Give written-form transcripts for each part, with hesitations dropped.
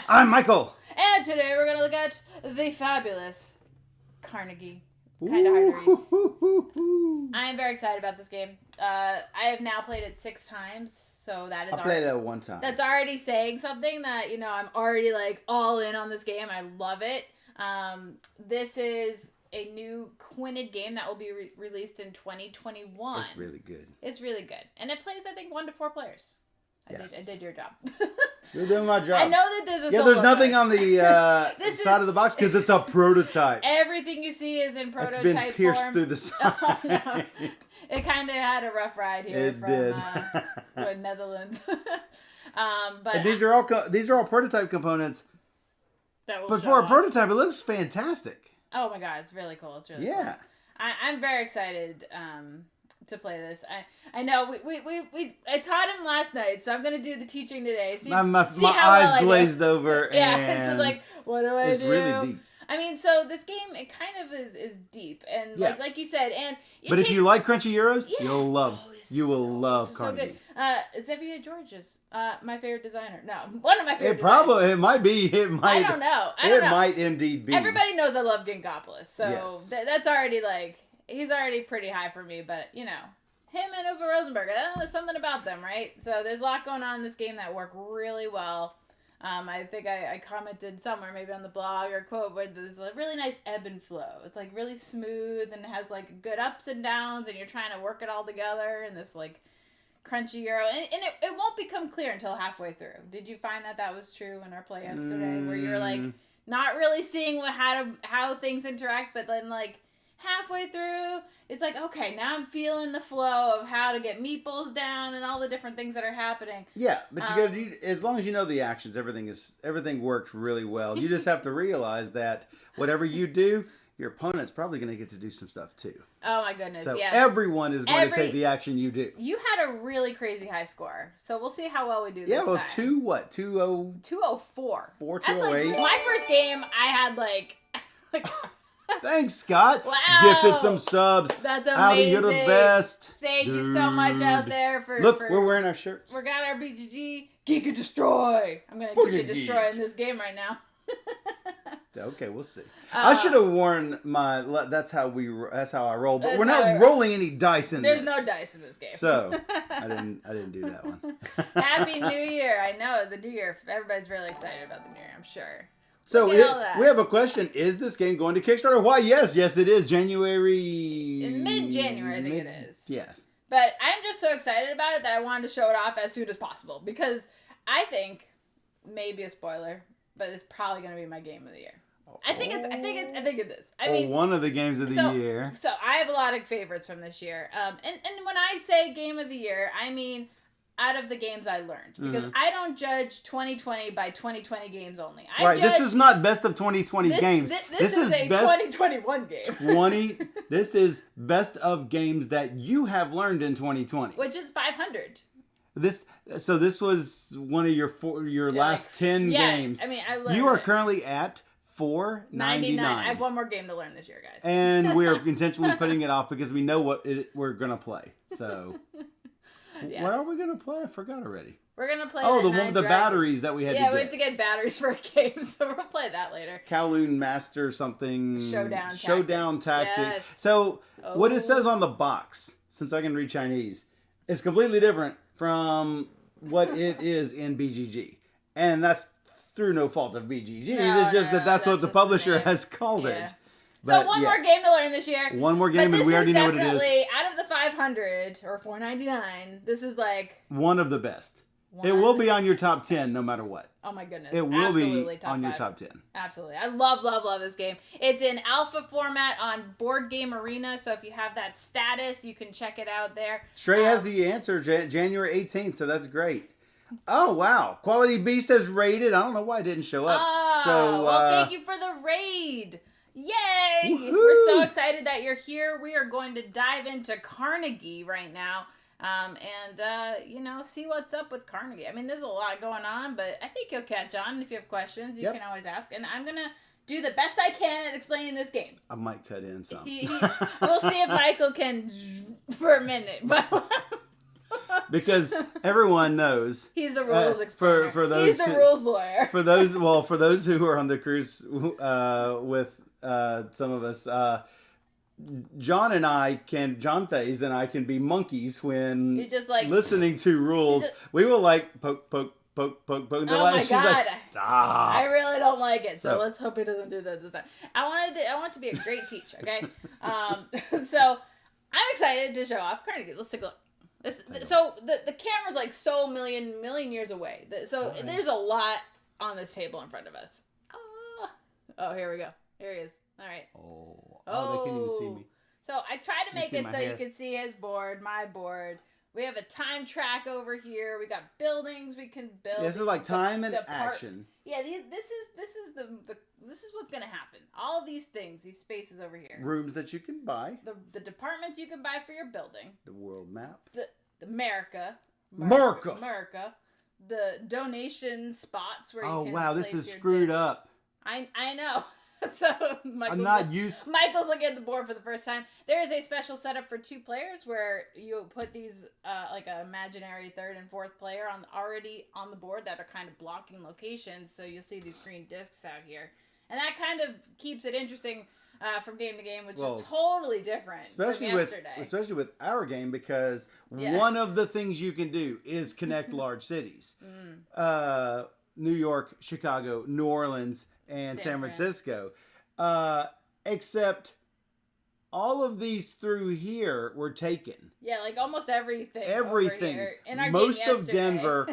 I'm Michael. And today we're going to look at the fabulous Carnegie. Kind of hard to read. I am very excited about this game. I have now played it 6 times, so that is I played it one time. That's already saying something that, I'm already like all in on this game. I love it. This is a new Quined game that will be released in 2021. It's really good. It's really good. And it plays, I think, 1 to 4 players. Yes. I did your job. You're doing my job. I know that there's a there's nothing on the side of the box because it's a prototype. Everything you see is in prototype form. It's been pierced through the side. Oh, no. It kind of had a rough ride here from the Netherlands. But and these are all prototype components. But for a prototype, it looks fantastic. Oh my god, it's really cool. It's really cool. I'm very excited to play this. I know I taught him last night, so I'm gonna do the teaching today. See my how eyes well glazed over. Yeah, and it's like, what do I do? It's really deep. I mean, so this game, it kind of is deep, and like you said, and but if you like crunchy euros, you'll love. You will love Carnegie. So good. Xavier George is my favorite designer. No, one of my favorite. It might be. It might. I don't know. It might indeed be. Everybody knows I love Ginkopoulos, so that's already like he's already pretty high for me. But him and Uwe Rosenberg, there's something about them, right? So there's a lot going on in this game that work really well. I think I commented somewhere, maybe on the blog or quote, where there's a really nice ebb and flow. It's like really smooth and it has like good ups and downs, and you're trying to work it all together in this like crunchy Euro. And it won't become clear until halfway through. Did you find that was true in our play yesterday, where you're like not really seeing how things interact, but then like halfway through, it's like, okay, now I'm feeling the flow of how to get meeples down and all the different things that are happening. Yeah, but you gotta as long as you know the actions, everything works really well. You just have to realize that whatever you do, your opponent's probably going to get to do some stuff too. Oh my goodness, so yes. Everyone is going to take the action you do. You had a really crazy high score, so we'll see how well we do this time. Yeah, it was 204. 208. Like, my first game, I had like Thanks, Scott. Wow. Gifted some subs. That's amazing. Howdy, you're the best. Thank you so much out there for... Look, we're wearing our shirts. We got our BGG. Geek and Destroy. I'm going to Geek and Destroy in this game right now. Okay, we'll see. I should have worn my... That's how I roll. But we're not rolling any dice in this. There's no dice in this game. So, I didn't do that one. Happy New Year. I know, the New Year. Everybody's really excited about the New Year, I'm sure. So we have a question. Is this game going to Kickstarter? Why, yes, it is. January... In mid-January, I think it is. Yes. But I'm just so excited about it that I wanted to show it off as soon as possible. Because I think, maybe a spoiler, but it's probably going to be my game of the year. I think it is. I mean, one of the games of the year. So I have a lot of favorites from this year. And when I say game of the year, I mean... out of the games I learned. Because I don't judge 2020 by 2020 games only. This is not best of 2020 games. This is a 2021 game. This is best of games that you have learned in 2020. Which is 500. This was one of your last 10 games. I mean, I learned You are currently at $4.99. I have one more game to learn this year, guys. And we're intentionally putting it off because we know what we're going to play. So... Yes. What are we going to play? I forgot already. We're going to play the one with the batteries that we had to get. Yeah, we have to get batteries for a game, so we'll play that later. Kowloon Master something. Showdown Tactics. Yes. So, what it says on the box, since I can read Chinese, is completely different from what it is in BGG. And that's through no fault of BGG. It's just that's what the publisher has called it. So one more game to learn this year. One more game, and we already know what it is. Definitely, out of the 500 or $4.99, this is like one of the best. It will be on your top 10 no matter what. Oh my goodness. It will be on your top 10. Absolutely. I love this game. It's in alpha format on Board Game Arena, so if you have that status, you can check it out there. Stray has the answer, January 18th, so that's great. Oh, wow. Quality Beast has raided. I don't know why it didn't show up. Well, thank you for the raid. Yay! Woo-hoo! We're so excited that you're here. We are going to dive into Carnegie right now. See what's up with Carnegie. I mean, there's a lot going on, but I think you'll catch on. If you have questions, you can always ask. And I'm going to do the best I can at explaining this game. I might cut in some. We'll see if Michael can for a minute. But because everyone knows he's the rules explainer. For those he's the rules lawyer. For those who are on the cruise with some of us, John Thays and I can be monkeys when you're just like listening to rules. We will like poke. And oh my she's God. Like, stop. I really don't like it, so let's hope he doesn't do that this time. I want to be a great teacher, okay? So I'm excited to show off Carnegie. Let's take a look. So the camera's like so million years away. So there's a lot on this table in front of us. Oh, here we go. Here he is. All right. Oh, they can't even see me. So I tried to make it so you could see his board, my board. We have a time track over here. We got buildings we can build. This is like time and action. Yeah, this is what's gonna happen. All these things, these spaces over here. Rooms that you can buy. The departments you can buy for your building. The world map. The America. The donation spots where you can. Oh wow, this is screwed up. I know. So I'm not used to... Michael's looking at the board for the first time. There is a special setup for 2 players where you put these like an imaginary 3rd and 4th player already on the board that are kind of blocking locations. So you'll see these green discs out here, and that kind of keeps it interesting from game to game, which is totally different from yesterday. Especially with our game, because one of the things you can do is connect large cities. New York, Chicago, New Orleans, and San Francisco. Except all of these through here were taken. Yeah, like almost everything. Everything. In our most game of Denver,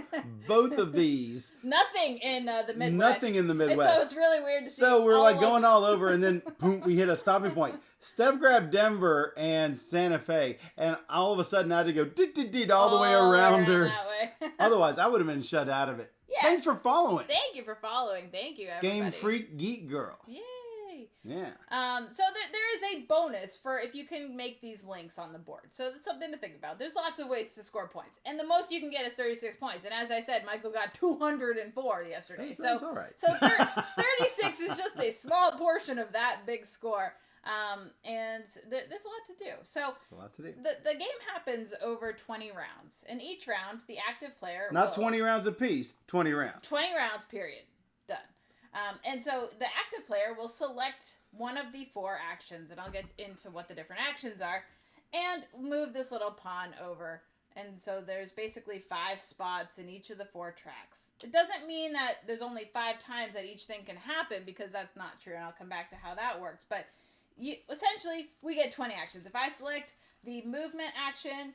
both of these. Nothing in the Midwest. Nothing in the Midwest. And so it's really weird to see. So we're like going all over, and then boom, we hit a stopping point. Steph grabbed Denver and Santa Fe, and all of a sudden I had to go all the way around her. That way. Otherwise, I would have been shut out of it. Yeah. Thanks for following. Thank you for following. Thank you, everybody. Game Freak Geek Girl. Yay. Yeah. So there is a bonus for if you can make these links on the board. So that's something to think about. There's lots of ways to score points. And the most you can get is 36 points. And as I said, Michael got 204 yesterday. That's all right. So 36 is just a small portion of that big score. And there's a lot to do. So a lot to do. The game happens over 20 rounds. In each round, the active player Not 20 rounds apiece, 20 rounds. 20 rounds, period. Done. And so the active player will select one of the 4 actions, and I'll get into what the different actions are, and move this little pawn over. And so there's basically 5 spots in each of the 4 tracks. It doesn't mean that there's only 5 times that each thing can happen, because that's not true, and I'll come back to how that works. But essentially, we get 20 actions. If I select the movement action,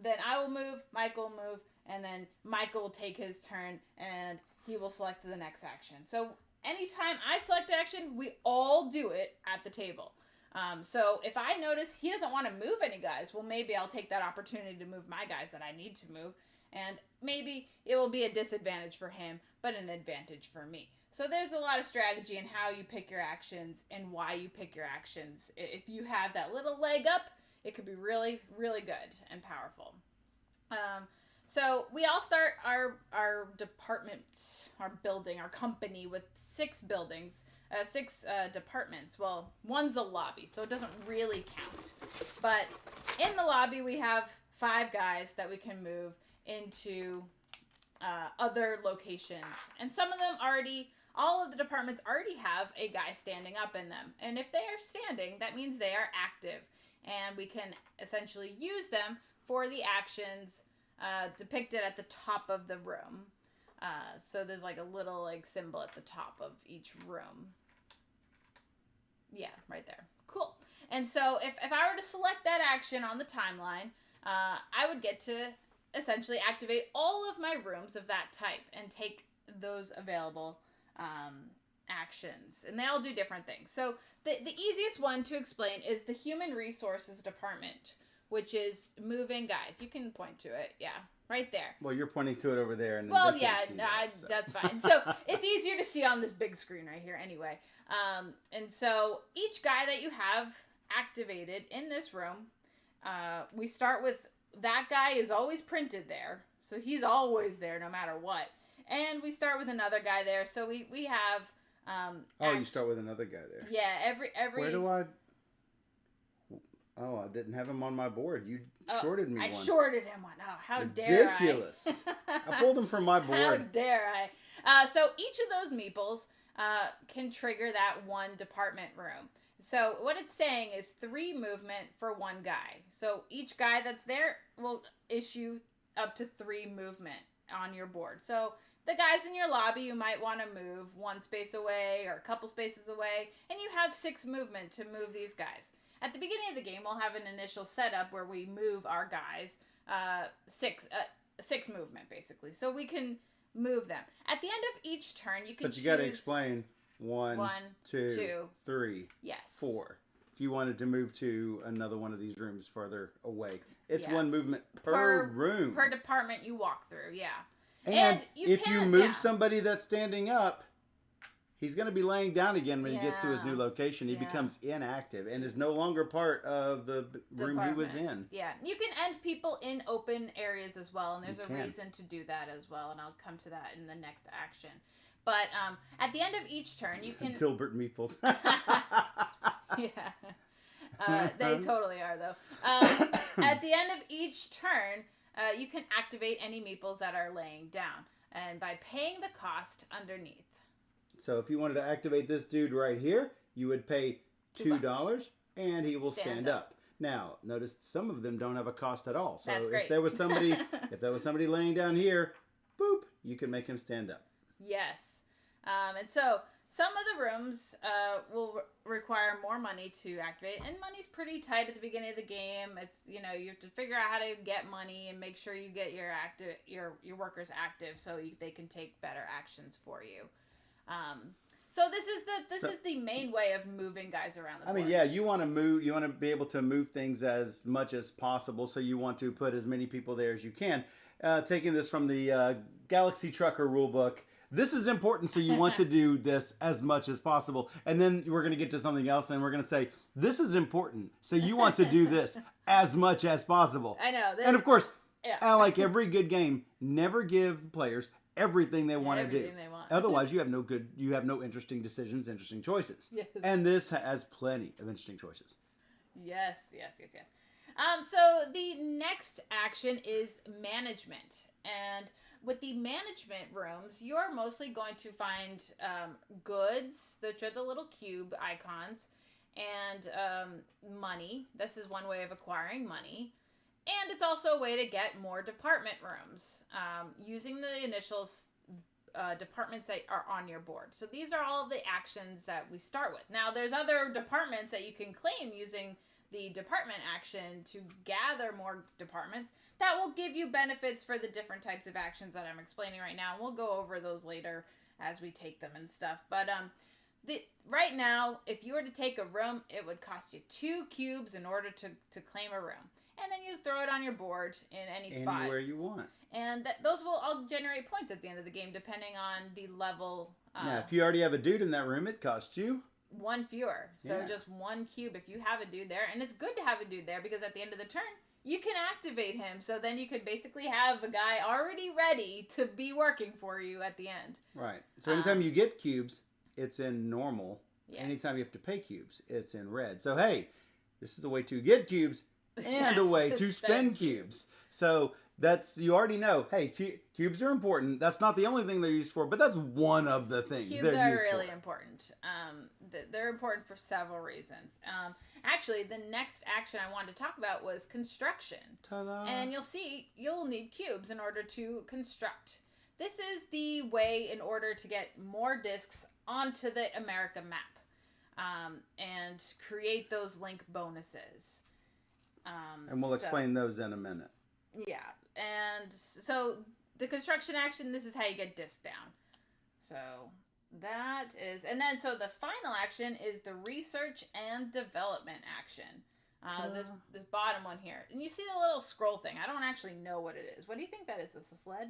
then I will move, Michael will move, and then Michael will take his turn, and he will select the next action. So anytime I select action, we all do it at the table. So if I notice he doesn't want to move any guys, well, maybe I'll take that opportunity to move my guys that I need to move. And maybe it will be a disadvantage for him, but an advantage for me. So there's a lot of strategy in how you pick your actions and why you pick your actions. If you have that little leg up, it could be really, really good and powerful. So we all start our department, our building, our company with 6 buildings, 6 departments. Well, one's a lobby, so it doesn't really count. But in the lobby, we have 5 guys that we can move into other locations. And some of them all of the departments already have a guy standing up in them. And if they are standing, that means they are active. And we can essentially use them for the actions depicted at the top of the room. So there's like a little symbol at the top of each room. Yeah, right there. Cool. And so if I were to select that action on the timeline, I would get to essentially activate all of my rooms of that type and take those available actions. And they all do different things. So the easiest one to explain is the Human Resources Department, which is moving guys. You can point to it. Yeah, right there. Well, you're pointing to it over there. And that's fine. So it's easier to see on this big screen right here anyway. And so each guy that you have activated in this room, we start with that guy is always printed there. So he's always there no matter what. And we start with another guy there. So we have... you start with another guy there. Yeah, every... Where do I... Oh, I didn't have him on my board. You shorted me I one. shorted him one. Oh, how dare I? Ridiculous. I pulled him from my board. How dare I? So each of those meeples can trigger that one department room. So what it's saying is 3 movement for one guy. So each guy that's there will issue up to 3 movement on your board. So the guys in your lobby, you might want to move 1 space away or a couple spaces away, and you have 6 movement to move these guys. At the beginning of the game, we'll have an initial setup where we move our guys 6 movement, basically. So we can move them. At the end of each turn, you can choose... But you got to explain 1, 2, 3, yes, 4. If you wanted to move to another one of these rooms farther away. It's 1 movement per room. Per department you walk through, yeah. And if you move somebody that's standing up, he's going to be laying down again when he gets to his new location. He becomes inactive and is no longer part of the room he was in. Yeah. You can end people in open areas as well, and there's a reason to do that as well, and I'll come to that in the next action. But at the end of each turn, you can... Dilbert meeples. Yeah. They totally are, though. At the end of each turn, you can activate any meeples that are laying down, and by paying the cost underneath. So if you wanted to activate this dude right here, you would pay $2 and he will stand up. Now, notice some of them don't have a cost at all. So That's great. if there was somebody laying down here, boop, you can make him stand up. Yes. And so some of the rooms will require more money to activate, and money's pretty tight at the beginning of the game. It's, you have to figure out how to get money and make sure you get your workers active so they can take better actions for you. So this is the main way of moving guys around the board. I mean, yeah, you want to be able to move things as much as possible, so you want to put as many people there as you can. Taking this from the Galaxy Trucker rulebook, this is important, so you want to do this as much as possible. And then we're going to get to something else, and we're going to say, this is important, so you want to do this as much as possible. I know. And of course, like every good game, never give players everything they want to do. Otherwise, you have no interesting decisions, interesting choices. Yes. And this has plenty of interesting choices. Yes. So the next action is management. And with the management rooms, you're mostly going to find goods, which are the little cube icons, and money. This is one way of acquiring money. And it's also a way to get more department rooms using the initial departments that are on your board. So these are all of the actions that we start with. Now, there's other departments that you can claim using the department action to gather more departments. That will give you benefits for the different types of actions that I'm explaining right now. And we'll go over those later as we take them and stuff. But right now, if you were to take a room, it would cost you 2 cubes in order to claim a room. And then you throw it on your board in any spot. Anywhere you want. And those will all generate points at the end of the game, depending on the level. Now, if you already have a dude in that room, it costs you 1 fewer. So just 1 cube if you have a dude there. And it's good to have a dude there because at the end of the turn, you can activate him. So then you could basically have a guy already ready to be working for you at the end. Right. So anytime you get cubes, it's in normal. Yes. Anytime you have to pay cubes, it's in red. So, hey, this is a way to get cubes and a way to spend cubes. So you already know, hey, cubes are important. That's not the only thing they're used for, but that's one of the things cubes they're used for. Cubes are really for. important. They're important for several reasons. Actually, the next action I wanted to talk about was construction. Ta-da. And you'll need cubes in order to construct. This is the way in order to get more discs onto the America map and create those link bonuses. And we'll explain those in a minute. Yeah. And so the construction action, this is how you get discs down. So that is, and then so the final action is the research and development action. This bottom one here. And you see the little scroll thing. I don't actually know what it is. What do you think that is? Is this a sled?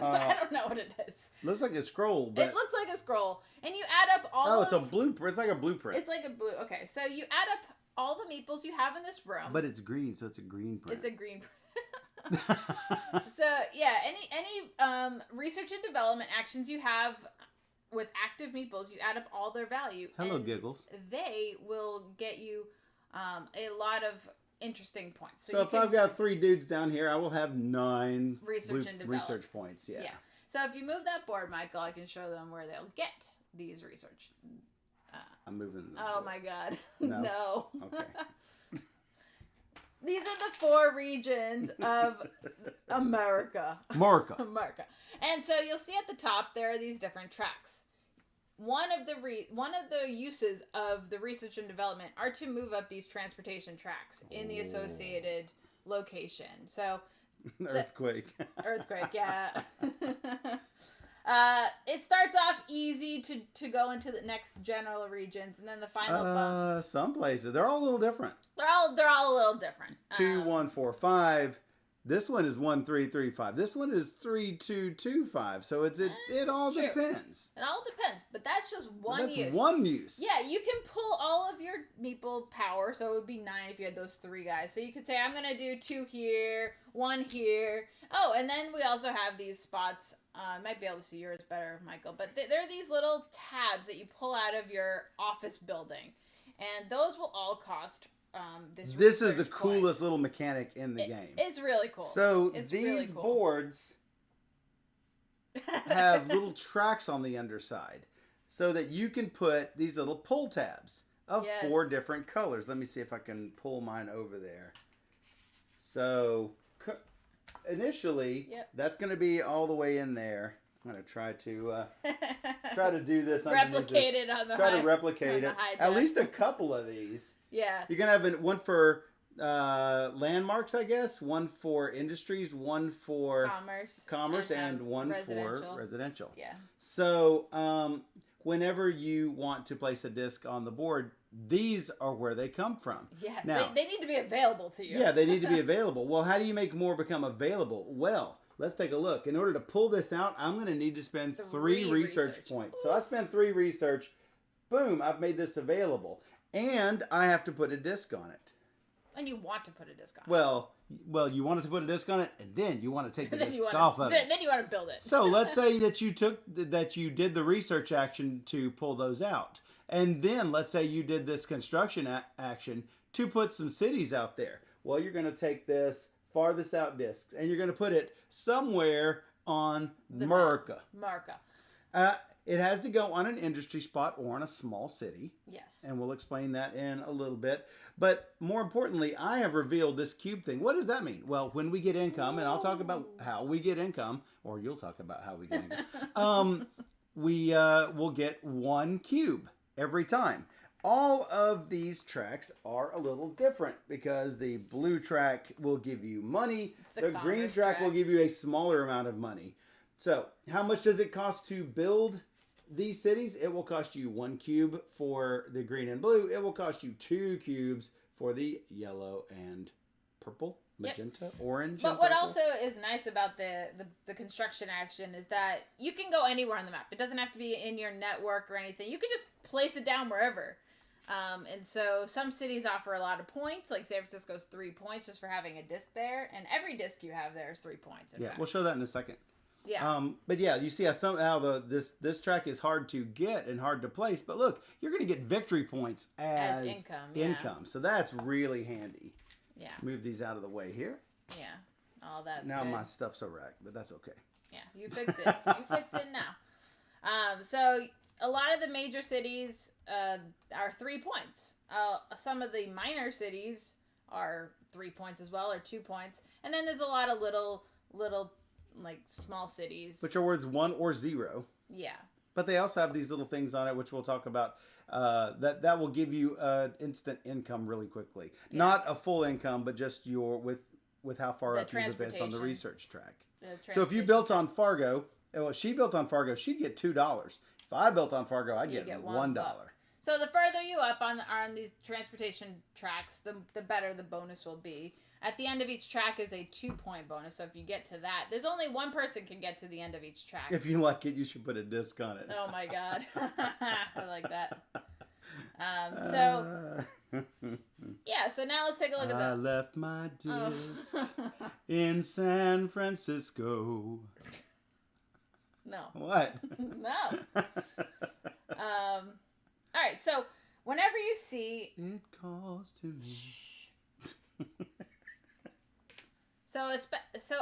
I don't know what it is. Looks like a scroll. But... It looks like a scroll. And you add up all it's a blueprint. It's like a blueprint. It's like a blue. Okay, so you add up all the meeples you have in this room. But it's green, so it's a green print. It's a green print. So, yeah, any research and development actions you have with active meeples, you add up all their value. Hello, and Giggles. They will get you a lot of interesting points. So if I've got 3 dudes down here, I will have 9 research points. Yeah. So if you move that board, Michael, I can show them where they'll get these research. I'm moving the board. My God. No. Okay. These are the 4 regions of America. America. And so you'll see at the top there are these different tracks. One of the uses of the research and development are to move up these transportation tracks in the associated location. So earthquake, yeah. It starts off easy to go into the next general regions, and then the final bump. Some places they're all a little different. They're all a little different. 2, 1, 4, 5. This one is 1, 3, 3, 5. This one is 3, 2, 2, 5. So it all depends. It all depends, but that's just one use. That's one use. Yeah, you can pull all of your meeple power, so it would be 9 if you had those 3 guys. So you could say, I'm gonna do 2 here, 1 here. Oh, and then we also have these spots. I might be able to see yours better, Michael, but there are these little tabs that you pull out of your office building, and those will all cost. This is the coolest little mechanic in the game. It's really cool. So these boards have little tracks on the underside so that you can put these little pull tabs of 4 different colors. Let me see if I can pull mine over there. So initially, that's going to be all the way in there. I'm going to try to do this. Replicate it on the Try to replicate it. At least a couple of these. Yeah. You're going to have one for landmarks, I guess. One for industries. One for commerce and one for residential. Yeah. So whenever you want to place a disc on the board, these are where they come from. Yeah. Now, they need to be available to you. Yeah, they need to be available. Well, how do you make more become available? Well, let's take a look. In order to pull this out, I'm going to need to spend 3 research points. So I spend 3 research. Boom, I've made this available. And I have to put a disc on it. And you want to put a disc on it. Well, you wanted to put a disc on it, and then you want to take the discs off of it. Then you want to build it. So let's say that you did the research action to pull those out. And then let's say you did this construction action to put some cities out there. Well, you're going to take this farthest out discs, and you're going to put it somewhere on America. It has to go on an industry spot or on a small city. Yes. And we'll explain that in a little bit. But more importantly, I have revealed this cube thing. What does that mean? Well, when we get income, and I'll talk about how we get income, or you'll talk about how we get income, we will get 1 cube every time. All of these tracks are a little different because the blue track will give you money. The green track will give you a smaller amount of money. So how much does it cost to build these cities? It will cost you 1 cube for the green and blue. It will cost you 2 cubes for the yellow and purple, magenta, orange. But what also is nice about the construction action is that you can go anywhere on the map. It doesn't have to be in your network or anything. You can just place it down wherever. And so some cities offer a lot of points, like San Francisco's 3 points just for having a disc there, and every disc you have there is 3 points. Yeah, we'll show that in a second. Yeah. But yeah, you see how somehow this track is hard to get and hard to place. But look, you're going to get victory points as income. So that's really handy. Yeah. Move these out of the way here. Yeah. All that's now good. My stuff's a wreck, but that's okay. Yeah, you fix it. You fix it now. So a lot of the major cities are 3 points. Some of the minor cities are 3 points as well, or 2 points. And then there's a lot of little like small cities, which are words 1 or 0. Yeah. But they also have these little things on it, which we'll talk about. That will give you instant income really quickly. Yeah. Not a full income, but just your with how far up you've advanced on the research track. So if you built on Fargo, she built on Fargo, she'd get $2. If I built on Fargo, I'd get $1. So the further you up on these transportation tracks, the better the bonus will be. At the end of each track is a 2-point bonus. So if you get to that, there's only one person can get to the end of each track. If you like it, you should put a disc on it. Oh my God. I like that. So now let's take a look at that. I left my disc in San Francisco. No. What? No. All right. So whenever you see... It calls to me. So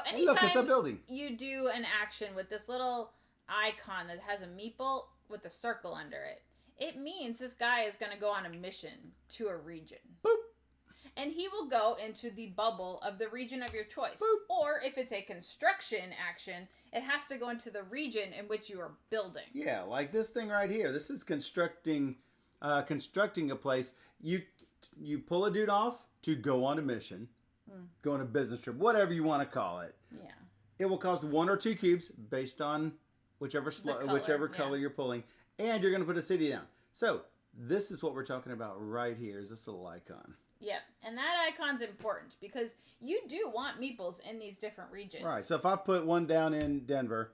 anytime hey, look, it's a building. You do an action with this little icon that has a meeple with a circle under it, it means this guy is going to go on a mission to a region. Boop. And he will go into the bubble of the region of your choice. Boop. Or if it's a construction action, it has to go into the region in which you are building. Yeah, like this thing right here. This is constructing a place. You pull a dude off to go on a mission, go on a business trip, whatever you want to call it. Yeah. It will cost 1 or 2 cubes based on whichever color you're pulling, and you're going to put a city down. So this is what we're talking about right here. Is this little icon? Yep, and that icon's important because you do want meeples in these different regions. Right. So if I've put one down in Denver,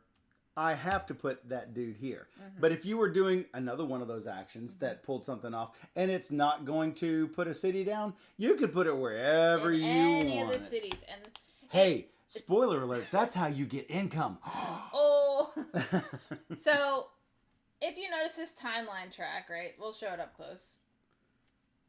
I have to put that dude here. But if you were doing another one of those actions that pulled something off, and it's not going to put a city down, you could put it wherever you want. Any of the cities, and hey. Spoiler alert, that's how you get income. Oh. So, if you notice this timeline track, right, we'll show it up close.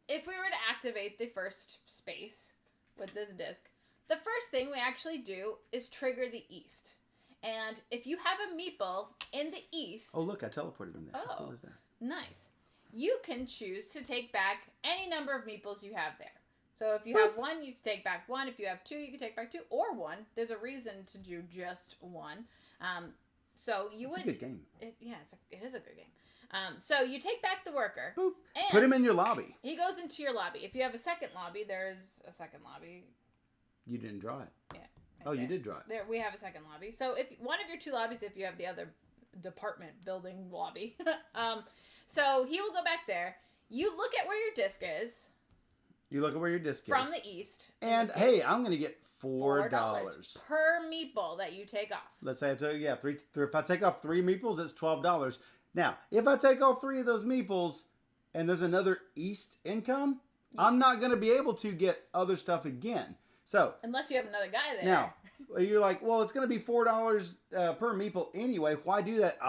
If we were to activate the first space with this disc, the first thing we actually do is trigger the east. And if you have a meeple in the east... Oh, look, I teleported him there. Oh, how cool is that? Nice. You can choose to take back any number of meeples you have there. So if you have 1, you can take back 1. If you have 2, you can take back 2 or 1. There's a reason to do just 1. So you would. It's a good game. It is a good game. So you take back the worker. Boop. Put him in your lobby. He goes into your lobby. If you have a second lobby, there's a second lobby. You didn't draw it. Yeah. Right you did draw it. There we have a second lobby. So if one of your 2 lobbies, if you have the other department building lobby, so he will go back there. You look at where your disc is. You look at where your disc is. From the east. And, hey, I'm going to get $4 per meeple that you take off. Let's say if I take off 3 meeples, it's $12. Now, if I take all 3 of those meeples and there's another east income, I'm not going to be able to get other stuff again. So unless you have another guy there. Now, you're like, well, it's going to be $4 per meeple anyway. Why do that?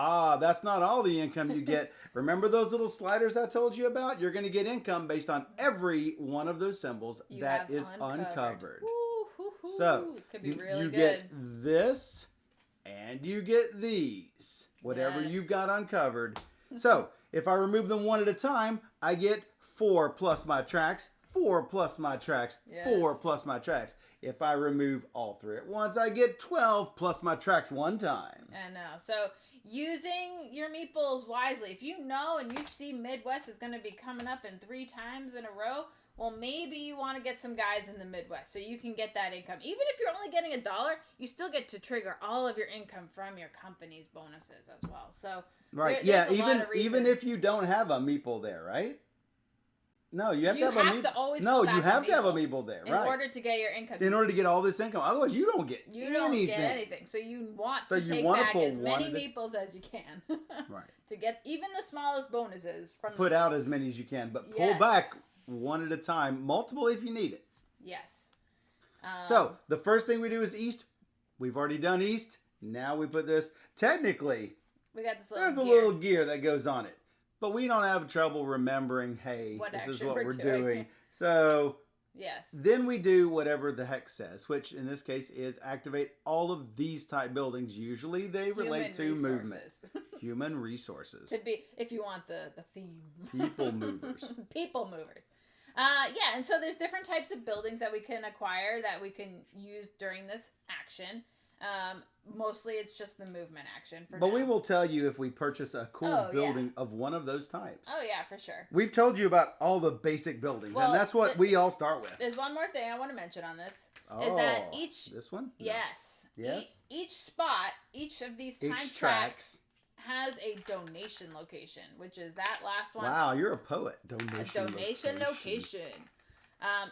That's not all the income you get. Remember those little sliders I told you about? You're going to get income based on every one of those symbols that is uncovered. So could be really you good. Get this and you get these. Whatever you've got uncovered. So if I remove them one at a time, I get 4 plus my tracks, 4 plus my tracks, 4 plus my tracks. If I remove all 3 at once, I get 12 plus my tracks one time. I know. So using your meeples wisely. If you know and you see Midwest is going to be coming up in 3 times in a row, well, maybe you want to get some guys in the Midwest so you can get that income. Even if you're only getting $1, you still get to trigger all of your income from your company's bonuses as well. So right, even if you don't have a meeple there, right? No, you have to have a meeple. You have to have a meeple there, right? In order to get your income. In order to get all this income. Otherwise, you don't get anything. You don't get anything. So you want to take back as many meeples as you can. Right. To get even the smallest bonuses. Put out as many as you can, but pull back one at a time. Multiple if you need it. Yes. So, the first thing we do is east. We've already done east. Now we put this. Technically, we got this there's a little gear that goes on it. But we don't have trouble remembering, hey, this is what we're doing. So, then we do whatever the hex says, which in this case is activate all of these type buildings. Usually they relate to movement. Human resources. Could be, if you want the theme. People movers. People movers. And so there's different types of buildings that we can acquire that we can use during this action. Mostly it's just the movement action. But we will tell you if we purchase a cool building of one of those types. Oh, yeah, for sure. We've told you about all the basic buildings, and that's what we all start with. There's one more thing I want to mention on this. Is that this one? No. Yes. Yes. Each spot, each of these time tracks has a donation location, which is that last one. Wow, you're a poet. Donation location.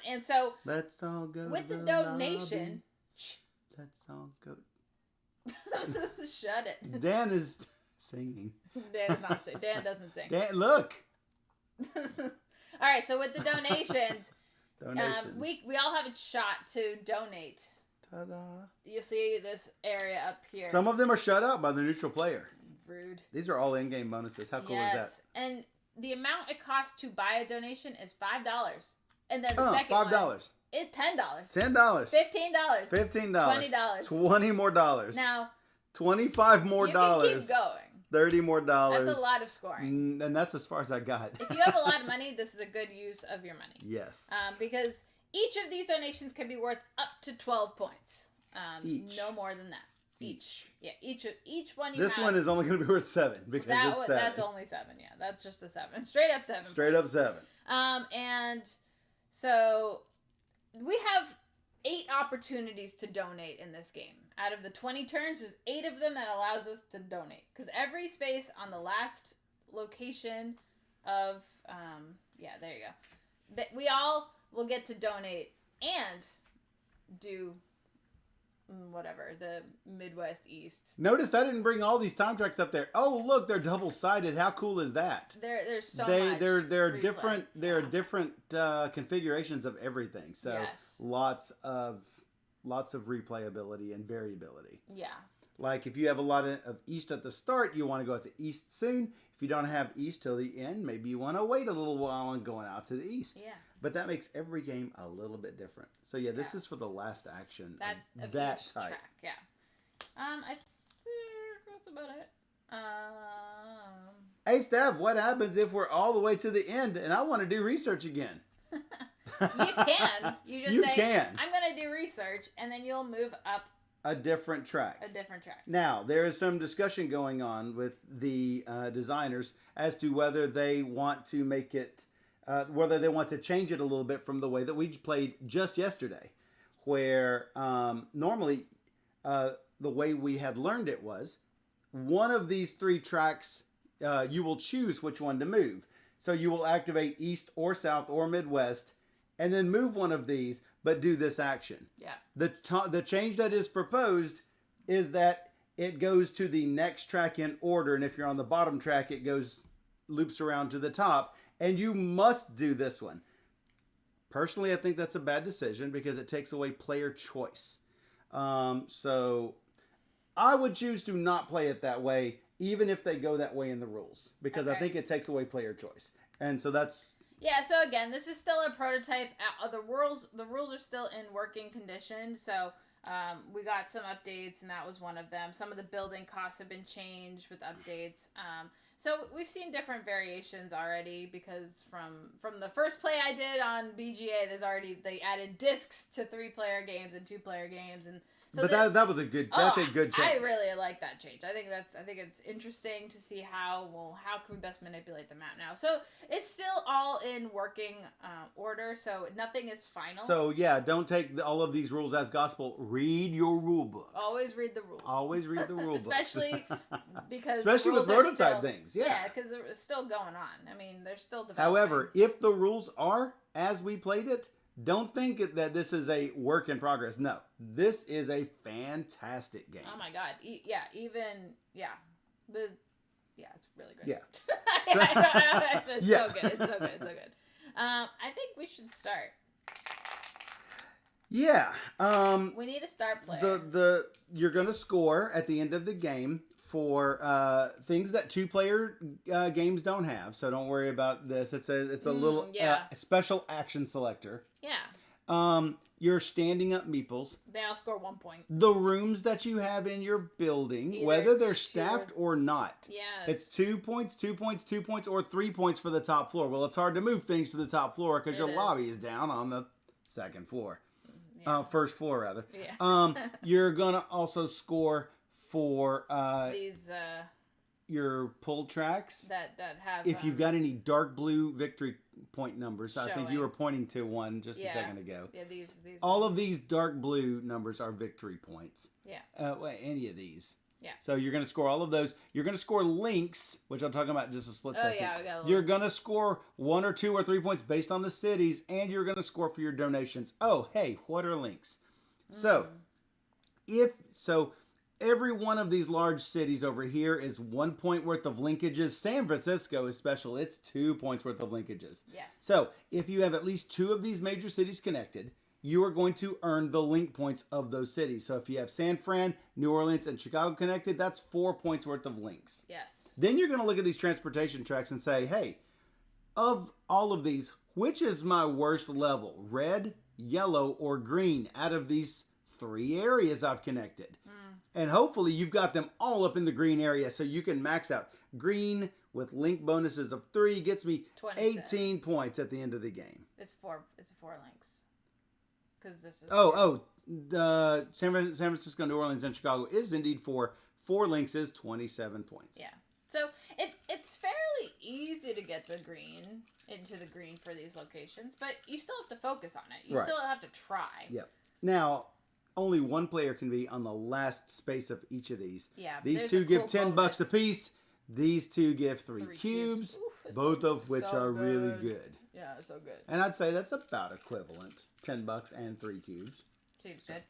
And so let's all go with the donation. Let's all go. Shut it. Dan is singing. Dan is not singing. Dan doesn't sing. Dan, look. All right, so with the donations, we all have a shot to donate. Ta-da. You see this area up here. Some of them are shut out by the neutral player. Rude. These are all in-game bonuses. How cool is that? And the amount it costs to buy a donation is $5. And then the second $5. one is $10. $10. $15. $15. $20. $20 more dollars. Now, $25 more dollars. You can keep going. $30 more dollars. That's a lot of scoring. And that's as far as I got. If you have a lot of money, this is a good use of your money. Yes. Because each of these donations can be worth up to 12 points. Each. No more than that. Each. Yeah, each one This one is only going to be worth 7 because it's 7. That's only 7. Yeah, that's just a 7. Straight up 7. Straight up 7. And so we have 8 opportunities to donate in this game. Out of the 20 turns, there's 8 of them that allows us to donate. Because every space on the last location of, there you go. That we all will get to donate and do whatever, the Midwest East. Notice I didn't bring all these time tracks up there. Oh, look, they're double-sided. How cool is that? There's so much. There are different configurations of everything. So yes. lots of replayability and variability. Yeah. Like if you have a lot of East at the start, you want to go out to East soon. If you don't have East till the end, maybe you want to wait a little while and going out to the East. Yeah. But that makes every game a little bit different. So yeah, this is for the last action of that each type. Track. Yeah. I think that's about it. Hey Steph, what happens if we're all the way to the end and I want to do research again? You can. You can. I'm going to do research, and then you'll move up a different track. Now, there is some discussion going on with the designers as to whether they want to make it, whether they want to change it a little bit from the way that we played just yesterday, where normally the way we had learned it was one of these 3 tracks, you will choose which one to move. So you will activate East or South or Midwest, and then move one of these, but do this action. Yeah. The change that is proposed is that it goes to the next track in order, and if you're on the bottom track, it loops around to the top, and you must do this one. Personally, I think that's a bad decision because it takes away player choice. So I would choose to not play it that way, even if they go that way in the rules, because I think it takes away player choice. And so that's... Yeah, so again, this is still a prototype. The rules are still in working condition, so we got some updates, and that was one of them. Some of the building costs have been changed with updates. So we've seen different variations already, because from the first play I did on BGA, they added discs to 3-player games and 2-player games, and so but that was a good change. I really like that change. I think it's interesting to see how can we best manipulate the map now. So it's still all in working order, so nothing is final. So yeah, don't take all of these rules as gospel. Read your rule books. Always read the rules. Always read the rule books. Especially with prototype things. Yeah, because it's still going on. I mean, they're still developing. However, if the rules are as we played it, don't think that this is a work in progress. No, this is a fantastic game. Oh my god! It's really good. Yeah, it's so good. It's so good. It's so good. I think we should start. Yeah. We need to start playing. You're gonna score at the end of the game for things that 2-player games don't have. So don't worry about this. It's a little special action selector. Yeah. Your standing up meeples. They all score 1 point. The rooms that you have in your building, whether they're staffed or not. Yeah. It's 2 points, 2 points, 2 points, or 3 points for the top floor. Well, it's hard to move things to the top floor because your lobby is down on the second floor. Yeah. First floor, rather. Yeah. You're going to also score for these your pull tracks that have if you've got any dark blue victory point numbers. I think you were pointing to one just a second ago. Yeah, these all of these dark blue numbers are victory points. Yeah. Any of these. Yeah. So you're going to score all of those. You're going to score links, which I'll talk about in just a split second. Oh yeah, we got links. You're going to score 1 or 2 or 3 points based on the cities, and you're going to score for your donations. Oh, hey, what are links? So every one of these large cities over here is 1 point worth of linkages. San Francisco is special. It's 2 points worth of linkages. Yes. So if you have at least 2 of these major cities connected, you are going to earn the link points of those cities. So if you have San Fran, New Orleans, and Chicago connected, that's 4 points worth of links. Yes. Then you're going to look at these transportation tracks and say, hey, Of all of these, which is my worst level? Red, yellow, or green out of these 3 areas I've connected? And hopefully you've got them all up in the green area so you can max out. Green with link bonuses of 3 gets me 18 points at the end of the game. It's 4 links. Because this is... San Francisco, New Orleans, and Chicago is indeed 4. 4 links is 27 points. Yeah. So it's fairly easy to get the green into the green for these locations, but you still have to focus on it. You still have to try. Yep. Now, only one player can be on the last space of each of these. Yeah. These 2 give $10 apiece. These 2 give 3 cubes, Oof, both of which are really good. Yeah, it's so good. And I'd say that's about equivalent. $10 and 3 cubes. Seems good.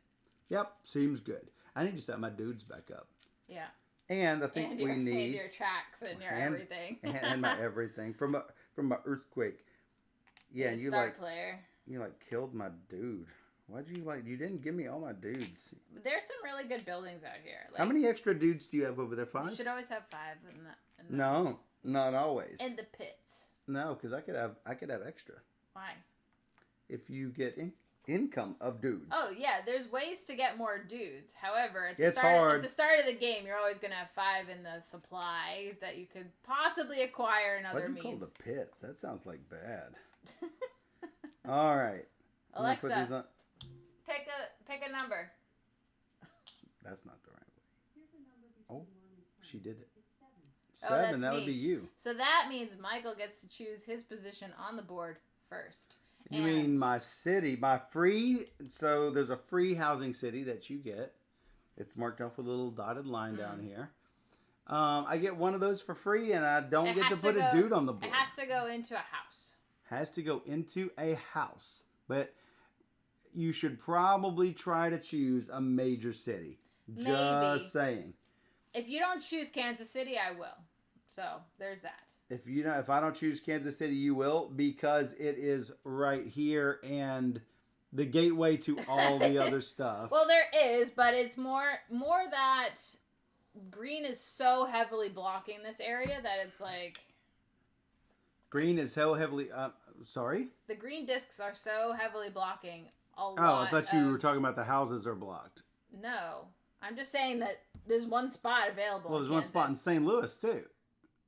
Yep, seems good. I need to set my dudes back up. Yeah. And I think we need... And your tracks and your everything. and my everything. From my earthquake. Yeah, and you player. You killed my dude. Why'd you you didn't give me all my dudes. There's some really good buildings out here. How many extra dudes do you have over there? 5? You should always have 5 in the No, not always. In the pits. No, because I could have extra. Why? If you get income of dudes. Oh yeah, there's ways to get more dudes. However, at the start of the game, you're always gonna have 5 in the supply that you could possibly acquire in other means. What'd you call the pits? That sounds like bad. All right. Alexa, pick a number. That's not the right way. Oh, she did it. It's 7. 7. That would be you. So that means Michael gets to choose his position on the board first. You mean my city, my free? So there's a free housing city that you get. It's marked off with a little dotted line down here. I get one of those for free, and I don't get to put a dude on the board. It has to go into a house. Has to go into a house, but you should probably try to choose a major city. Maybe. Just saying. If you don't choose Kansas City, I will. So there's that. If I don't choose Kansas City, you will, because it is right here and the gateway to all the other stuff. Well, there is, but it's more that green is so heavily blocking this area that it's like... Green is so heavily... sorry? The green discs are so heavily blocking a lot. Oh, I thought you were talking about the houses are blocked. No. I'm just saying that there's one spot available. Well, there's one spot in St. Louis, too.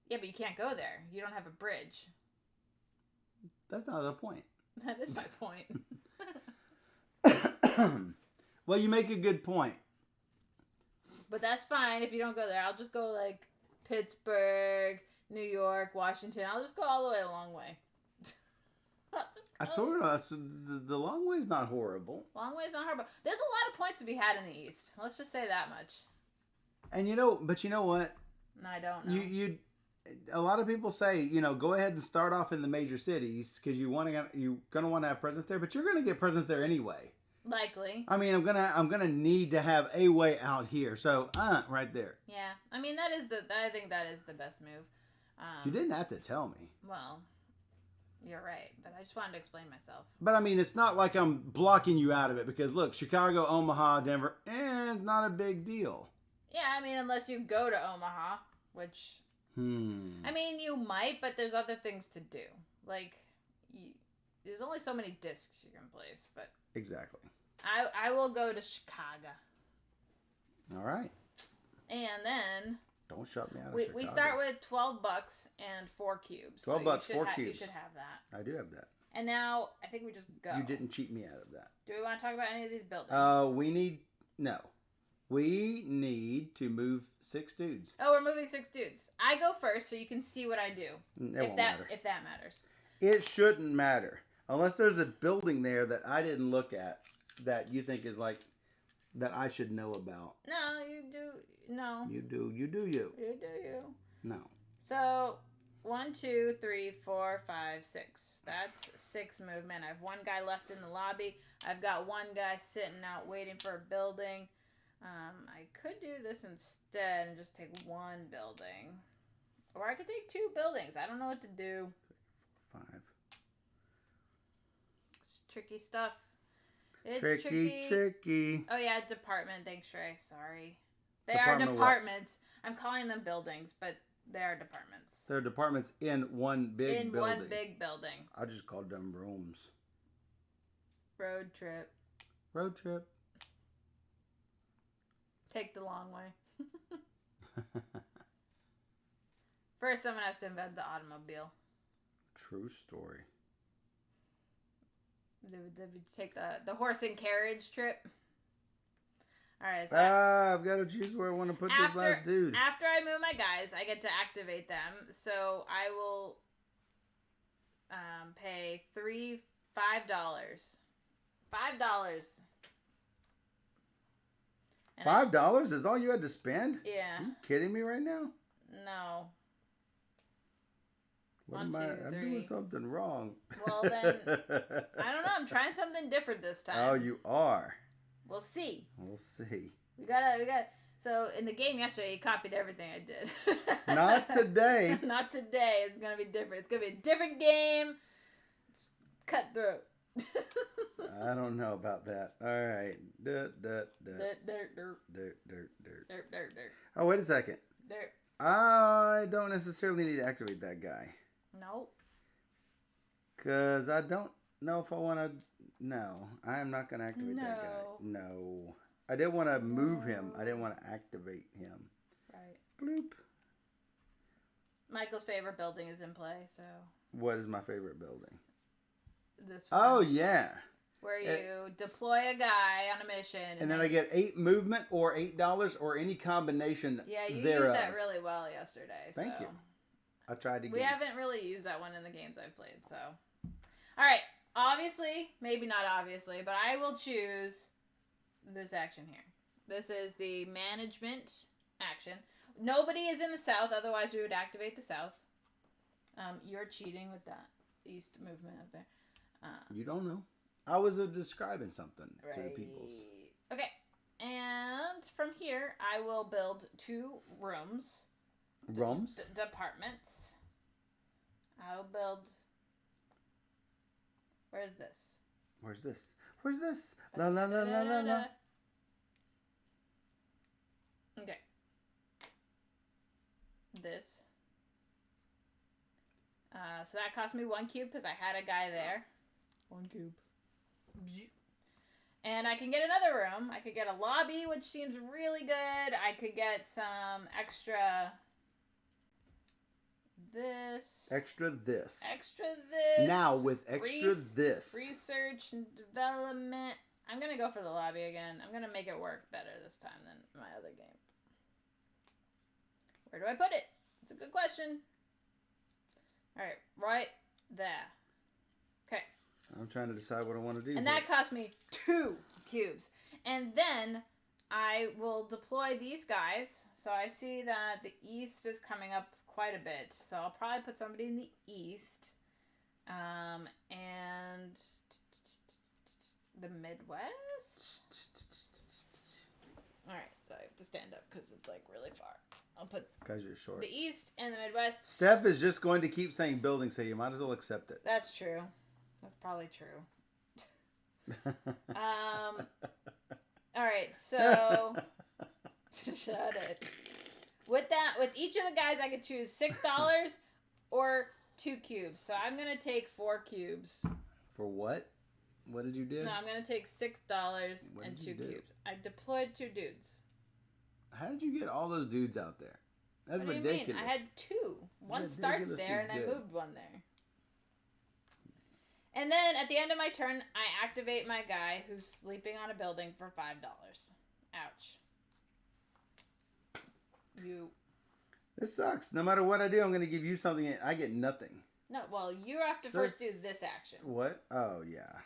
Yeah, but you can't go there. You don't have a bridge. That's not the point. That is my point. Well, you make a good point. But that's fine if you don't go there. I'll just go like Pittsburgh, New York, Washington. I'll just go all the way a long way. The long way's not horrible. Long way's not horrible. There's a lot of points to be had in the East. Let's just say that much. And you know what? No, I don't know. A lot of people say, go ahead and start off in the major cities because you're gonna want to have presence there, but you're gonna get presence there anyway. Likely. I mean, I'm gonna need to have a way out here, so right there. Yeah, I mean I think that is the best move. You didn't have to tell me. Well, you're right, but I just wanted to explain myself. But I mean, it's not like I'm blocking you out of it because look, Chicago, Omaha, Denver, it's not a big deal. Yeah, I mean, unless you go to Omaha, which. I mean, you might, but there's other things to do. Like, there's only so many discs you can place, but... Exactly. I will go to Chicago. All right. And then... Don't shut me out of Chicago. We start with $12 and 4 cubes. $12, 4 cubes. You should have that. I do have that. And now, I think we just go. You didn't cheat me out of that. Do we want to talk about any of these buildings? We need to move 6 dudes. Oh, we're moving 6 dudes. I go first so you can see what I do. Won't matter. If that matters. It shouldn't matter. Unless there's a building there that I didn't look at that you think is like, that I should know about. No, you do. No. You do. You do you. You do you. No. So, 1, 2, 3, 4, 5, 6. That's 6 movement. I have 1 guy left in the lobby. I've got 1 guy sitting out waiting for a building. I could do this instead and just take 1 building. Or I could take 2 buildings. I don't know what to do. 3, 4, 5. It's tricky stuff. It's tricky. Oh, yeah, department. Thanks, Shrey. Sorry. They are departments. I'm calling them buildings, but They are departments. They're departments in one big building. In one big building. I just called them rooms. Road trip. Road trip. Take the long way. First, someone has to invent the automobile. True story. They would take the horse and carriage trip. All right. So I've got to choose where I want to put this last dude. After I move my guys, I get to activate them. So I will pay $5. $5. $5 is all you had to spend? Yeah. Are you kidding me right now? No. I'm doing something wrong. Well, then, I don't know. I'm trying something different this time. Oh, you are? We'll see. We'll see. We gotta. So, in the game yesterday, he copied everything I did. Not today. Not today. It's gonna be different. It's gonna be a different game. It's cutthroat. I don't know about that. All right. Dirt. Oh, wait a second. Dirt. I don't necessarily need to activate that guy. Nope. Because I don't know if I want to... No, I am not going to activate that guy. No. I didn't want to move him. I didn't want to activate him. Right. Bloop. Michael's favorite building is in play, so... What is my favorite building? This one. Oh, yeah. Where you deploy a guy on a mission. And then I get 8 movement or $8 or any combination Yeah, you thereof. used that really well yesterday. Thank you. I tried to get... We haven't really used that one in the games I've played, so... All right. Obviously, maybe not obviously, but I will choose this action here. This is the management action. Nobody is in the south, otherwise we would activate the south. You're cheating with that east movement up there. You don't know. I was describing something to the peoples. Okay. And from here, I will build 2 rooms. Rooms? Departments. I'll build... Where's this? Where's this? Where's this? La la la la la la. Okay. This. So that cost me 1 cube because I had a guy there. 1 cube. And I can get another room. I could get a lobby, which seems really good. I could get some extra... This. Extra this. Extra this. Now with extra this. Research and development. I'm going to go for the lobby again. I'm going to make it work better this time than my other game. Where do I put it? It's a good question. All right there. Okay. I'm trying to decide what I want to do. And that cost me 2 cubes. And then I will deploy these guys. So I see that the east is coming up quite a bit. So I'll probably put somebody in the east. And the Midwest. All right, so I have to stand up because it's like really far. I'll put because you're short. The east and the Midwest. Steph is just going to keep saying building, so you might as well accept it. That's true. That's probably true. All right, so shut it. With each of the guys, I could choose $6 or 2 cubes. So I'm gonna take 4 cubes. For what? What did you do? No, I'm gonna take $6 and 2 cubes. I deployed 2 dudes. How did you get all those dudes out there? That's what do ridiculous. You mean? I had 2. One starts there, and I moved one there. And then at the end of my turn, I activate my guy who's sleeping on a building for $5. Ouch. This sucks. No matter what I do, I'm going to give you something and I get nothing. No, well, you have to first do this action. What? Oh, yeah.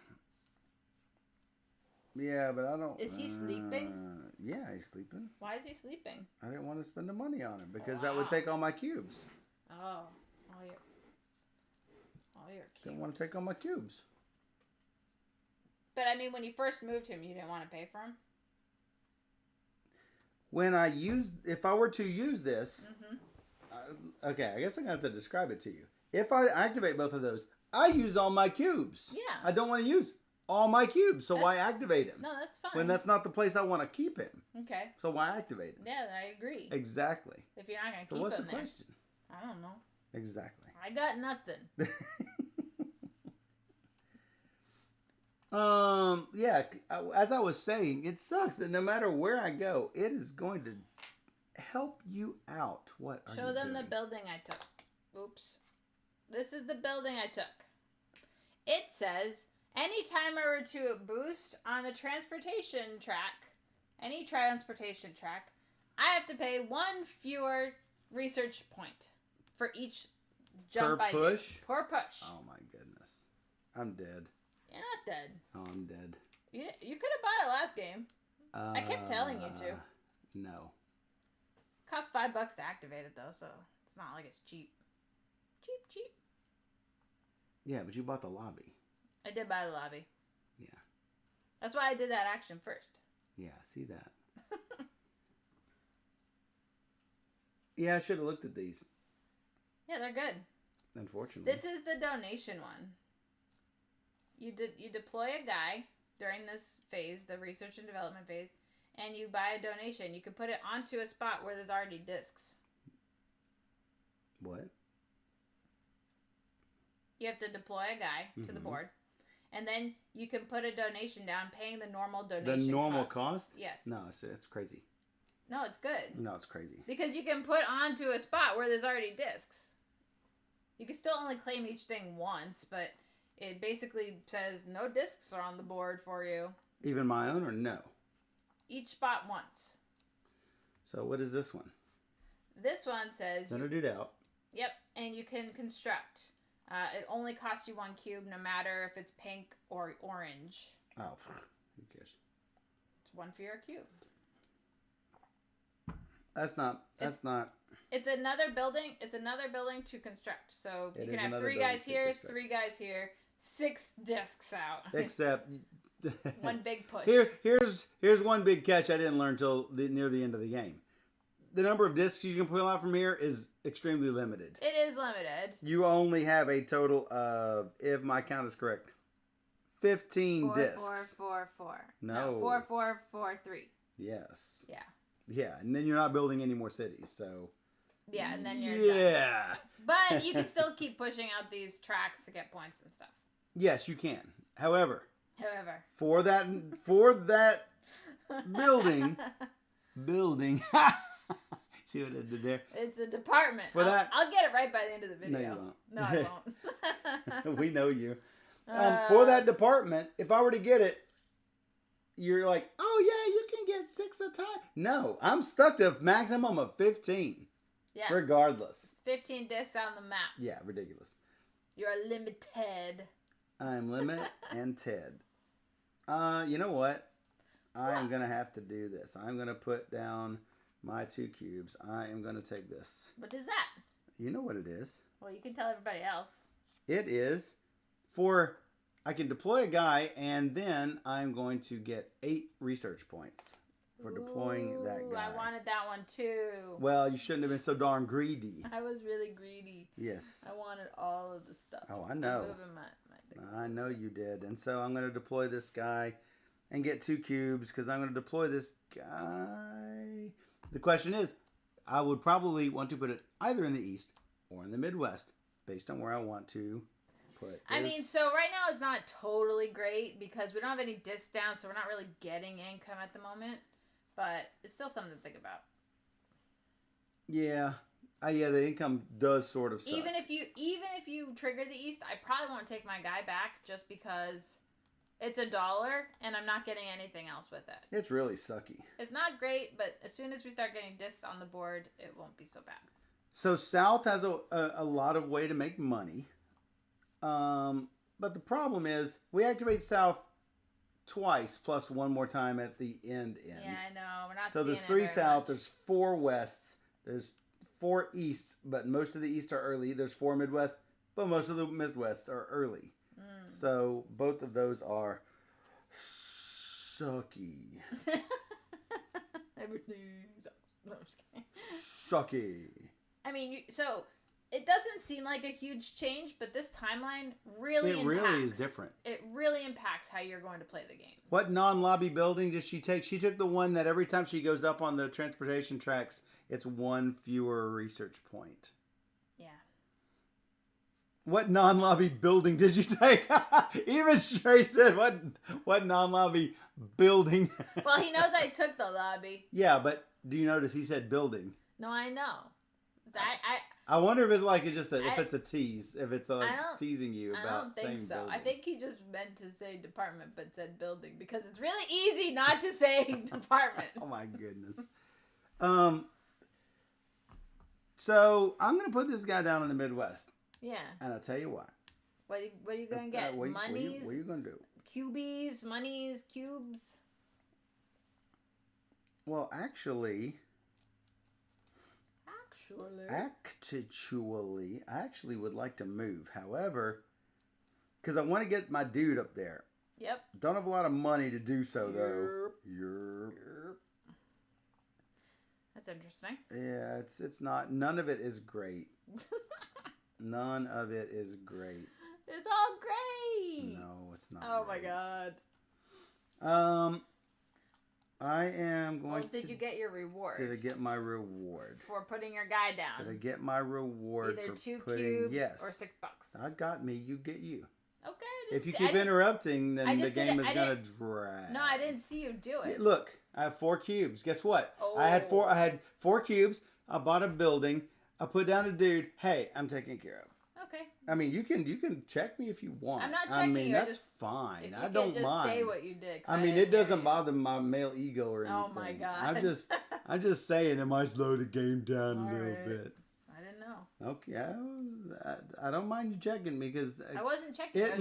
Yeah, but I don't... Is he sleeping? Yeah, he's sleeping. Why is he sleeping? I didn't want to spend the money on him because that would take all my cubes. Oh, all your cubes. Didn't want to take all my cubes. But I mean, when you first moved him, you didn't want to pay for him? If I were to use this, okay, I guess I'm going to have to describe it to you. If I activate both of those, I use all my cubes. Yeah. I don't want to use all my cubes, so why activate him? No, that's fine. When that's not the place I want to keep him. Okay. So why activate him? Yeah, I agree. Exactly. If you're not going to keep him So what's the there. question? I don't know. Exactly. I got nothing. Yeah, as I was saying, it sucks that no matter where I go, it is going to help you out. What are Show you them doing? the building I took. Oops. This is the building I took. It says, anytime I were to boost on the transportation track, any transportation track, I have to pay 1 fewer research point for each jump I do. Per push? Per push. Oh my goodness. I'm dead. You're not dead. Oh, I'm dead. You could have bought it last game. I kept telling you to. No. Cost $5 to activate it though, so it's not like it's cheap. Cheap. Yeah, but you bought the lobby. I did buy the lobby. Yeah. That's why I did that action first. Yeah, I see that. Yeah, I should have looked at these. Yeah, they're good. Unfortunately. This is the donation one. You deploy a guy during this phase, the research and development phase, and you buy a donation. You can put it onto a spot where there's already discs. What? You have to deploy a guy to the board, and then you can put a donation down, paying the normal donation. The normal cost? Yes. No, it's crazy. No, it's good. No, it's crazy. Because you can put onto a spot where there's already discs. You can still only claim each thing once, but it basically says no discs are on the board for you. Even my own or no? Each spot once. So what is this one? This one says... Center dude out. Yep, and you can construct. It only costs you 1 cube, no matter if it's pink or orange. Oh, who cares? It's 1 for your cube. That's not. It's another building. It's another building to construct. So you can have 3 guys here, 3 guys here, 6 discs out. Except 1 big push. Here's one big catch I didn't learn till near the end of the game. The number of discs you can pull out from here is extremely limited. It is limited. You only have a total of, if my count is correct, 15 discs. 4. No. 4, 3. Yes. Yeah. Yeah, and then you're not building any more cities, so. Yeah, and then you're done. But you can still keep pushing out these tracks to get points and stuff. Yes, you can. However, for that building. See what I did there? It's a department. I'll get it right by the end of the video. No, you won't. No, I won't. We know you. For that department, if I were to get it, you're like, oh yeah, you can get 6 a time. No, I'm stuck to a maximum of 15. Yeah. Regardless. It's 15 discs on the map. Yeah, ridiculous. You're limited. I'm limit and Ted. You know what? I'm going to have to do this. I'm going to put down my 2 cubes. I am going to take this. What is that? You know what it is. Well, you can tell everybody else. It is for... I can deploy a guy, and then I'm going to get 8 research points for deploying that guy. I wanted that one too. Well, you shouldn't have been so darn greedy. I was really greedy. Yes. I wanted all of the stuff. Oh, I know. My thing. I know you did. And so I'm going to deploy this guy and get 2 cubes because I'm going to deploy this guy. The question is, I would probably want to put it either in the East or in the Midwest based on where I want to. I mean, so right now it's not totally great because we don't have any discs down, so we're not really getting income at the moment. But it's still something to think about. Yeah, the income does sort of suck. Even if you trigger the East, I probably won't take my guy back just because it's $1 and I'm not getting anything else with it. It's really sucky. It's not great, but as soon as we start getting discs on the board, it won't be so bad. So South has a lot of way to make money. But the problem is we activate South twice plus 1 more time at the end. Yeah, I know. We're not so seeing there's 3 South, much. There's 4 Wests, there's 4 Easts, but most of the East are early. There's 4 Midwest, but most of the Midwest are early. So both of those are sucky. Everything sucks. No, I'm just kidding. Sucky. I mean, so it doesn't seem like a huge change, but this timeline really impacts. It really is different. It really impacts how you're going to play the game. What non-lobby building did she take? She took the one that every time she goes up on the transportation tracks, it's 1 fewer research point. What non-lobby building did you take? Even Stray said, what non-lobby building? Well, he knows I took the lobby. Yeah, but do you notice he said building? No, I know. I wonder if it's like if it's a tease, if it's like teasing you about. I don't think so. Building. I think he just meant to say department but said building because it's really easy not to say department. Oh my goodness. So I'm gonna put this guy down in the Midwest. Yeah. And I'll tell you why. What are you gonna get? Monies? What are you gonna do? Cubies, monies, cubes. Well, actually, I actually would like to move. However, because I want to get my dude up there. Yep. Don't have a lot of money to do so, though. Yerp. That's interesting. Yeah, it's not. None of it is great. None of it is great. It's all great. No, it's not. Oh great. my god. I am going to... Did you get your reward? Did I get my reward? For putting your guy down. Did I get my reward Either for 2 putting... cubes yes. or $6. I got me, you get you. Okay. If you keep interrupting, then the game is going to drag. No, I didn't see you do it. Yeah, look, I have 4 cubes. Guess what? Oh. I had 4 cubes. I bought a building. I put down a dude. Hey, I'm taken care of. Okay. I mean, you can check me if you want. I'm not checking you. I mean, that's fine. I don't just mind. Say what you did. I mean, it doesn't bother my male ego or anything. Oh my god. I'm just saying, it might slow the game down a little bit. I didn't know. Okay, I don't mind you checking me because I wasn't checking. It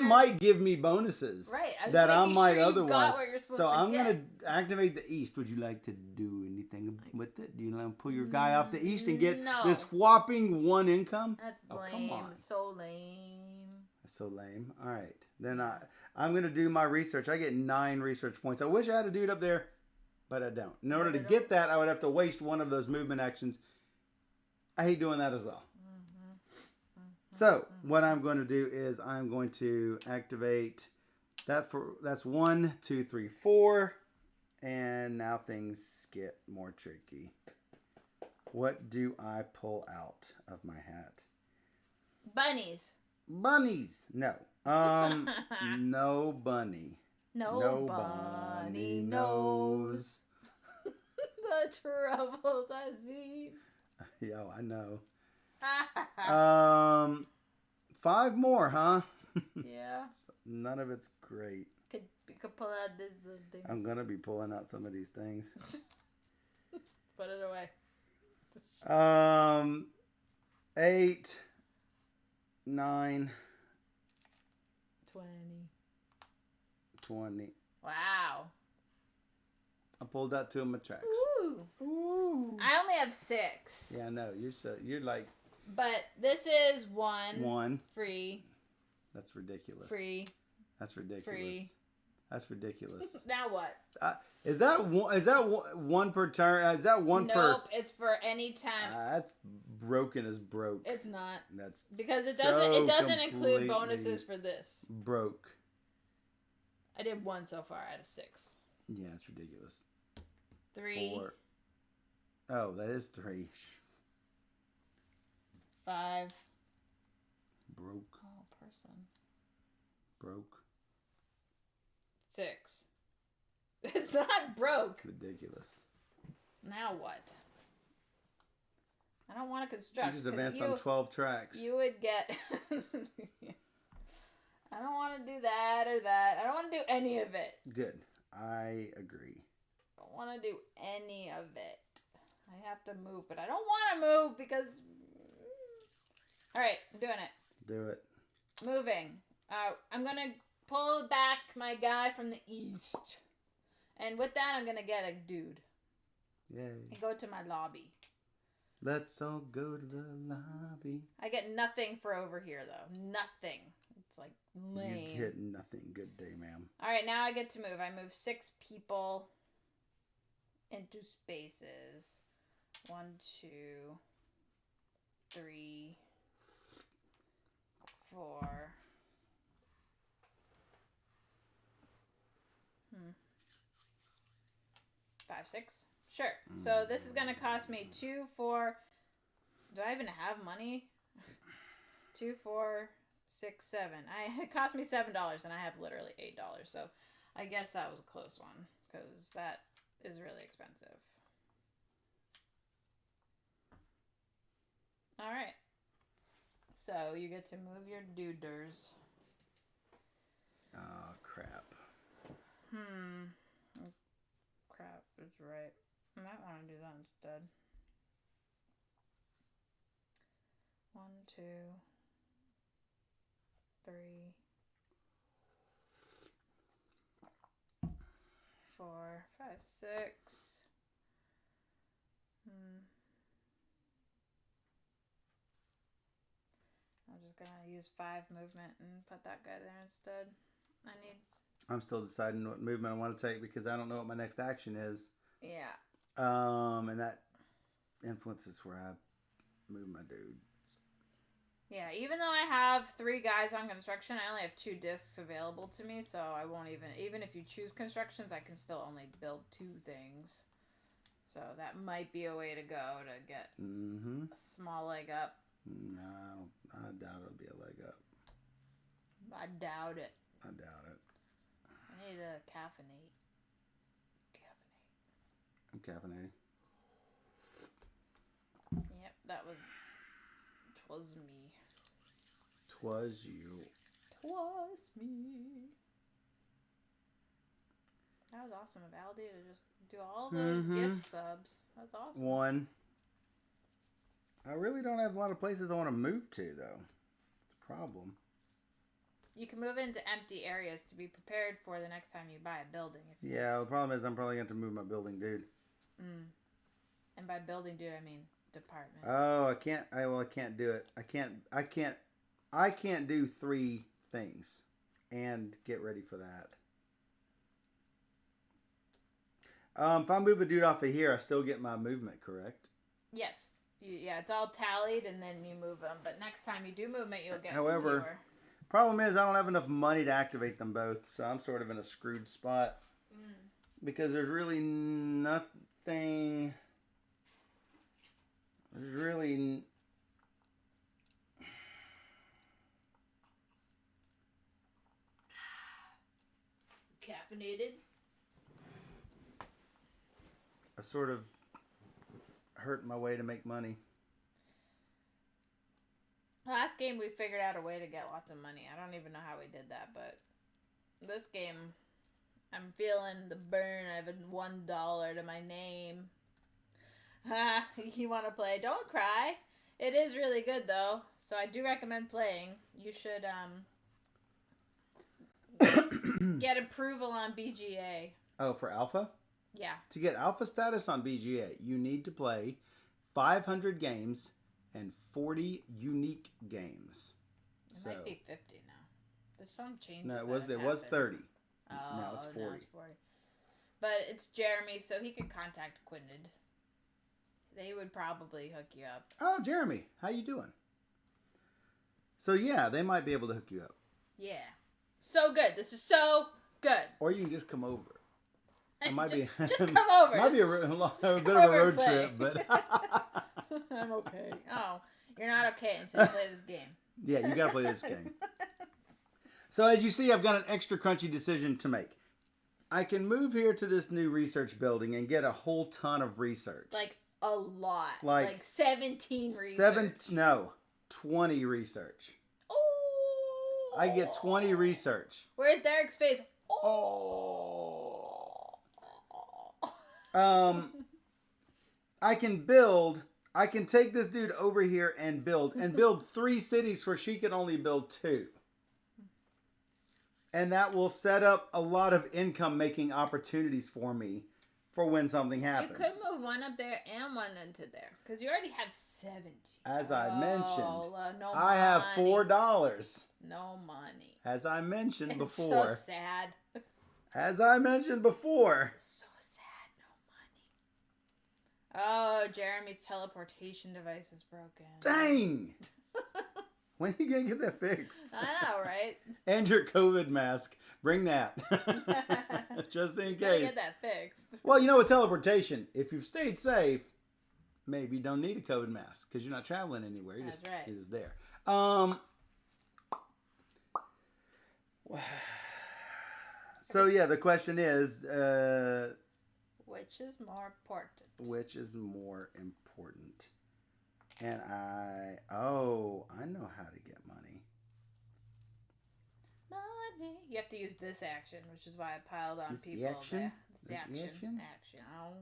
might give me bonuses. Right. That I might otherwise. Got what you're supposed so to I'm get. gonna activate the East. Would you like to do anything with it? Do you want to pull your guy off the East and get this whopping 1 income? That's lame. Come on. So lame. That's so lame. All right, then I'm gonna do my research. I get 9 research points. I wish I had a dude up there, but I don't. In order to get that, I would have to waste one of those movement actions. I hate doing that as well. So what I'm going to do is I'm going to activate that that's 1, 2, 3, 4, and now things get more tricky. What do I pull out of my hat? Bunnies. Bunnies. No. No bunny. No bunny knows the troubles I see. Yeah, I know. 5 more, huh? Yeah. None of it's great. You could pull out this little thing. I'm gonna be pulling out some of these things. Put it away. 8, 9, 20. Wow. I pulled out 2 of my tracks. Ooh. I only have 6. Yeah, I know. You're like. But this is 1. 1. Free. That's ridiculous. Free. That's ridiculous. Free. That's ridiculous. Now what? Is that one per turn? Is that one per? Nope. It's for any time. That's broken as broke. It's not. That's because it doesn't include bonuses for this. Broke. I did 1 so far out of 6. Yeah, it's ridiculous. 3. 4. Oh, that is 3. 5. Broke. Oh, person. Broke. 6. It's not broke. Ridiculous. Now what? I don't want to construct. You just advanced on 12 tracks. You would get... I don't want to do that or that. I don't want to do any of it. Good. I agree. I don't want to do any of it. I have to move, but I don't want to move because... All right, I'm doing it. Do it. Moving. I'm going to pull back my guy from the east. And with that, I'm going to get a dude. Yay. And go to my lobby. Let's all go to the lobby. I get nothing for over here, though. Nothing. It's like lame. You get nothing. Good day, ma'am. All right, now I get to move. I move 6 people into spaces. 1, 2, 3, 4. 5, 6. Sure. So this is going to cost me 2, 4. Do I even have money? 2, 4, 6, 7. It cost me $7, and I have literally $8. So I guess that was a close one because that is really expensive. All right. So you get to move your duders. Oh, crap. Crap is right. I might want to do that instead. 1, 2, 3, 4, 5, 6. I'm just gonna use 5 movement and put that guy there instead. I'm still deciding what movement I want to take because I don't know what my next action is. Yeah. And that influences where I move my dudes. Yeah, even though I have 3 guys on construction, I only have 2 discs available to me, so I won't even if you choose constructions, I can still only build 2 things. So that might be a way to go to get a small leg up. No, I doubt it'll be a leg up. I doubt it. I doubt it. I need to caffeinate. I'm caffeinating. Yep, twas me. Twas you. Twas me. That was awesome of Aldi to just do all those gift subs. That's awesome. 1. I really don't have a lot of places I want to move to, though. It's a problem. You can move into empty areas to be prepared for the next time you buy a building. Yeah, the problem is I'm probably going to move my building dude. And by building dude, I mean department. Oh, I can't do it. I can't do 3 things and get ready for that. If I move a dude off of here, I still get my movement, correct? Yes. Yeah, it's all tallied, and then you move them. But next time you do movement, you'll get However, fewer. Problem is I don't have enough money to activate them both, so I'm sort of in a screwed spot. Because there's really nothing... There's really... Caffeinated? I sort of hurt my way to make money. Last game we figured out a way to get lots of money. I don't even know how we did that, but this game, I'm feeling the burn. I have $1 to my name. You want to play? Don't cry. It is really good though, so I do recommend playing. You should get approval on BGA. Oh, for alpha? Yeah. To get alpha status on BGA, you need to play 500 games and 40 unique games. It might be 50 now. There's some changes. No, it was 30. Oh, now it's 40. Now it's 40. But it's Jeremy, so he could contact Quined. They would probably hook you up. Oh, Jeremy, how you doing? So yeah, they might be able to hook you up. Yeah. So good. This is so good. Or you can just come over. It might be just come over. Might be a bit of a road trip, but I'm okay. Oh, you're not okay until you play this game. Yeah, you gotta play this game. So as you see, I've got an extra crunchy decision to make. I can move here to this new research building and get a whole ton of research. Like a lot. Like 17 research. 20 research. Oh. I get 20 research. Where's Derek's face? Oh. I can take this dude over here and build 3 cities where she can only build 2. And that will set up a lot of income making opportunities for me for when something happens. You could move one up there and one into there because you already have 70. As I mentioned, no I have $4. No money. As I mentioned It's before. So sad. As I mentioned before. So sad, no money. Oh, Jeremy's teleportation device is broken. Dang! When are you going to get that fixed? I know, right? And your COVID mask. Bring that. Just in case. Get that fixed. Well, you know, with teleportation, if you've stayed safe, maybe you don't need a COVID mask because you're not traveling anywhere. That's right. It is there. So yeah, the question is, which is more important? Which is more important? And I know how to get money. Money. You have to use this action, which is why I piled on This people. action? This action. Oh.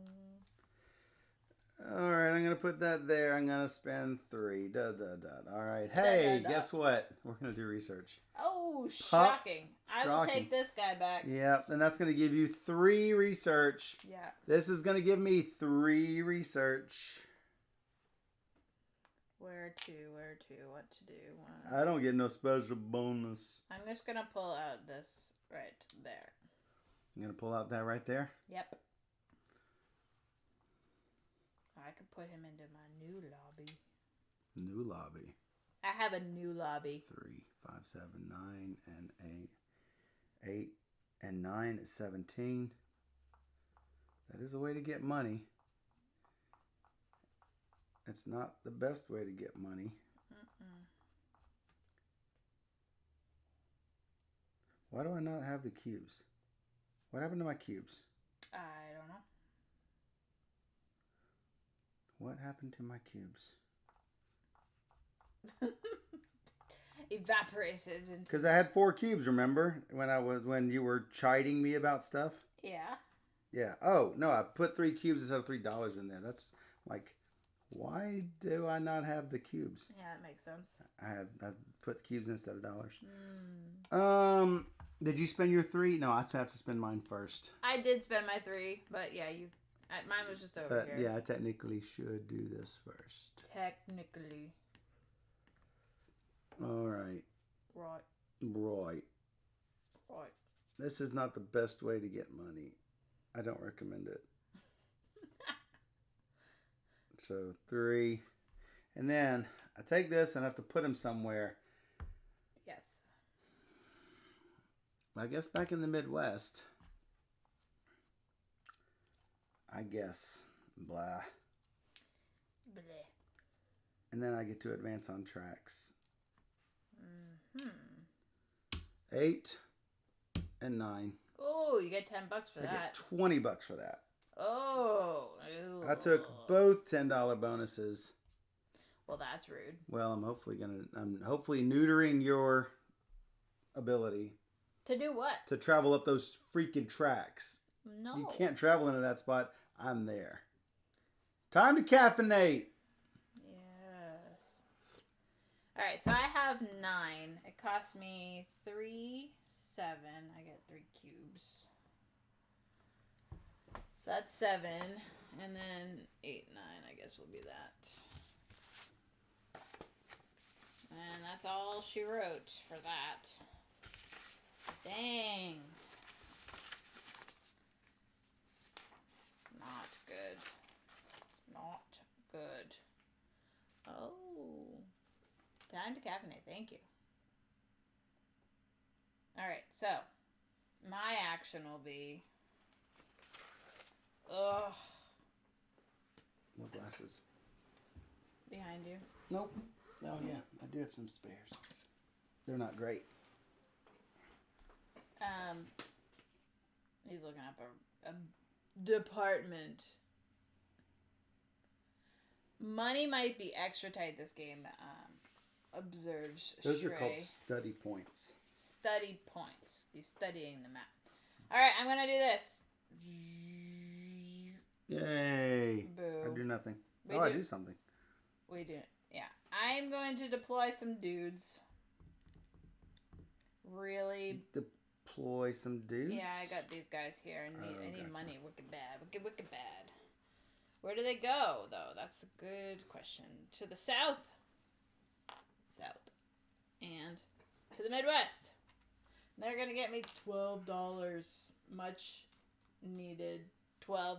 All right, I'm gonna put that there. I'm gonna spend 3. All right. Hey, guess what? We're gonna do research. Oh, shocking! I will take this guy back. Yep, and that's gonna give you 3 research. Yeah. This is gonna give me 3 research. Where to, what to do. I don't get no special bonus. I'm just gonna pull out this right there. You gonna pull out that right there? Yep. I could put him into my new lobby. New lobby. I have a new lobby. 3, 5, 7, 9, and 8. 8 and 9 is 17. That is a way to get money. It's not the best way to get money. Why do I not have the cubes? What happened to my cubes? I don't know. What happened to my cubes? Evaporated. Because I had 4 cubes, remember? When you were chiding me about stuff? Yeah. Yeah. Oh, no, I put 3 cubes instead of $3 in there. That's like, why do I not have the cubes? Yeah, that makes sense. I put cubes instead of dollars. Did you spend your 3? No, I still have to spend mine first. I did spend my 3, but yeah, mine was just over here. Yeah, I technically should do this first. Technically. All right. Right. This is not the best way to get money. I don't recommend it. So 3. And then I take this and I have to put him somewhere. Yes. I guess back in the Midwest. I guess. Blah. Bleh. And then I get to advance on tracks. 8 and 9. Oh, you get $10 for that. I get $20 for that. Oh. Ew. I took both $10 bonuses. Well, that's rude. Well, I'm hopefully neutering your ability. To do what? To travel up those freaking tracks. No. You can't travel into that spot. I'm there. Time to caffeinate. Yes. All right, so I have 9. It cost me 3, 7. I get 3 cubes. So that's 7. And then 8, 9, I guess will be that. And that's all she wrote for that. Dang. Not good. It's not good. Oh. Time to caffeinate. Thank you. Alright, so. My action will be... Ugh. No glasses. Behind you. Nope. Oh, yeah. I do have some spares. They're not great. He's looking up a department. Money might be extra tight this game. Observes Those Shrey. are called study points. Study points. You're studying the map. Alright, I'm going to do this. Yay. Boo. I do nothing. I do something. We do. Yeah. I'm going to deploy some dudes. Really? Deploy some dudes? Yeah, I got these guys here. I need money. Wicked bad. Wicked bad. Where do they go, though? That's a good question. To the south. South. And to the Midwest. They're going to get me $12. Much needed $12.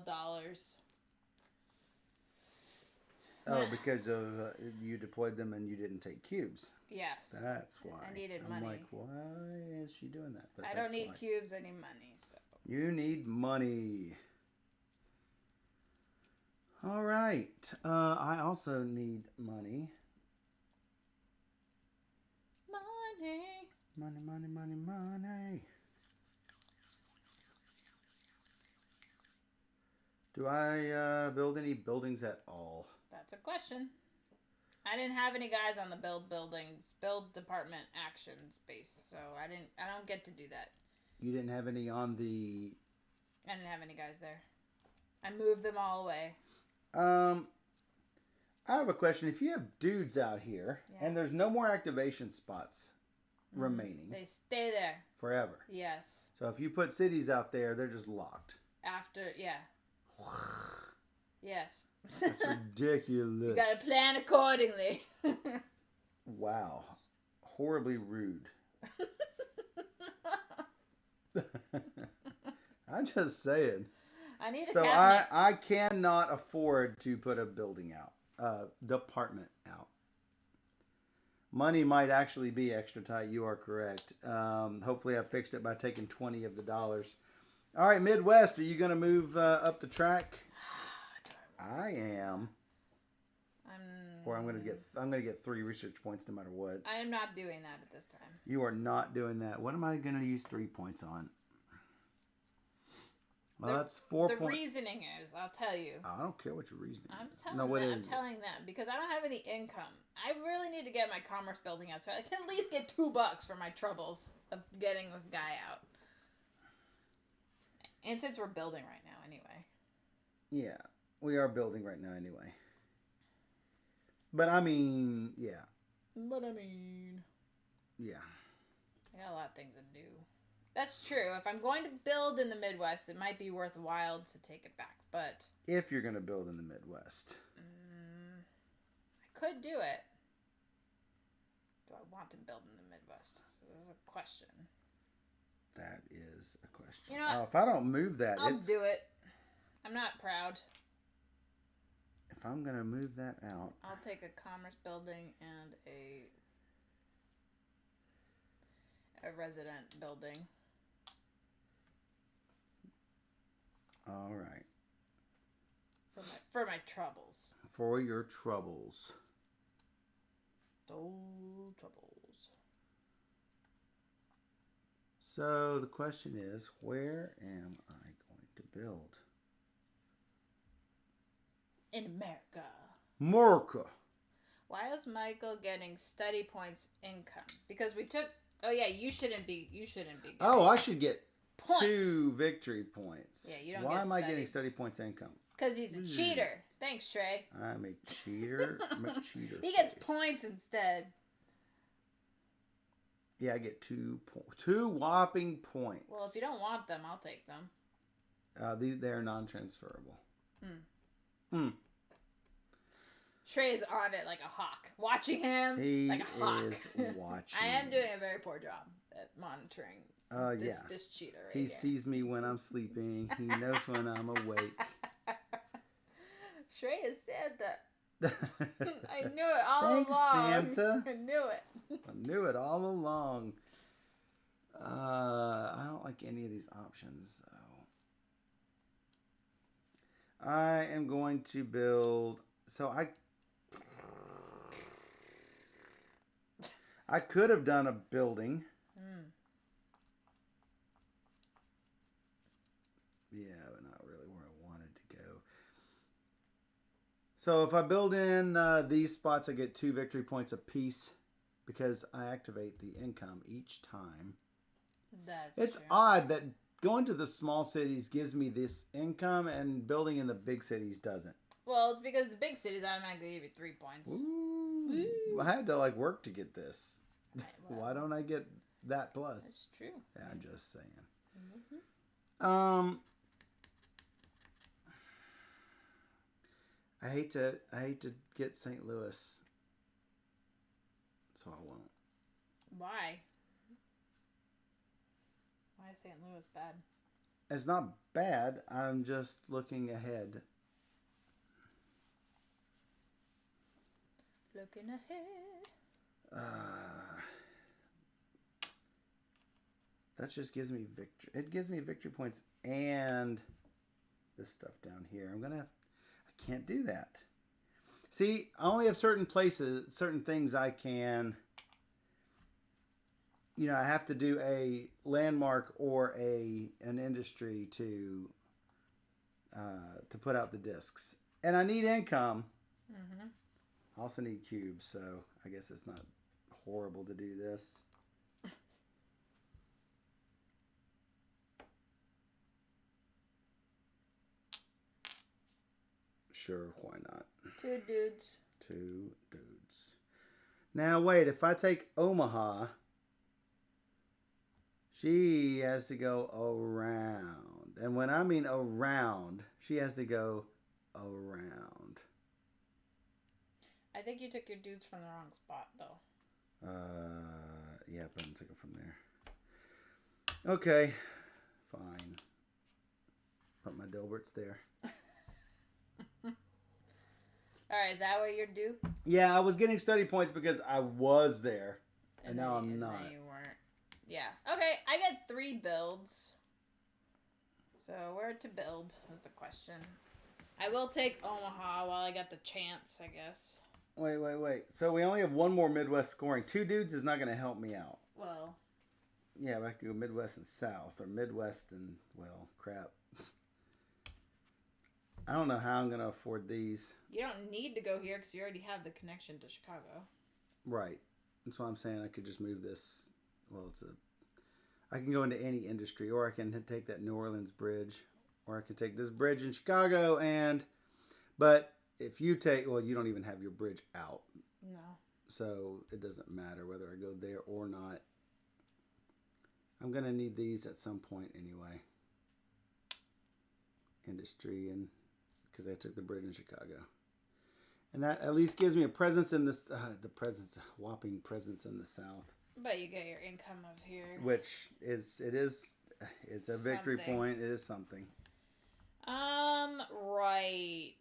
Oh, because of you deployed them and you didn't take cubes. Yes. That's why. I needed money. I'm like, why is she doing that? But I don't need cubes, I need money. So. You need money. All right. I also need money. Money. Money, money, money, money. Do I build any buildings at all? That's a question. I didn't have any guys on the build department action space, so I don't get to do that. You didn't have any on the... I didn't have any guys there. I moved them all away. I have a question. If you have dudes out here and there's no more activation spots remaining, they stay there forever. Yes. So if you put cities out there, they're just locked. After, yeah. Yes. That's ridiculous. You gotta plan accordingly. Wow. Horribly rude. I'm just saying. I need a so cabinet. I cannot afford to put a building out, department out. Money might actually be extra tight. You are correct. Hopefully I fixed it by taking 20 of the dollars. All right, Midwest, are you going to move up the track? I am. Or I'm going to get 3 research points no matter what. I am not doing that at this time. You are not doing that. What am I going to use 3 points on? Well, that's 4 points. The reasoning is, I'll tell you. I don't care what your reasoning is. I'm telling them because I don't have any income. I really need to get my commerce building out so I can at least get $2 for my troubles of getting this guy out. And since we're building right now anyway. Yeah, we are building right now anyway. But I mean, yeah. Yeah. I got a lot of things to do. That's true. If I'm going to build in the Midwest, it might be worthwhile to take it back. But if you're going to build in the Midwest, I could do it. Do I want to build in the Midwest? So there's a question. That is a question. You know what? If I don't move that, I'll do it. I'm not proud. If I'm going to move that out, I'll take a commerce building and a resident building. All right. For my troubles. For your troubles. Those troubles. So the question is, where am I going to build? In America. America. Why is Michael getting study points income? Because we took... Oh, yeah, you shouldn't be... Oh, I should get points. 2 victory points. Yeah, you don't Why get am I getting study points income? Because he's a cheater. Thanks, Trey. I'm a cheater. I'm a cheater. He gets points instead. Yeah, I get 2 whopping points. Well, if you don't want them, I'll take them. They're non-transferable. Trey's on it like a hawk. Watching him like a hawk. He is watching. I am doing a very poor job at monitoring this cheater right He here. sees me when I'm sleeping. He knows when I'm awake. Trey is Santa. I knew it all Thanks, along. Santa. I knew it. I knew it all along. I don't like any of these options, though. I am going to build... So I could have done a building. Yeah, but not really where I wanted to go. So if I build in these spots, I get 2 victory points apiece because I activate the income each time. It's true. odd that going to the small cities gives me this income and building in the big cities doesn't. Well, it's because the big cities automatically give you 3 points. Ooh. I had to work to get this. Why don't I get that plus? That's true. Yeah, I'm just saying. Mm-hmm. I hate to get St. Louis, so I won't. Why? Why is St. Louis bad? It's not bad. I'm just looking ahead. Looking ahead. That just gives me victory. It gives me victory points and this stuff down here. I can't do that. See, I only have certain places, certain things I can I have to do a landmark or an industry to put out the discs, and I need income. Mm-hmm. I also need cubes, so I guess it's not horrible to do this. Sure, why not? 2 dudes. 2 dudes. Now wait, if I take Omaha, she has to go around. And when I mean around, she has to go around. I think you took your dudes from the wrong spot, though. Yeah, but I'm taking from there. Okay, fine. Put my Dilberts there. All right, is that what you're due? Yeah, I was getting study points because I was there, and now I'm not. Then you weren't. Yeah. Okay, I get 3 builds. So where to build is the question. I will take Omaha while I got the chance, I guess. Wait. So we only have 1 more Midwest scoring. 2 dudes is not going to help me out. Well. Yeah, but I could go Midwest and South, or Midwest and, well, crap. I don't know how I'm going to afford these. You don't need to go here because you already have the connection to Chicago. Right. That's why I'm saying I could just move this. Well, I can go into any industry, or I can take that New Orleans bridge, or I can take this bridge in Chicago, but if you take, well, you don't even have your bridge out. No. So it doesn't matter whether I go there or not. I'm going to need these at some point anyway. Industry, and because I took the bridge in Chicago. And that at least gives me a presence in this, whopping presence in the South. But you get your income of here. Which it's a victory point. It is something. Right.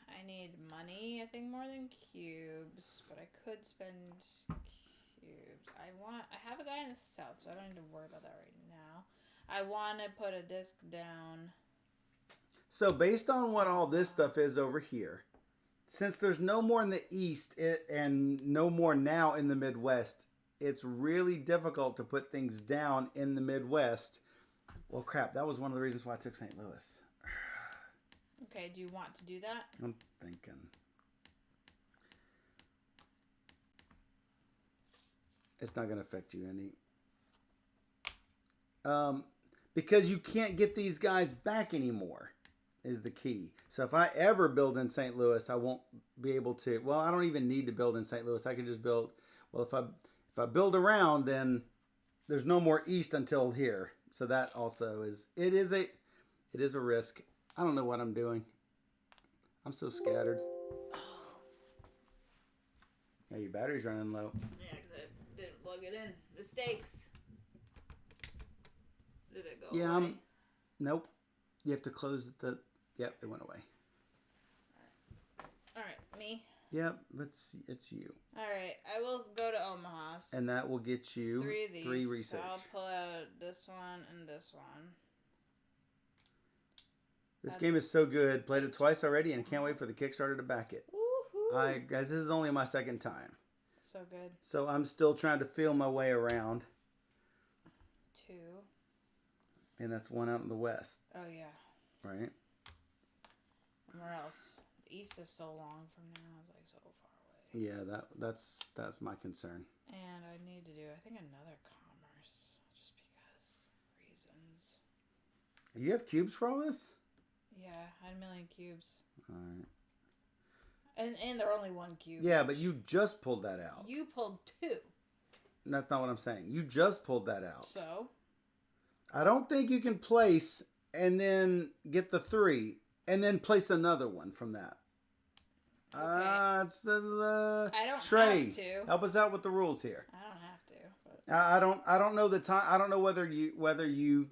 I need money, I think, more than cubes, but I could spend cubes. I have a guy in the South, so I don't need to worry about that right now. I want to put a disc down. So based on what all this stuff is over here, since there's no more in the East and no more now in the Midwest, it's really difficult to put things down in the Midwest. Well, crap, that was one of the reasons why I took St. Louis. Okay, do you want to do that? I'm thinking. It's not going to affect you any. Because you can't get these guys back anymore is the key. So if I ever build in St. Louis, I won't be able to. Well, I don't even need to build in St. Louis. I can just build. Well, if I build around, then there's no more east until here. So that also is. It is a risk. I don't know what I'm doing. I'm so scattered. Yeah, your battery's running low. Yeah, because I didn't plug it in. Mistakes. Did it go away? Nope. You have to close the. Yep, it went away. All right, me. Yep, it's you. All right, I will go to Omaha. And that will get you 3 of these. 3 research. So I'll pull out this one and this one. This game is so good. Played it twice already, and can't wait for the Kickstarter to back it. Woohoo! Guys, this is only my 2nd time. So good. So I'm still trying to feel my way around. 2. And that's 1 out in the west. Oh yeah. Right. And where else? The east is so long from now. It's like so far away. Yeah, that's my concern. And I need to do, I think, another commerce, just because reasons. You have cubes for all this? Yeah, I had 1 million cubes. All right. And they're only 1 cube. Yeah, but you just pulled that out. You pulled 2. That's not what I'm saying. You just pulled that out. So? I don't think you can place and then get the 3 and then place another one from that. Okay. It's the I don't Trey, have to. help us out with the rules here. I don't have to. But... I don't know the time. I don't know whether you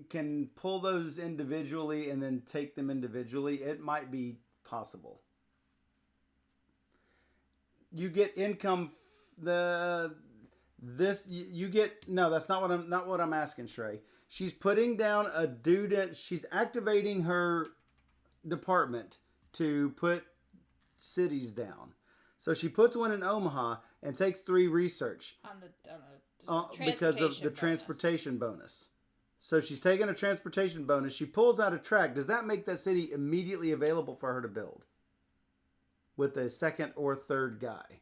can pull those individually and then take them individually. It might be possible. You get income. You get no. That's not what I'm asking, Shrey. She's putting down a dude. She's activating her department to put cities down. So she puts one in Omaha and takes 3 research on the because of the transportation bonus. So she's taking a transportation bonus. She pulls out a track. Does that make that city immediately available for her to build with a second or third guy?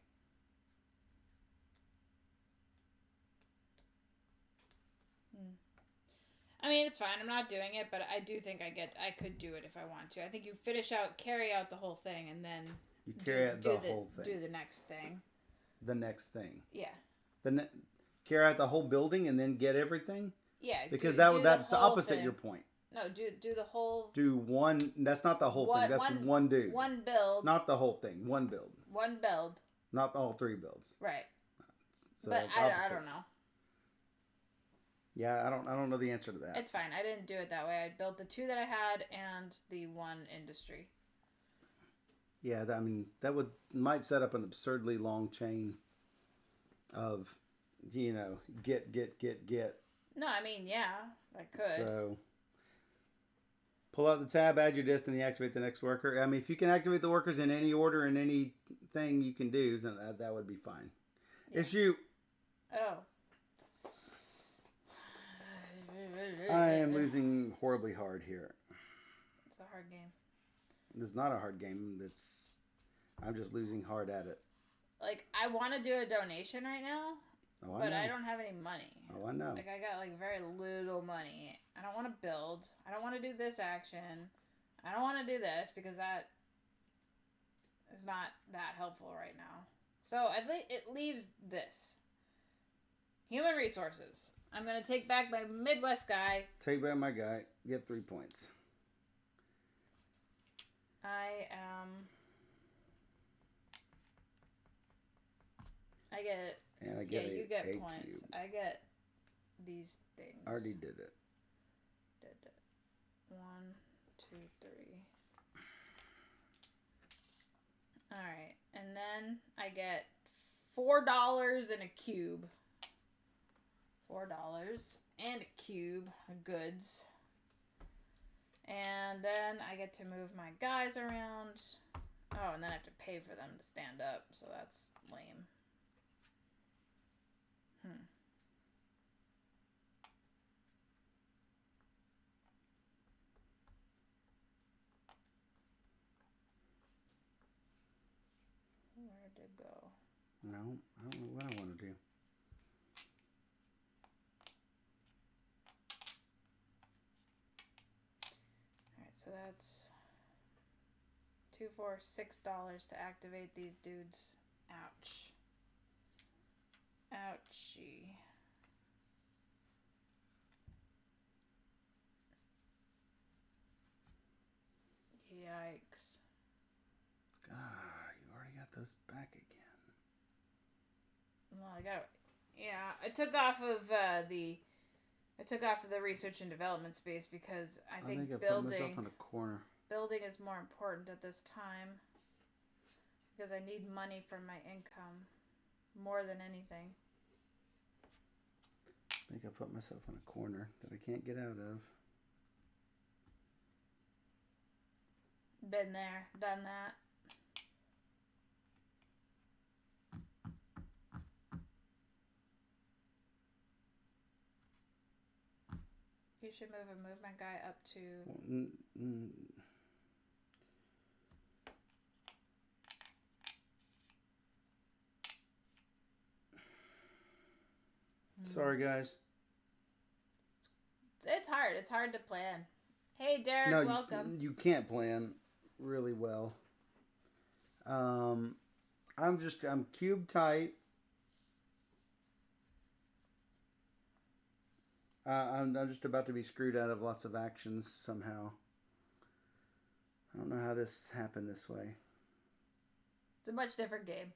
I mean, it's fine. I'm not doing it, but I do think I could do it if I want to. I think you carry out the whole thing, and then you carry out the whole thing. Do the next thing. The next thing. Yeah. Carry out the whole building and then get everything. Yeah. Because that's opposite your point. No, do the whole. Do one. That's not the whole thing. That's one dude. One build. Not the whole thing. One build. One build. Not all 3 builds. Right. So but I don't know. Yeah, I don't know the answer to that. It's fine. I didn't do it that way. I built the 2 that I had and the 1 industry. Yeah, I mean that might set up an absurdly long chain of, get. No, I mean I could. So pull out the tab, add your destiny, activate the next worker. I mean, if you can activate the workers in any order in anything you can do, then that would be fine. Yeah. Issue. Oh. I am losing horribly hard here. It's a hard game. It's not a hard game. I'm just losing hard at it. Like, I want to do a donation right now, but I don't have any money. Oh, I know. Like, I got, very little money. I don't want to build. I don't want to do this action. I don't want to do this because that is not that helpful right now. So, it leaves this. Human resources. I'm going to take back my Midwest guy. Take back my guy. Get 3 points. I get... And I get you get a points. cube. I get these things. I already did it. Did it. 1, 2, 3. Alright. And then I get $4 and a cube. $4 and a cube of goods. And then I get to move my guys around. Oh, and then I have to pay for them to stand up, so that's lame. Where'd it go? No, I don't know what I want to do. So that's $2, $4, $6 to activate these dudes. Ouch. Ouchie. Yikes. God, you already got those back again. Well, I took off of the research and development space because I think I put myself in a corner. Building is more important at this time because I need money for my income more than anything. I think I put myself in a corner that I can't get out of. Been there, done that. You should move my guy up to... Sorry, guys. It's hard. It's hard to plan. Hey, Derek, welcome. You can't plan really well. I'm cube tight. I'm just about to be screwed out of lots of actions somehow. I don't know how this happened this way. It's a much different game.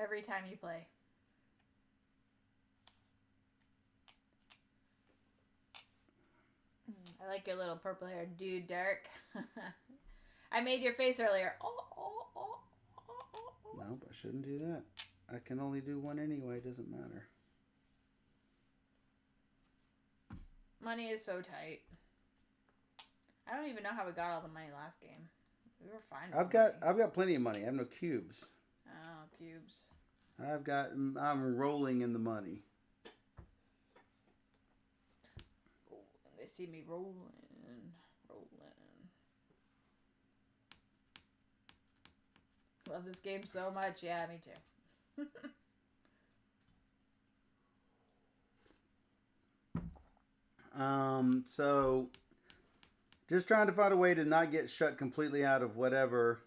Every time you play. I like your little purple haired dude, Derek. I made your face earlier. Nope, I shouldn't do that. I can only do one anyway. It doesn't matter. Money is so tight. I don't even know how we got all the money last game. We were fine. I've got plenty of money. I have no cubes. Oh, cubes. I'm rolling in the money. They see me rolling. Love this game so much. Yeah, me too. So just trying to find a way to not get shut completely out of whatever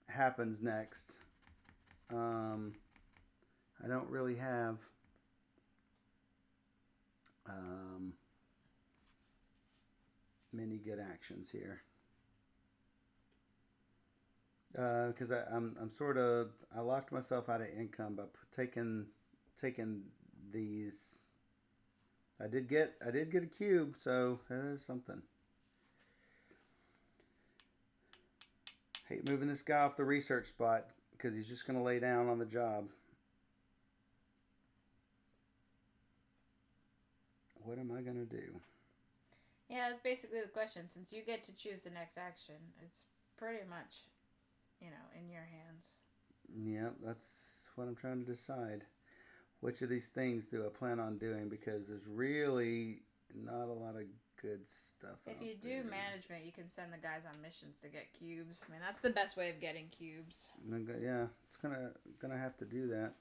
happens next. I don't really have many good actions here. Because I'm sort of, I locked myself out of income by taking these. I did get a cube, so there's something. Hate moving this guy off the research spot because he's just going to lay down on the job. What am I going to do? Yeah, that's basically the question. Since you get to choose the next action, it's pretty much, in your hands. Yeah, that's what I'm trying to decide. Which of these things do I plan on doing? Because there's really not a lot of good stuff. If you do management, you can send the guys on missions to get cubes. I mean, that's the best way of getting cubes. Yeah, it's gonna have to do that.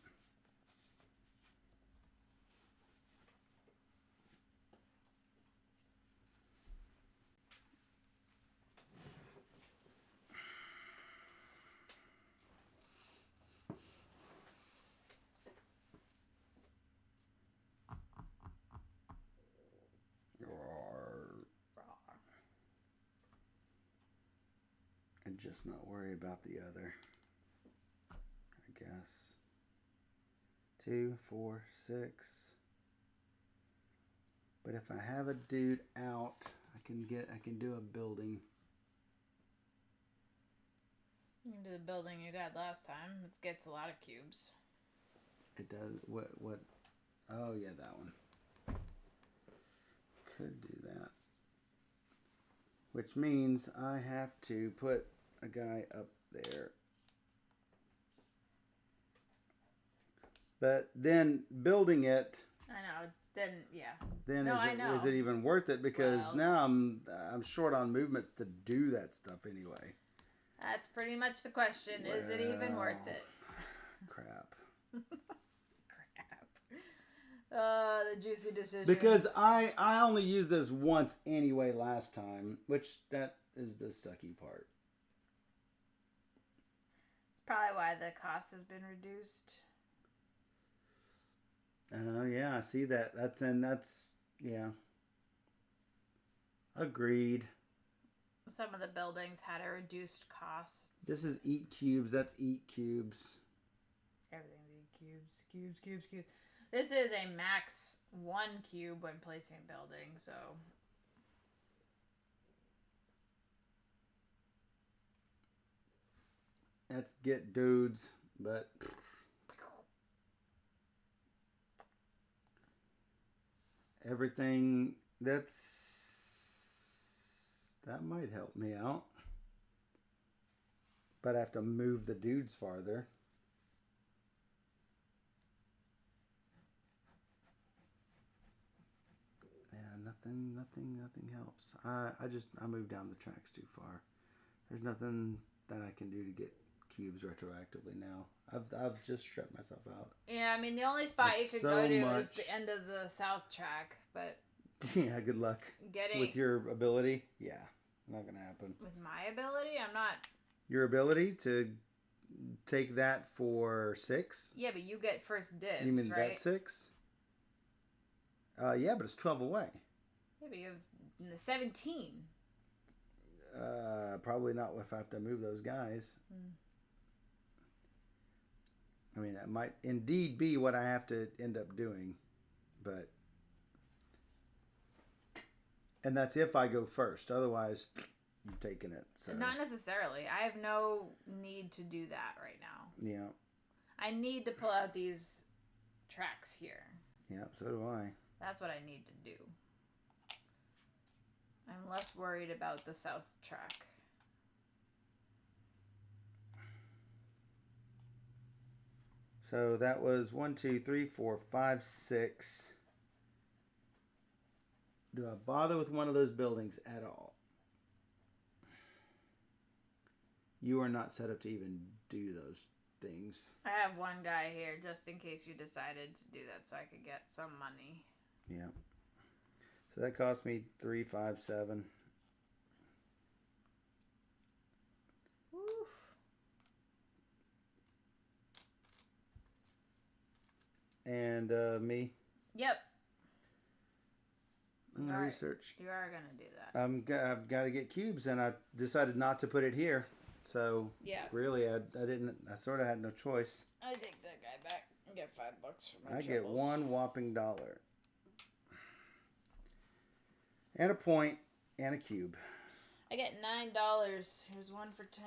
And just not worry about the other. I guess. 2, 4, 6. But if I have a dude out, I can do a building. You can do the building you got last time. It gets a lot of cubes. It does. What? Oh yeah, that one. Could do that. Which means I have to put a guy up there. But then building it. I know. Then yeah. Then is it even worth it? Because now I'm short on movements to do that stuff anyway. That's pretty much the question. Is it even worth it? Crap. The juicy decision. Because I only used this once anyway last time, which that is the sucky part. It's probably why the cost has been reduced. Oh yeah, I see that. That's yeah. Agreed. Some of the buildings had a reduced cost. This is eat cubes. That's eat cubes. Everything's eat cubes. This is a max 1 cube when placing a building, so. Let's get dudes, but. Everything that might help me out. But I have to move the dudes farther. Yeah, nothing helps. I moved down the tracks too far. There's nothing that I can do to get cubes retroactively now. I've just stripped myself out. Yeah, I mean the only spot you could go to is the end of the south track, but yeah, good luck with your ability. Yeah, not gonna happen. With my ability, I'm not. Your ability to take that for 6? Yeah, but you get first dibs. You mean right? that 6? Yeah, but it's 12 away. Yeah, but you have the 17. Probably not if I have to move those guys. I mean, that might indeed be what I have to end up doing, but and that's if I go first. Otherwise, you've taken it. So not necessarily. I have no need to do that right now. Yeah. I need to pull out these tracks here. Yeah, so do I. That's what I need to do. I'm less worried about the south track. So that was 1, 2, 3, 4, 5, 6. Do I bother with one of those buildings at all? You are not set up to even do those things. I have one guy here just in case you decided to do that so I could get some money. Yeah. So that cost me 3, 5, 7. Oof. And me. Yep. Research. You are gonna do that. I've got to get cubes, and I decided not to put it here. So yeah, really, I didn't. I sort of had no choice. I take that guy back and get $5 for my I troubles. get one whopping $1, and a point, and a cube. I get $9. Here's one for 10,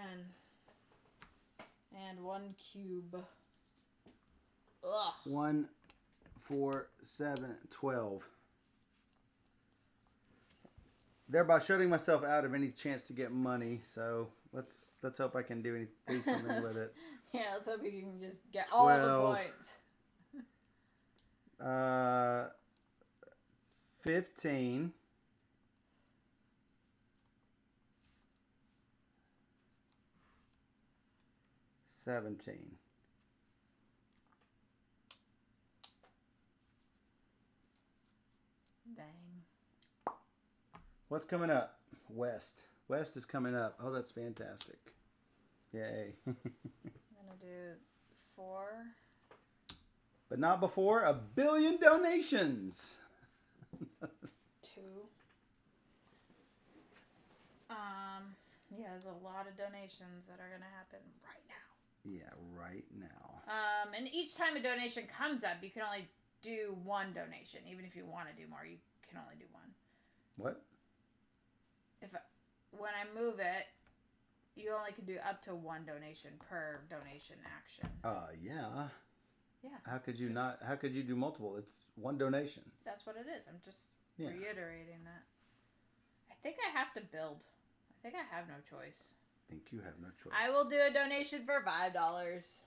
and 1 cube. Ugh. 1, 4, 7, 12. Thereby shutting myself out of any chance to get money. So let's hope I can do something with it. Yeah, let's hope you can just get 12, all the points. 15. 17. Dang. What's coming up? West. West is coming up. Oh, that's fantastic. Yay. I'm gonna do 4. But not before 1 billion donations. 2. Yeah, there's a lot of donations that are gonna happen right now. Yeah, right now. And each time a donation comes up, you can only do 1 donation. Even if you want to do more, you can only do 1. What? When I move it, you only can do up to 1 donation per donation action. Yeah. Yeah. How could you not? How could you do multiple? It's 1 donation. That's what it is. I'm just reiterating that. I think I have to build. I think I have no choice. I think you have no choice. I will do a donation for $5.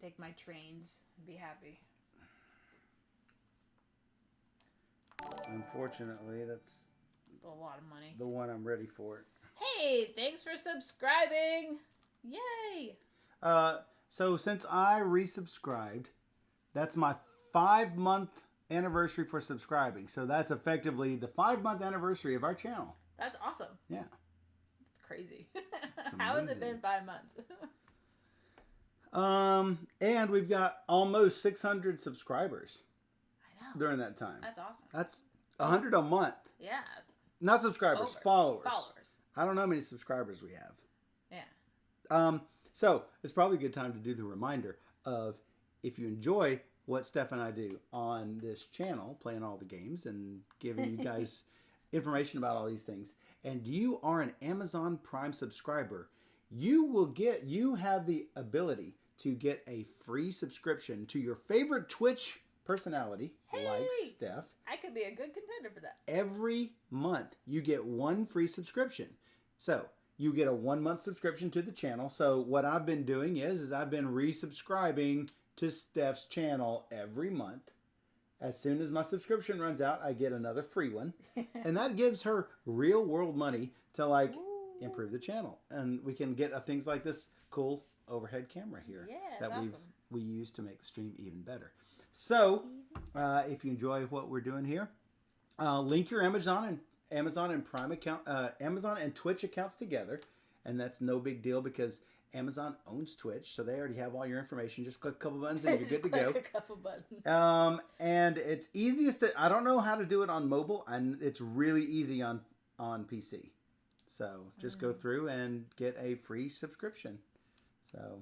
Take my trains and be happy. Unfortunately, that's a lot of money. The one I'm ready for. Hey, thanks for subscribing. Yay. So since I resubscribed, that's my 5-month anniversary for subscribing. So that's effectively the 5-month anniversary of our channel. That's awesome. Yeah. That's crazy. How has it been 5 months? And we've got almost 600 subscribers. I know. During that time. That's awesome. That's 100 a month. Yeah. Not subscribers, followers. Followers. I don't know how many subscribers we have. Yeah. So it's probably a good time to do the reminder of, if you enjoy what Steph and I do on this channel, playing all the games and giving you guys information about all these things, and you are an Amazon Prime subscriber, you have the ability to get a free subscription to your favorite Twitch personality, like Steph. I could be a good contender for that. Every month you get 1 free subscription. So you get a 1-month subscription to the channel. So what I've been doing is I've been resubscribing to Steph's channel every month. As soon as my subscription runs out, I get another free one. And that gives her real world money to improve the channel. And we can get things like this cool overhead camera here that we use to make the stream even better. So if you enjoy what we're doing here, link your Amazon and Prime account, Amazon and Twitch accounts together, and that's no big deal because Amazon owns Twitch, so they already have all your information. Just click a couple buttons and you're good to go. A couple buttons. And it's easiest I don't know how to do it on mobile, and it's really easy on PC. So just go through and get a free subscription. So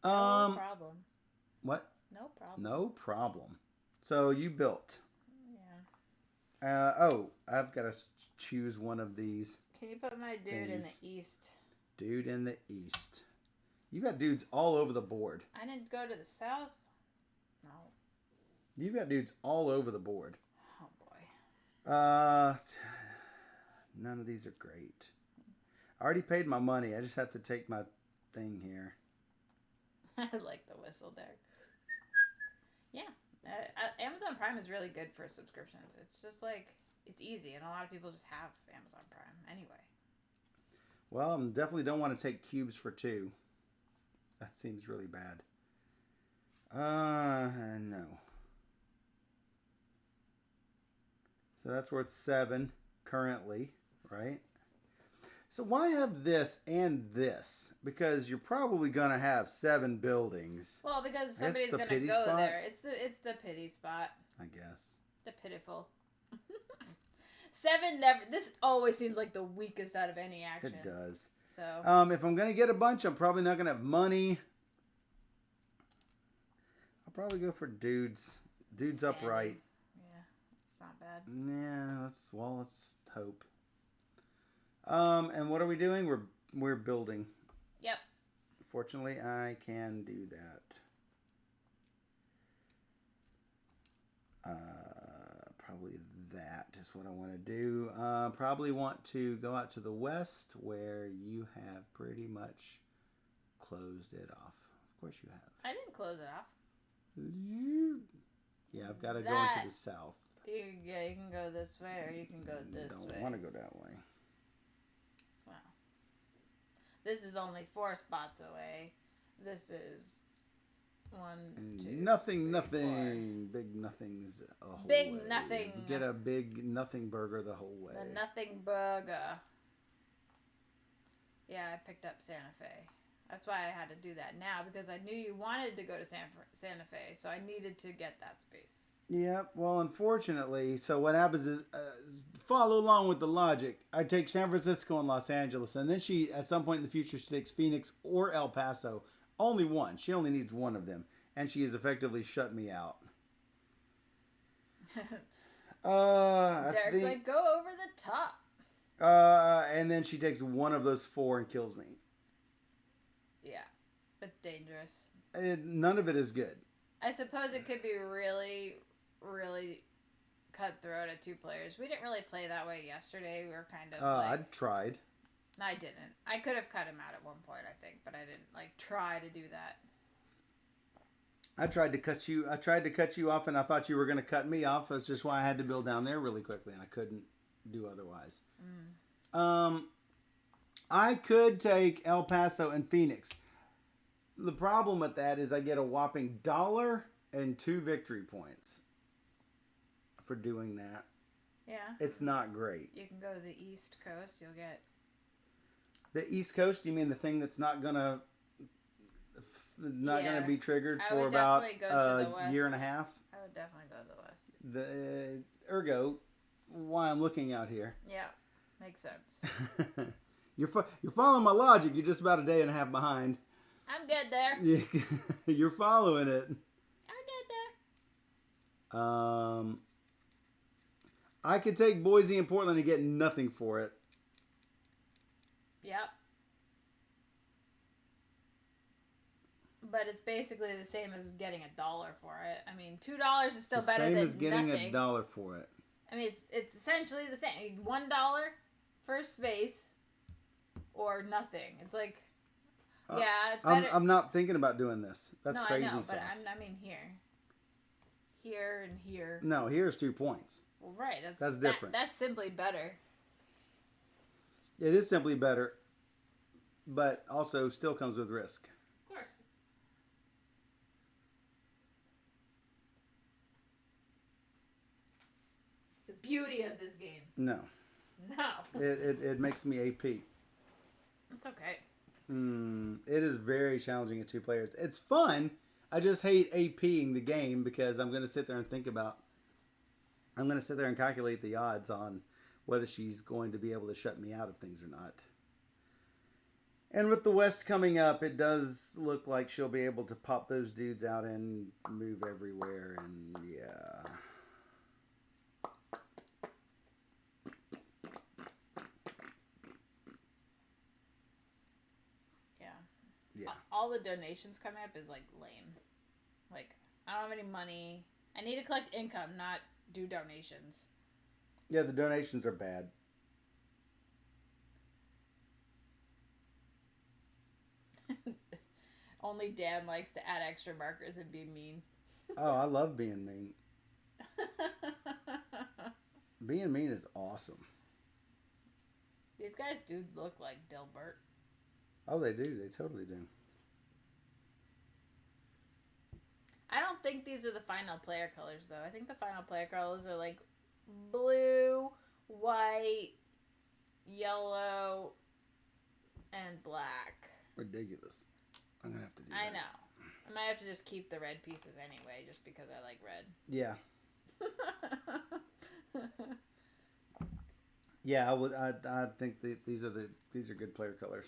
no problem. What? No problem. No problem. So you built. Yeah. I've got to choose one of these. Can you put my dude in the east? Dude in the east. You got dudes all over the board. I didn't go to the south. No. You've got dudes all over the board. Oh boy. None of these are great. I already paid my money. I just have to take my thing here. I like the whistle there. Yeah. Amazon Prime is really good for subscriptions. It's just like, it's easy, and a lot of people just have Amazon Prime anyway. Well, I definitely don't want to take cubes for 2. That seems really bad. No. So that's worth 7 currently, right? So why have this and this? Because you're probably going to have 7 buildings. Well, because somebody's going to go there. It's the pity spot. I guess. The pitiful. 7 never. This always seems like the weakest out of any action. It does. So. If I'm going to get a bunch, I'm probably not going to have money. I'll probably go for dudes. Dudes Standing. upright. Yeah, it's not bad. Yeah, let's hope. And what are we doing? We're building. Yep. Fortunately, I can do that. Probably that is what I want to do. Probably want to go out to the west where you have pretty much closed it off. Of course you have. I didn't close it off. Yeah, I've got to go into the south. You can go this way or you can go this way. Don't want to go that way. Wow. This is only 4 spots away. This is 1, 2, nothing. 3, nothing. 4. Big nothings a whole big way. nothing. Get a big nothing burger the whole way. The nothing burger. Yeah, I picked up Santa Fe. That's why I had to do that now, because I knew you wanted to go to Santa Fe, so I needed to get that space. Yeah, well, unfortunately, so what happens is, follow along with the logic. I take San Francisco and Los Angeles, and then she, at some point in the future, she takes Phoenix or El Paso. Only one. She only needs one of them, and she has effectively shut me out. Derek's like, go over the top. And then she takes one of those 4 and kills me. Yeah, it's dangerous. None of it is good. I suppose it could be really, really cutthroat at 2 players. We didn't really play that way yesterday. We were kind of I tried. I didn't. I could have cut him out at one point, I think, but I didn't try to do that. I tried to cut you off, and I thought you were going to cut me off. That's just why I had to build down there really quickly, and I couldn't do otherwise. I could take El Paso and Phoenix. The problem with that is I get a whopping $1 and 2 victory points for doing that. Yeah. It's not great. You can go to the East Coast. You'll get... The East Coast, you mean the thing that's not gonna be triggered for about a year and a half? I would definitely go to the West. Ergo, why I'm looking out here. Yeah, makes sense. You're following my logic. You're just about a day and a half behind. I'm good there. You're following it. I'm good there. I could take Boise and Portland and get nothing for it. Yep. But it's basically the same as getting $1 for it. I mean, $2 is still better than nothing. Same as getting $1 for it. I mean, it's essentially the same. $1 for space or nothing. It's like, yeah, it's better. I'm not thinking about doing this. That's crazy I know, sauce. But I mean here. Here and here. No, here's 2 points. Well, right. That's different. That's simply better. It is simply better, but also still comes with risk. Of course. The beauty of this game. No. No. It makes me AP. It's okay. It is very challenging at 2 players. It's fun. I just hate APing the game because I'm going to sit there and calculate the odds on whether she's going to be able to shut me out of things or not. And with the West coming up, it does look like she'll be able to pop those dudes out and move everywhere, and yeah. Yeah. All the donations coming up is lame. I don't have any money. I need to collect income, not do donations. Yeah, the donations are bad. Only Dan likes to add extra markers and be mean. Oh, I love being mean. Being mean is awesome. These guys do look like Dilbert. Oh, they do. They totally do. I don't think these are the final player colors, though. I think the final player colors are like blue, white, yellow, and black. Ridiculous. I'm going to have to do that. I know. I might have to just keep the red pieces anyway, just because I like red. Yeah. Yeah, I would. I think these are good player colors.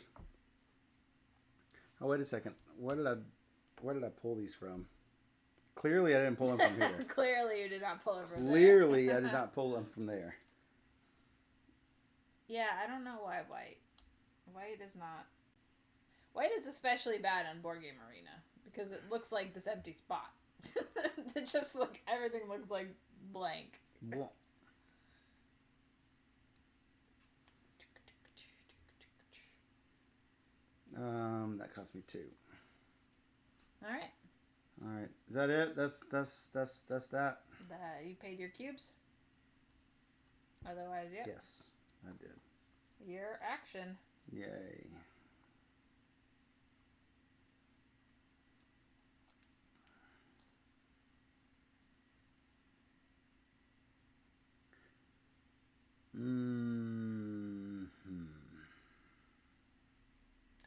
Oh, wait a second. Where did I pull these from? Clearly, I didn't pull them from here. Clearly, you did not pull them from there. Clearly, I did not pull them from there. Yeah, I don't know why white. White is not. White is especially bad on Board Game Arena because it looks like this empty spot. It just like everything looks like blank. Well, that cost me 2. All right. All right. Is that it? That's that. You paid your cubes. Otherwise, yep. Yes, I did. Your action. Yay.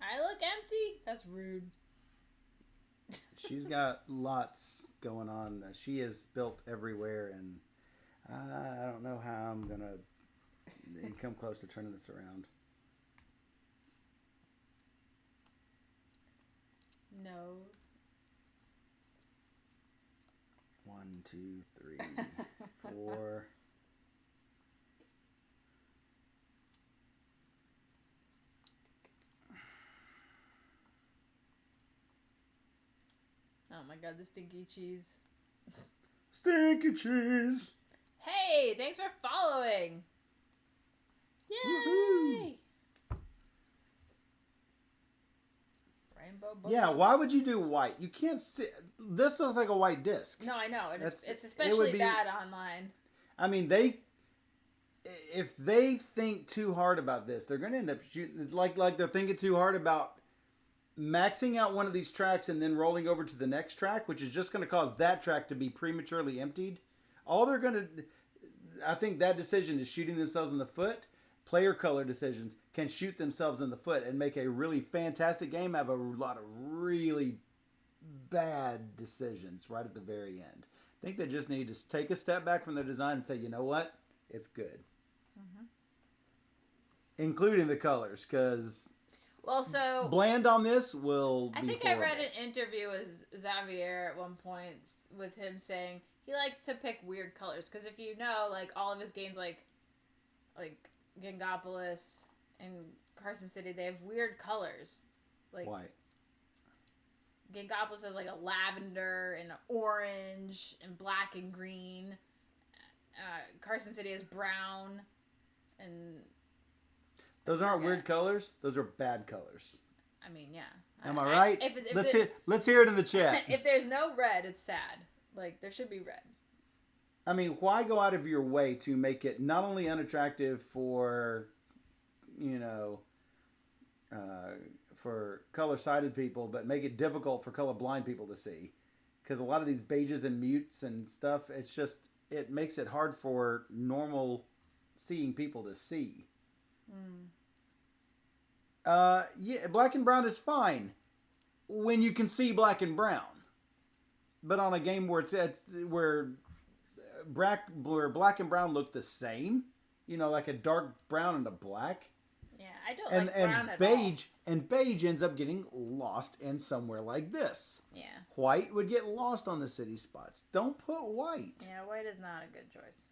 I look empty? That's rude. She's got lots going on. She is built everywhere, and I don't know how I'm going to come close to turning this around. No. 1, 2, 3, 4. Oh my god, the stinky cheese. Stinky cheese! Hey, thanks for following! Yay! Woohoo! Rainbow boogie. Yeah, why would you do white? You can't see. This looks like a white disc. No, I know. It's especially bad online. I mean, if they think too hard about this, they're going to end up shooting. Like they're thinking too hard about maxing out one of these tracks and then rolling over to the next track, which is just going to cause that track to be prematurely emptied. All they're going to, I think that decision is shooting themselves in the foot. Player color decisions can shoot themselves in the foot and make a really fantastic game have a lot of really bad decisions right at the very end. I think they just need to take a step back from their design and say, you know what? It's good. Mm-hmm. Including the colors, because bland on this will be horrible. I read an interview with Xavier at one point with him saying he likes to pick weird colors, because if you know, like, all of his games, like Gangopolis and Carson City, they have weird colors. Like, white. Gangopolis has like a lavender and an orange and black and green. Carson City is brown and. Those aren't weird colors. Those are bad colors. I mean, yeah. Am I right? Let's hear it in the chat. If there's no red, it's sad. Like, there should be red. I mean, why go out of your way to make it not only unattractive for, for color-sighted people, but make it difficult for color-blind people to see? Because a lot of these beiges and mutes and stuff, it makes it hard for normal seeing people to see. Yeah, black and brown is fine when you can see black and brown, but on a game where where black and brown look the same, like a dark brown and a black. Yeah, I don't like brown at all. And beige ends up getting lost in somewhere like this. Yeah. White would get lost on the city spots. Don't put white. Yeah, white is not a good choice.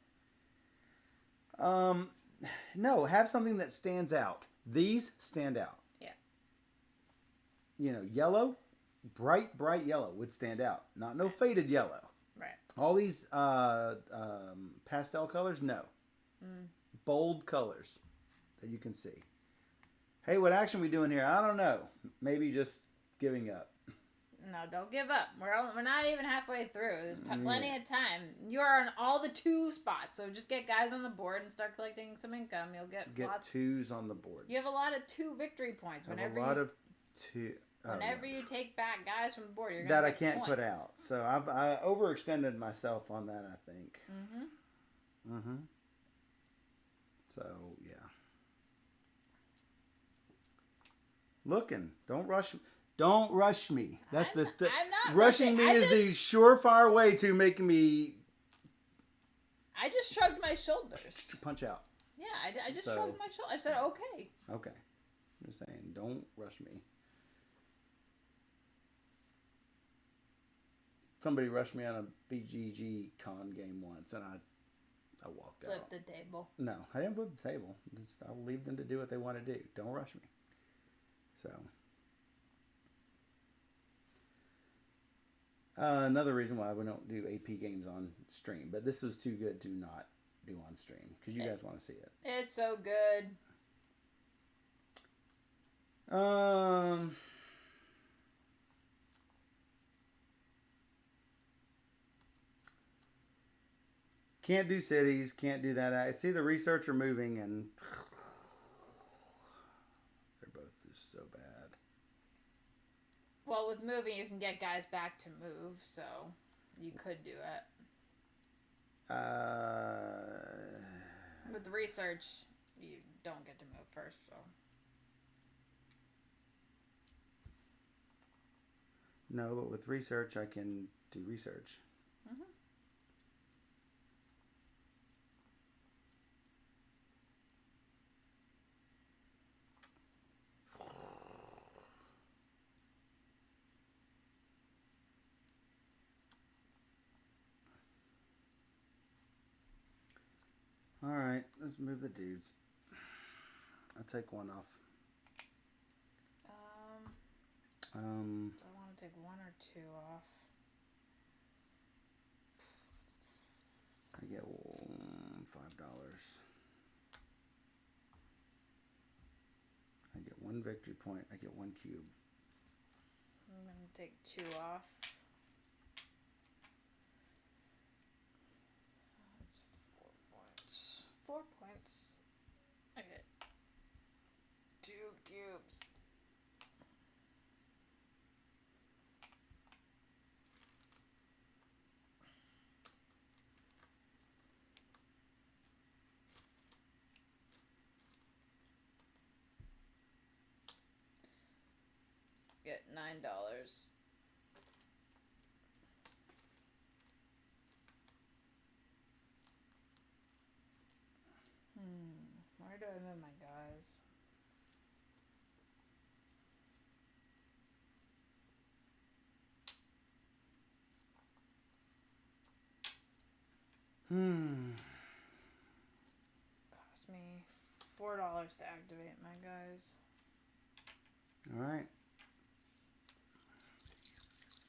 No, have something that stands out. These stand out. Yeah. Yellow, bright yellow would stand out. Not no faded yellow. Right. All these pastel colors, no. Bold colors that you can see. Hey, what action we doing here? I don't know. Maybe just giving up. No, don't give up. We're not even halfway through. There's plenty of time. You're on all the 2 spots, so just get guys on the board and start collecting some income. You'll get lots. 2s on the board. You have a lot of 2 victory points. Whenever you take back guys from the board, you're gonna get I can't points. Put out. So I overextended myself on that, I think. So yeah. Looking. Don't rush. Don't rush me. That's I'm not rushing me is the surefire way to make me. I just shrugged my shoulders. Punch out. Yeah, I just shrugged my shoulders. I said okay. Okay. I'm just saying, don't rush me. Somebody rushed me on a BGG con game once, and I walked out. Flipped the table. No, I didn't flip the table. I'll leave them to do what they want to do. Don't rush me. So. Another reason why we don't do AP games on stream, but this was too good to not do on stream because you guys want to see it. It's so good. Can't do cities, can't do that. It's either research or moving, and they're both just so bad. Well, with moving, you can get guys back to move, so you could do it. With the research, you don't get to move first, so. No, but with research, I can do research. Mm-hmm. All right, let's move the dudes. I'll take one off. Do I want to take 1 or 2 off? I get $5. I get 1 victory point. I get 1 cube. I'm going to take 2 off. That's 4 points. 4 points. I get 2 cubes. Get $9. Where do I move my guys? Cost me $4 to activate my guys. All right.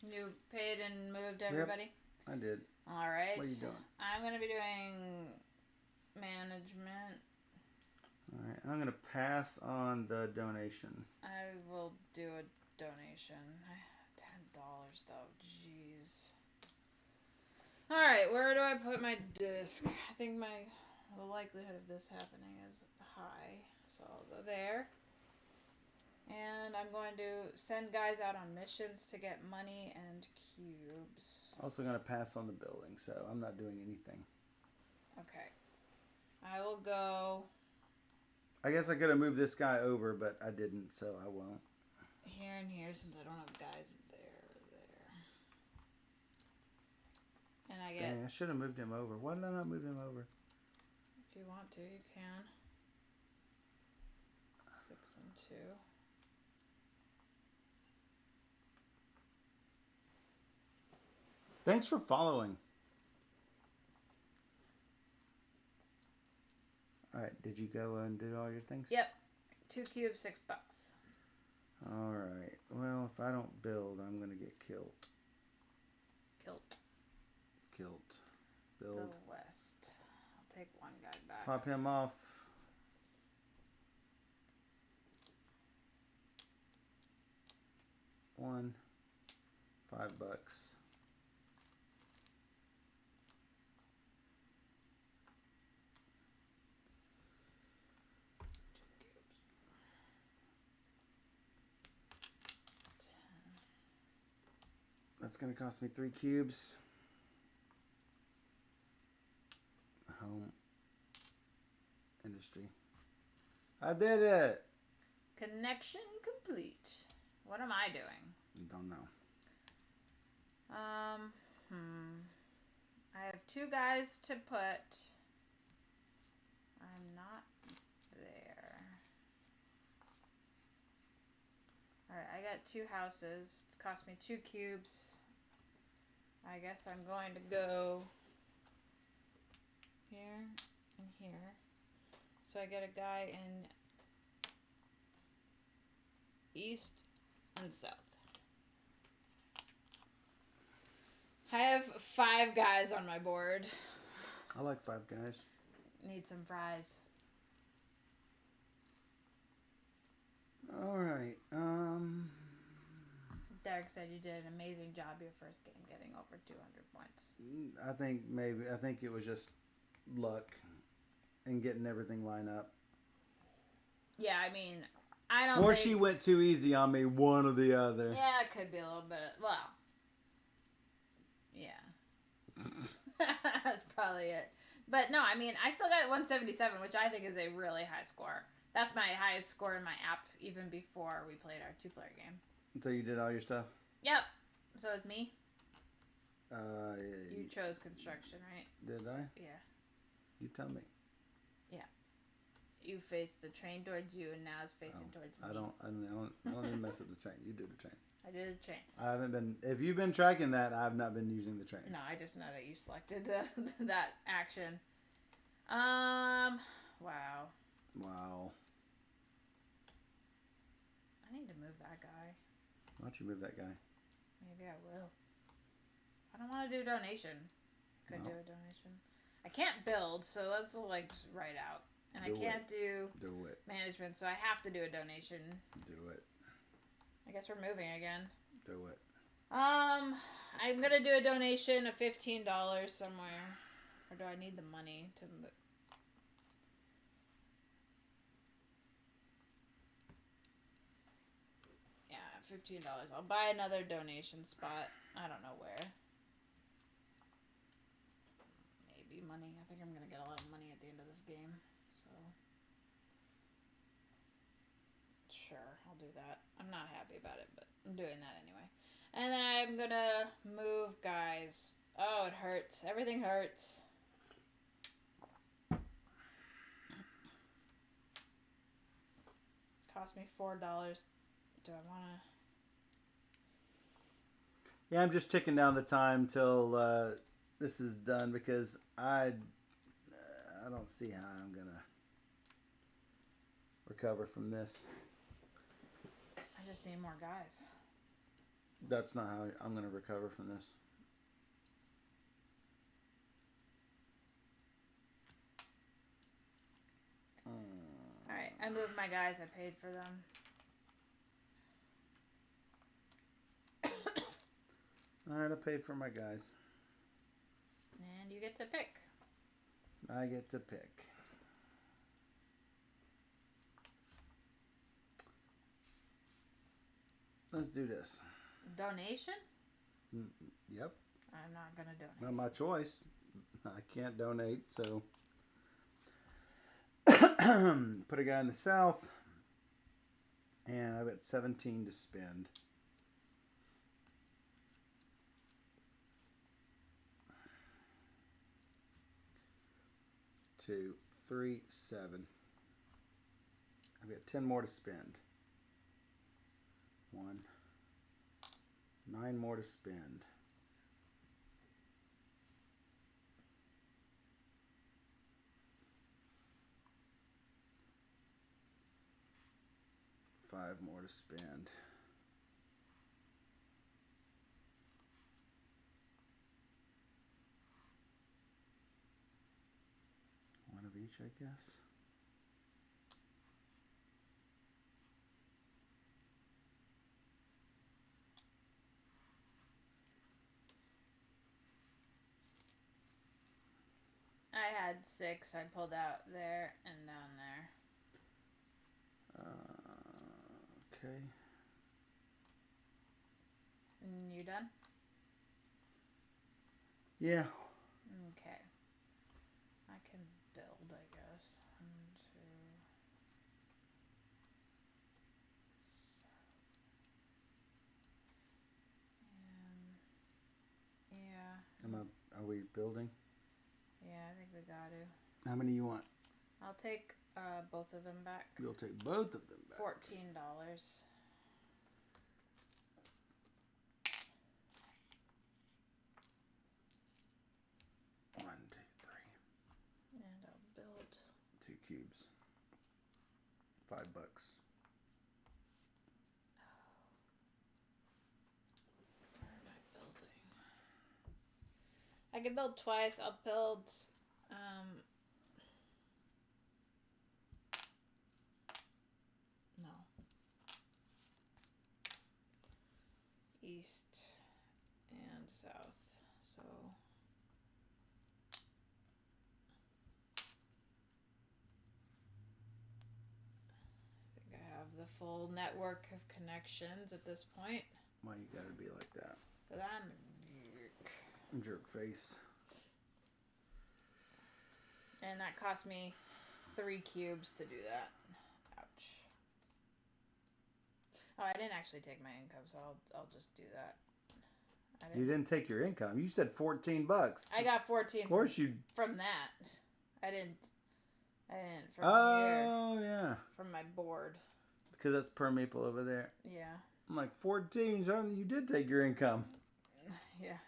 You paid and moved everybody? Yep, I did. All right. What are you doing? I'm going to be doing management. All right. I'm going to pass on the donation. I will do a donation. $10 though. Jeez. All right. Where do I put my disc? I think the likelihood of this happening is high. So I'll go there. And I'm going to send guys out on missions to get money and cubes. Also going to pass on the building, so I'm not doing anything. Okay. I will go... I guess I could have moved this guy over, but I didn't, so I won't. Here and here, since I don't have guys there. And I get... Dang, I should have moved him over. Why did I not move him over? If you want to, you can. 6 and 2. Thanks for following. All right, did you go and do all your things? Yep. 2 cubes, $6. All right. Well, if I don't build, I'm going to get killed. Killed. Build. Go west. I'll take 1 guy back. Pop him off. One. $5. That's going to cost me 3 cubes. Home industry. I did it. Connection complete. What am I doing? Don't know. I have 2 guys to put. I'm not there. Alright, I got 2 houses. It cost me 2 cubes. I guess I'm going to go here and here. So I get a guy in east and south. I have 5 guys on my board. I like 5 guys. Need some fries. All right. Derek said you did an amazing job your first game, getting over 200 points. I think it was just luck and getting everything lined up. Yeah, I mean, I don't. Or she went too easy on me, one or the other. Yeah, it could be a little bit. Well, yeah, that's probably it. But no, I mean, I still got 177, which I think is a really high score. That's my highest score in my app, even before we played our 2-player game. So you did all your stuff? Yep. So it's me. You You chose construction, right? Did I? Yeah. You tell me. Yeah. You faced the train towards you, and now it's facing towards me. I don't even mess with the train. You do the train. I did the train. I haven't been. If you've been tracking that, I've not been using the train. No, I just know that you selected that action. Wow. Wow. I need to move that guy. Why don't you move that guy? Maybe I will. I don't want to do a donation. I could do a donation. I can't build, so let's like write out. And I can't do it. Management, so I have to do a donation. Do it. I guess we're moving again. Do it. I'm gonna do a donation of $15 somewhere. Or do I need the money to move? Yeah, $15. I'll buy another donation spot. I don't know where. Maybe money. I think I'm gonna get a lot of money at the end of this game. So sure, I'll do that. I'm not happy about it, but I'm doing that anyway. And then I'm gonna move guys. Oh, it hurts. Everything hurts. Cost me $4. Do I wanna? Yeah, I'm just ticking down the time till this is done because I don't see how I'm gonna recover from this. I just need more guys. That's not how I'm gonna recover from this. Alright, I moved my guys. I paid for them. Alright, I paid for my guys. And you get to pick. I get to pick. Let's do this. Donation? Yep. I'm not gonna donate. Not my choice. I can't donate, so put a guy in the south, and I've got 17 to spend. 2, 3, 7. I've got 10 more to spend. 1, 9 more to spend. Five more to spend. One of each, I guess. had 6 I pulled out there and down there. Okay. You done? Yeah. Okay. I can build, I guess. 1, 2. Yeah. Are we building? Yeah, I think we got to. How many you want? I'll take both of them back. You'll take both of them back. $14. 1, 2, 3. And I'll build 2 cubes. $5. Where am I building? I can build twice. I'll build no. East and south. So I think I have the full network of connections at this point. Why you gotta be like that? Because I'm a jerk. Jerk face. And that cost me 3 cubes to do that. Ouch. Oh, I didn't actually take my income, so I'll just do that. You didn't take your income. You said $14. I got 14. Of course you. From that. I didn't from Oh here. yeah. From my board. Because that's per maple over there. Yeah. I'm like 14. So you did take your income. Yeah.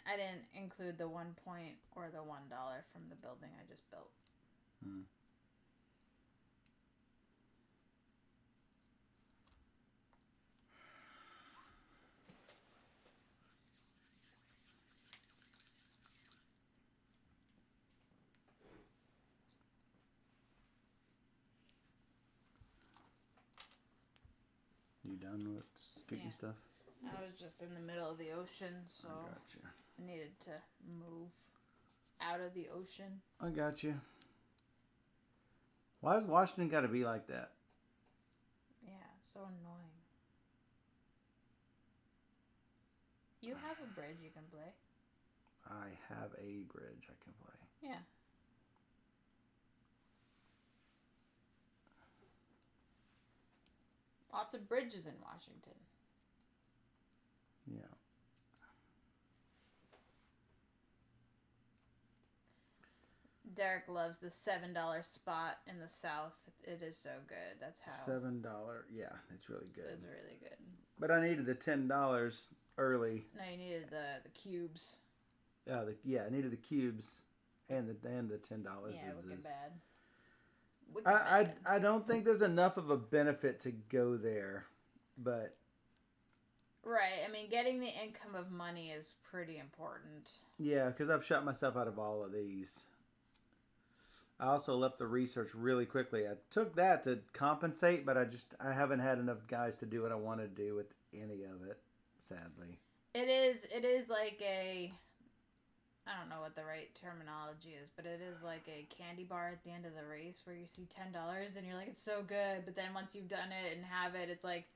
I didn't include the 1 point or the $1 from the building I just built. You done with getting stuff? I was just in the middle of the ocean, so I got you. I needed to move out of the ocean. I got you. Why has Washington got to be like that? Yeah, so annoying. You have a bridge you can play. I have a bridge I can play. Yeah. Lots of bridges in Washington. Yeah. Derek loves the $7 spot in the South. It is so good. That's how. $7. Yeah, it's really good. It's really good. But I needed the $10 early. No, you needed the cubes. I needed the cubes and the $10. Yeah, wicked bad. I don't think there's enough of a benefit to go there, but. Right. I mean, getting the income of money is pretty important. Yeah, because I've shut myself out of all of these. I also left the research really quickly. I took that to compensate, but I haven't had enough guys to do what I want to do with any of it, sadly. It is like a, I don't know what the right terminology is, but it is like a candy bar at the end of the race where you see $10 and you're like, it's so good. But then once you've done it and have it, it's like,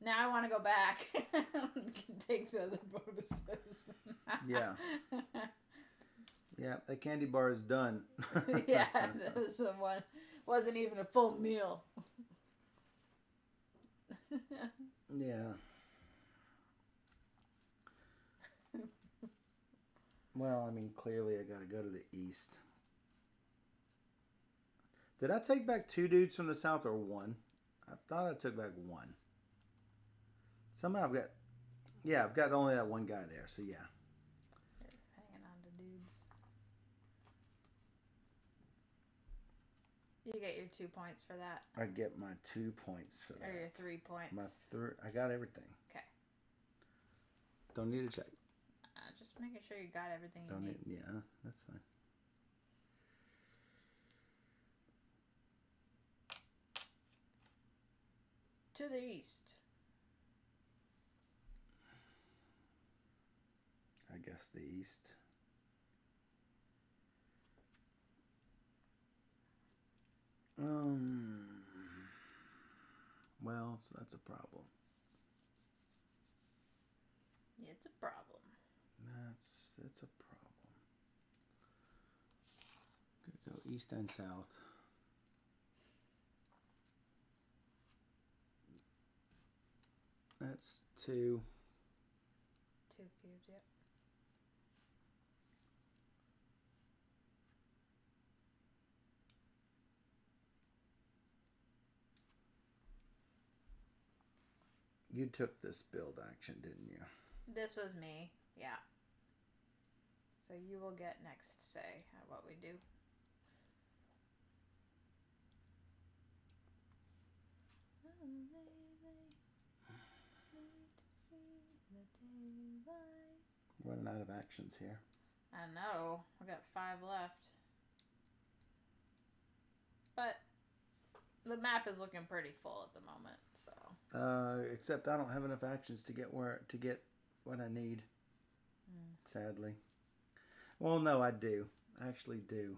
now I want to go back and take the other bonuses. Yeah. Yeah, the candy bar is done. Yeah, that was the one. Wasn't even a full meal. Yeah. Well, I mean, clearly I got to go to the east. Did I take back 2 dudes from the south or 1? I thought I took back 1. Somehow I've got only that 1 guy there, so yeah. Just hanging on to dudes. You get your 2 points for that. I get my 2 points for that. Or your 3 points. I got everything. Okay. Don't need a check. Just making sure you got everything you Don't need. Yeah, that's fine. to the east. I guess the east. Well, so that's a problem. It's a problem. It's a problem. Could go east and south. That's 2. 2 cubes, yep. You took this build action, didn't you? This was me, yeah. So you will get next say at what we do. Running out of actions here. I know. We got 5 left. But the map is looking pretty full at the moment, so. Except I don't have enough actions to get what I need. Sadly. Well, no, I do. I actually do.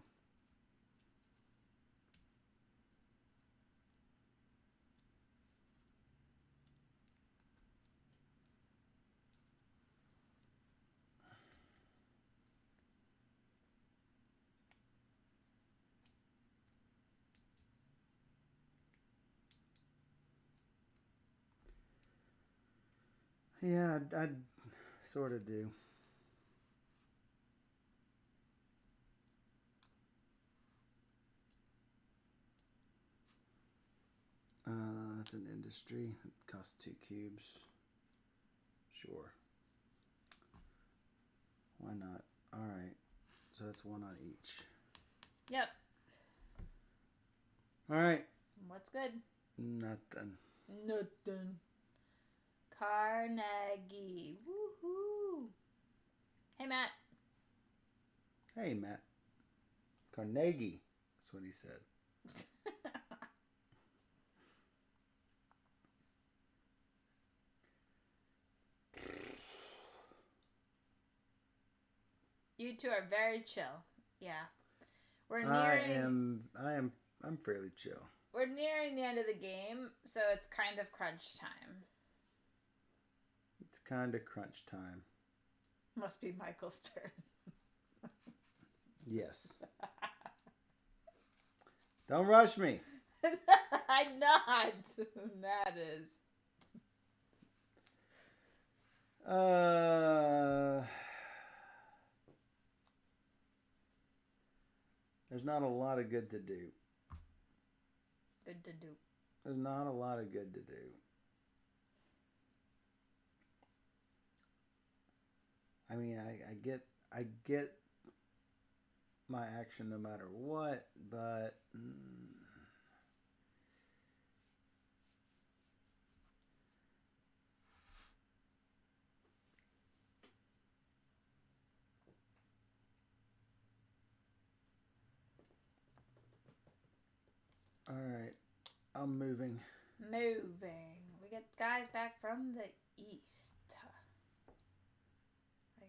Yeah, I sort of do. That's an industry. It costs 2 cubes. Sure. Why not? All right. So that's 1 on each. Yep. All right. What's good? Nothing. Carnegie. Woohoo. Hey, Matt. Hey, Matt. Carnegie. That's what he said. You two are very chill. Yeah. We're nearing... I'm fairly chill. We're nearing the end of the game, so it's kind of crunch time. It's kind of crunch time. Must be Michael's turn. Yes. Don't rush me. I'm not. That is. There's not a lot of good to do. Good to do. There's not a lot of good to do. I mean, I get my action no matter what, but all right, I'm moving. Moving. We get guys back from the east.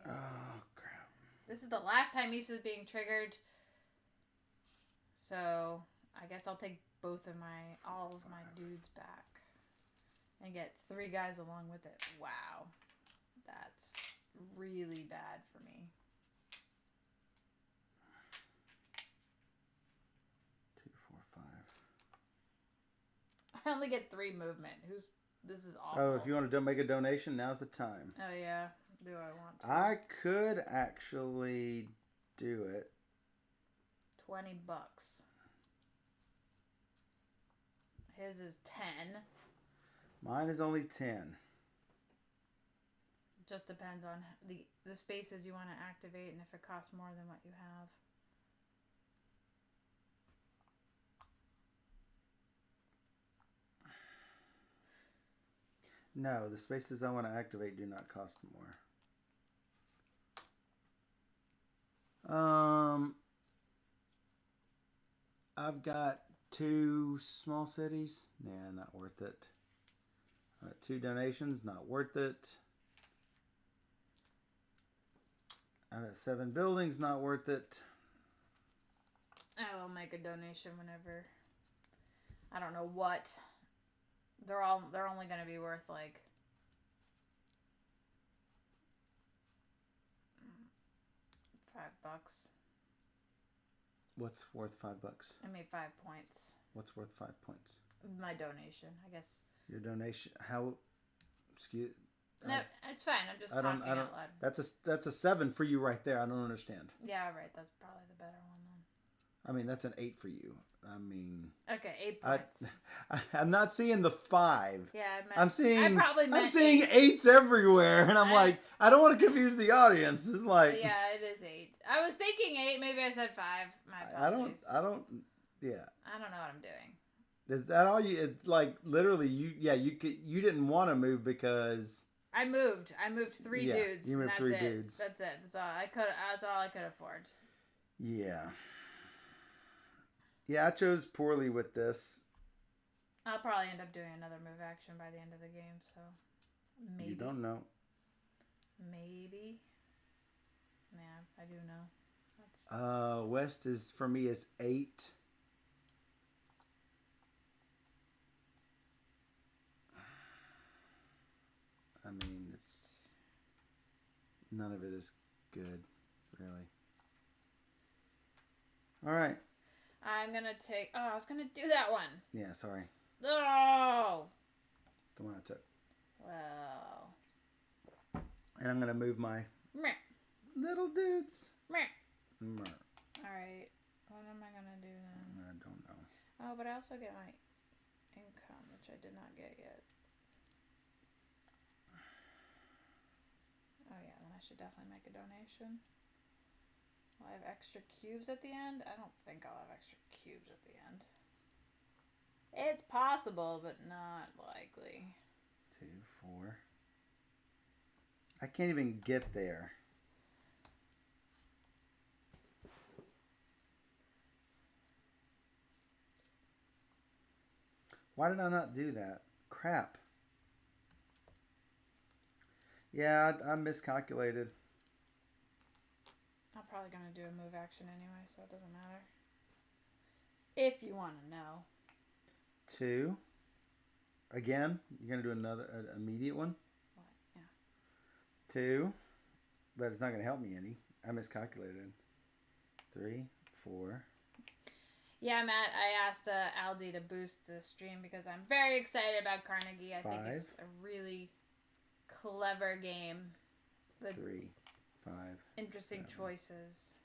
Oh, crap. This is the last time East is being triggered. So, I guess I'll take all of my dudes back. And get 3 guys along with it. Wow. That's really bad for me. 2, 4, 5. I only get 3 movement. This is awful. Oh, if you want to make a donation, now's the time. Oh, yeah. Do I want to? I could actually do it. $20. His is 10. Mine is only 10. Just depends on the spaces you want to activate and if it costs more than what you have. No, the spaces I want to activate do not cost more. I've got 2 small cities. Nah, not worth it. 2 donations, not worth it. I got 7 buildings, not worth it. I will make a donation whenever. I don't know what. They're only going to be worth like $5. What's worth $5? I made 5 points. What's worth 5 points? My donation, I guess. Your donation? How? Excuse. No, it's fine. I'm just talking out loud. That's a 7 for you right there. I don't understand. Yeah, right. That's probably the better one then. I mean, that's an 8 for you. I mean. Okay, 8 points. I'm not seeing the 5. Yeah, I'm seeing 8. 8s everywhere, and I don't want to confuse the audience. It's like. Yeah, it is 8. I was thinking 8. Maybe I said 5. My apologies. I don't. Yeah. I don't know what I'm doing. Is that all you? It's like literally, you didn't want to move because. I moved 3 dudes. You moved 3 dudes. That's it. That's all I could afford. Yeah. Yeah, I chose poorly with this. I'll probably end up doing another move action by the end of the game, so maybe. You don't know. Maybe. Yeah, I do know. West is for me is 8. I mean, it's none of it is good, really. All right. I'm gonna take. Oh, I was gonna do that one. Yeah, sorry. Oh. The one I took. Well. And I'm gonna move my Meh. little dudes. Meh. Meh. All right. What am I gonna do then? I don't know. Oh, but I also get my income, which I did not get yet. Oh yeah, then I should definitely make a donation. Will I have extra cubes at the end? I don't think I'll have extra cubes at the end. It's possible, but not likely. 2, 4. I can't even get there. Why did I not do that? Crap. Yeah, I miscalculated. I'm probably going to do a move action anyway, so it doesn't matter. If you want to know. 2. Again, you're going to do another immediate one? What? Yeah. 2. But it's not going to help me any. I miscalculated. 3, 4. Yeah, Matt, I asked Aldi to boost the stream because I'm very excited about Carnegie. I 5. think it's a really clever game with 3, 5. interesting 7. choices.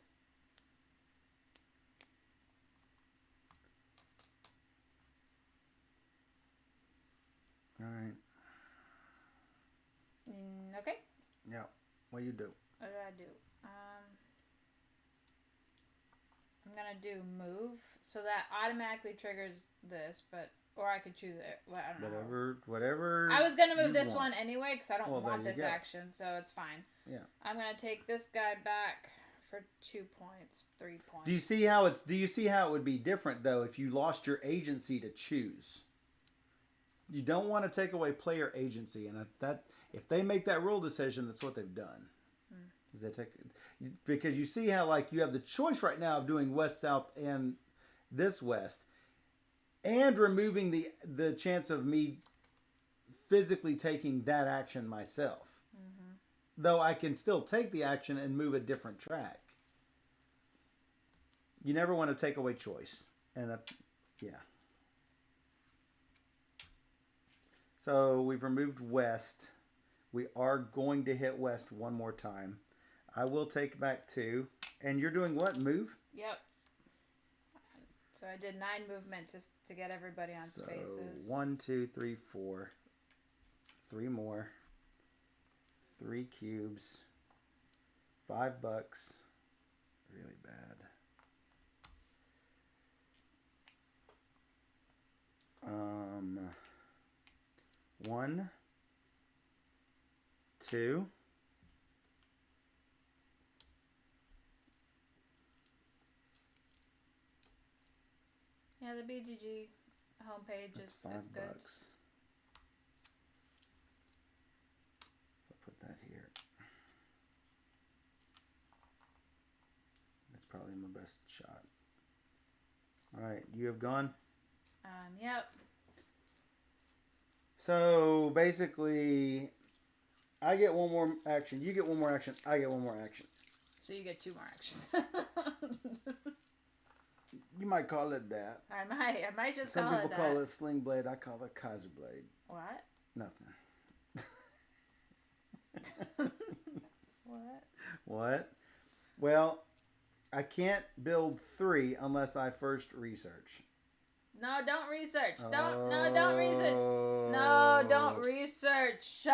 All right. Okay. Yeah. What do you do? What did I do? I'm gonna do move, so that automatically triggers this, or I could choose it. Well, I don't know. Whatever. I was gonna move this one anyway because I don't want this go. action, so it's fine. Yeah. I'm gonna take this guy back for 2 points, 3 points. Do you see how it would be different though if you lost your agency to choose? You don't want to take away player agency, and that if they make that rule decision, that's what they've done. Is they take, because you see how like you have the choice right now of doing west, south, and this west, and removing the chance of me physically taking that action myself. Mm-hmm. Though I can still take the action and move a different track. You never want to take away choice, and yeah. So we've removed west. We are going to hit west one more time. I will take back 2. And you're doing what? Move? Yep. So I did 9 movement to get everybody on spaces. 1, 2, 3, 4. 3 more. 3 cubes. $5. Really bad. 1, 2. Yeah, the BGG homepage is good. $5. probably my best shot. All right, you have gone? Yep. So basically, I get one more action. You get one more action. I get one more action. So you get 2 more actions. You might call it that. I might just Some call it that. people call it sling blade. I call it Kaiser blade. What? Nothing. What? Well, I can't build 3 unless I first research. No, don't research. Oh. Don't research. No, don't research.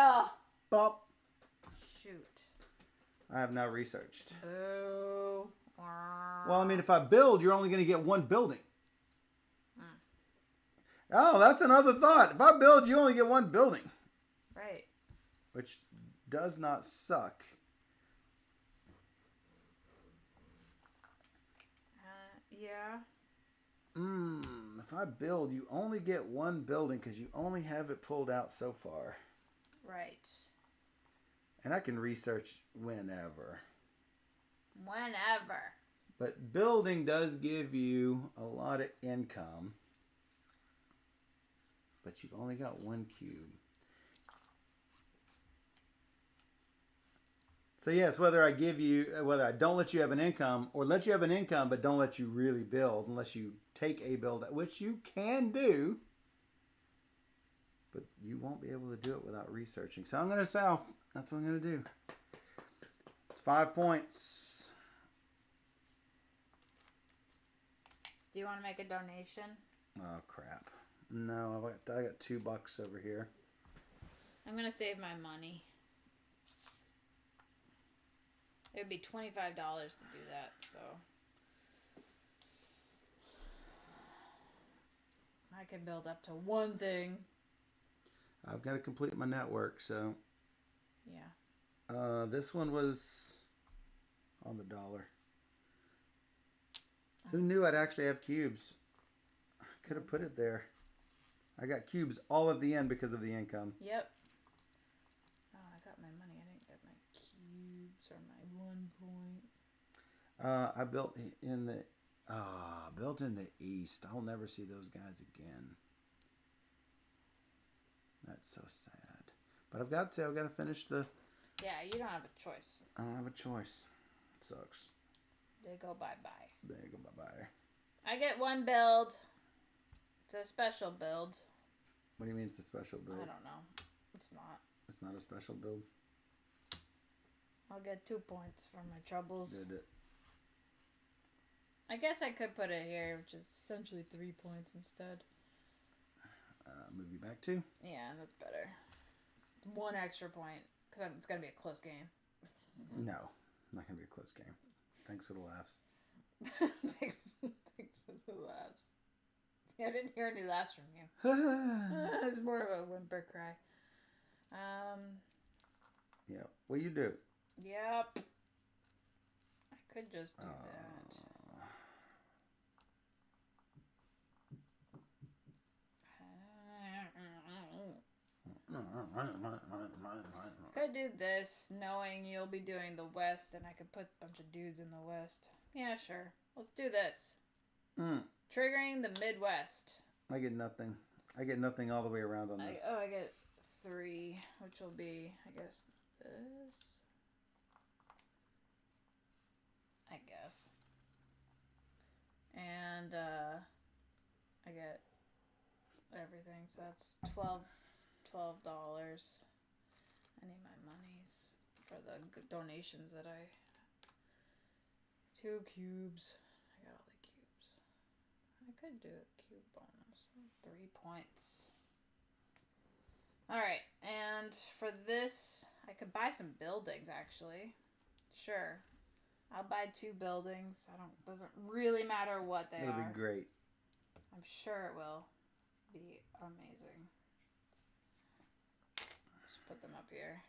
Bop. Shoot. I have now researched. Boo. Well, I mean, if I build, you're only going to get 1 building. Oh, that's another thought. If I build, you only get 1 building. Right. Which does not suck. Yeah. If I build, you only get 1 building because you only have it pulled out so far. Right. And I can research whenever. Whenever. But building does give you a lot of income. But you've only got 1 cube. So yes, whether I don't let you have an income or let you have an income but don't let you really build unless you take a build, which you can do, but you won't be able to do it without researching. So I'm going to south. That's what I'm going to do. It's 5 points. Do you want to make a donation? Oh crap! No, I got $2 over here. I'm going to save my money. It would be $25 to do that, so I can build up to 1 thing. I've got to complete my network, so yeah. This one was on the dollar. Who knew I'd actually have cubes? I could have put it there. I got cubes all at the end because of the income. Yep. Oh, I got my money. I didn't get my cubes or my 1 point. I built in the east. I'll never see those guys again. That's so sad. But I've got to finish the... Yeah, you don't have a choice. I don't have a choice. Sucks. They go bye-bye. They go bye-bye. I get 1 build. It's a special build. What do you mean it's a special build? I don't know. It's not. It's not a special build? I'll get 2 points for my troubles. Did it? I guess I could put it here, which is essentially 3 points instead. Move you back 2? Yeah, that's better. 1 extra point, because it's going to be a close game. No, not going to be a close game. Thanks for the laughs. Thanks for the laughs. I didn't hear any laughs from you. It's more of a whimper cry. Yeah. What do you do? Yep. I could just do that. Could do this, knowing you'll be doing the west, and I could put a bunch of dudes in the west. Yeah, sure. Let's do this. Triggering the Midwest. I get nothing. I get nothing all the way around on this. I get 3, which will be, I guess, this. I guess. And I get everything, so that's $12. I need my monies for the donations that 2 cubes. I got all the cubes. I could do a cube bonus. 3 points. Alright, and for this, I could buy some buildings, actually. Sure. I'll buy 2 buildings. Doesn't really matter what they are. It'll be great. I'm sure it will be amazing. Just put them up here.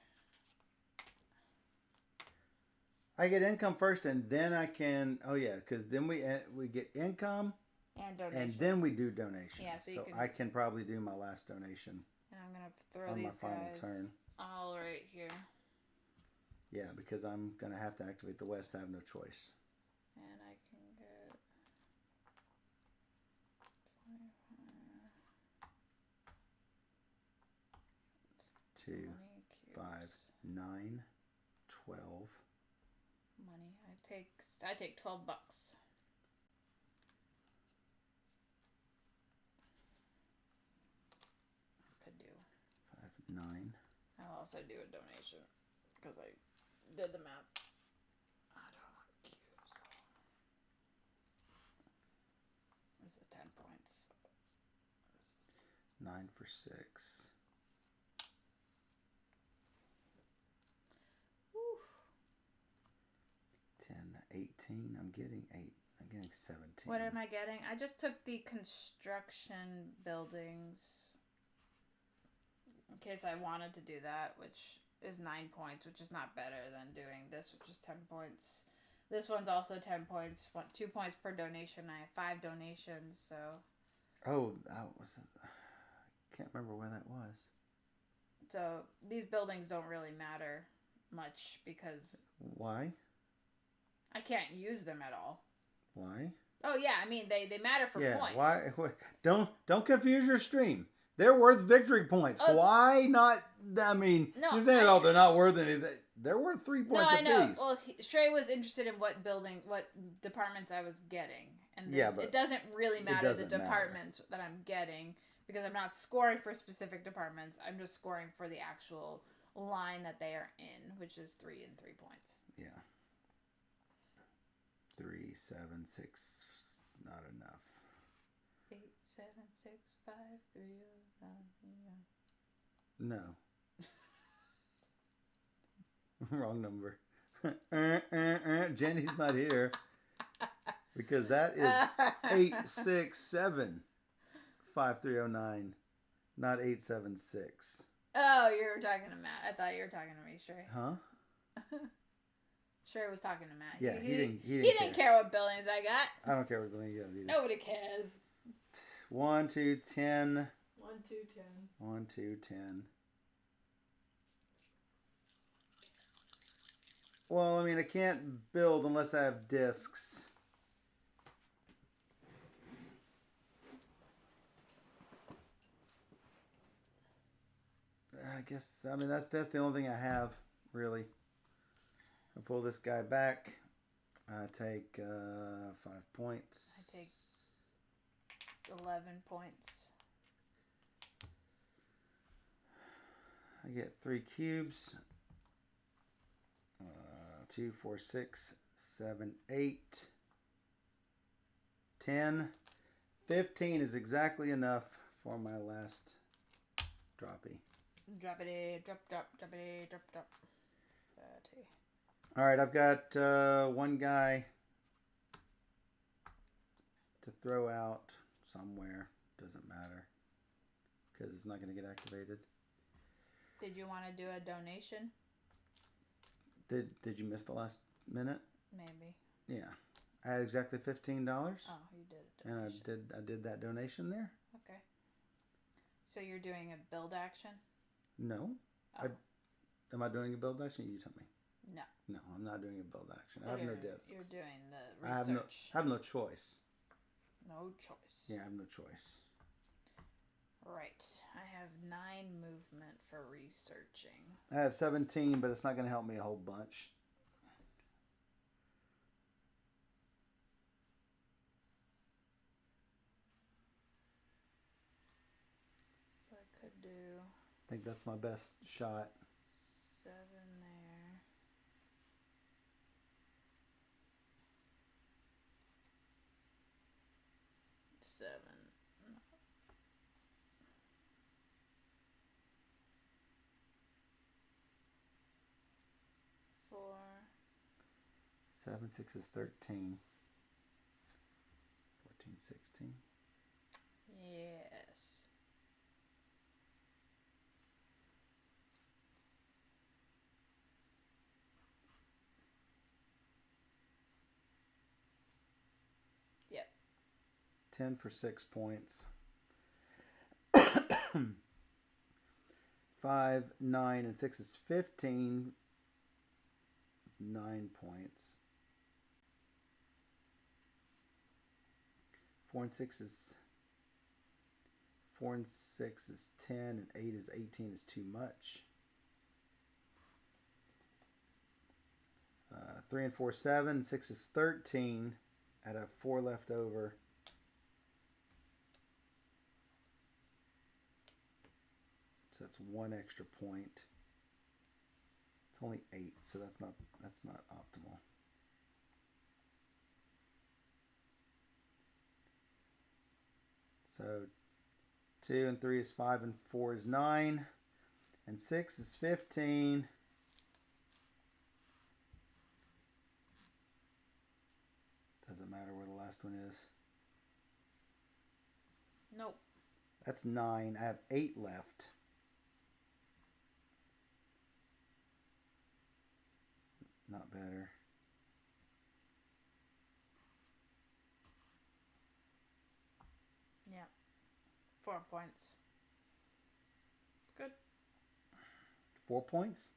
I get income first, and then I can. Oh yeah, because then we get income, and donation, and then we do donation. Yeah, so I can probably do my last donation. And I'm gonna throw on these my final guys turn. all right here. Yeah, because I'm gonna have to activate the west. I have no choice. And I 2, 5, 9, 12. Money. I take $12. Could do 5, 9. I'll also do a donation because I did the math. I don't want cubes. This is 10 points. 9 for 6. Woo. 10, 18. I'm getting 8. I'm getting 17. What am I getting? I just took the construction buildings in case I wanted to do that, which is 9 points, which is not better than doing this, which is 10 points. This one's also 10 points. 2 points per donation. I have 5 donations, so. Oh, that was. I can't remember where that was. So these buildings don't really matter much because. Why? I can't use them at all. Why? Oh yeah, I mean they matter for points. Why? Don't confuse your stream. They're worth victory points. Why not? I mean, you're saying they're not worth anything. They're worth 3 points apiece. No, I know. Well, Shrey was interested in what departments I was getting, and but it doesn't really matter the departments that I'm getting because I'm not scoring for specific departments. I'm just scoring for the actual line that they are in, which is 3 and 3 points. Yeah. 3, 7, 6, not enough. 8, 7, 6, 5, 3, 9, No. Wrong number. Jenny's not here because that is 867 5309, not 876. Oh, you were talking to Matt. I thought you were talking to me, Shrey. Huh? Shrey was talking to Matt. Yeah, he didn't care what buildings I got. I don't care what buildings you got either. Nobody cares. 1, 2, 10. 1, 2, 10. 1, 2, 10. Well, I mean, I can't build unless I have discs. I guess, I mean, that's the only thing I have, really. I pull this guy back. I take 5 points. I take 11 points. I get 3 cubes. 2, 4, 6, 7, 8, 10. 15 is exactly enough for my last droppy. Droppity, drop, droppity, drop. 30. All right, I've got one guy to throw out somewhere. Doesn't matter because it's not going to get activated. Did you want to do a donation? Did you miss the last minute? Maybe. Yeah, I had exactly $15. Oh, you did a donation. And I did that donation there. Okay. So you're doing a build action? No. Oh. Am I doing a build action? You tell me. No. No, I'm not doing a build action. I have no discs. You're doing the research. I have no choice. No choice. Yeah, I have no choice. Right. I have 9 movement for researching. I have 17, but it's not going to help me a whole bunch. So I could do... I think that's my best shot. 7 there. 7. 4. 7, 6 is 13. 14, 16. Yes. Yep. 10 for 6 points. 5, 9, and 6 is 15. It's 9 points. 4 and 6 is 10, and 8 is 18 is too much. 3 and 4, 7. 6 is 13. I'd have 4 left over. So that's 1 extra point. It's only 8, so that's not optimal. So 2 and 3 is 5 and 4 is 9. And 6 is 15. Doesn't matter where the last one is. Nope. That's 9. I have 8 left. Not better. Yeah. 4 points. Good. 4 points?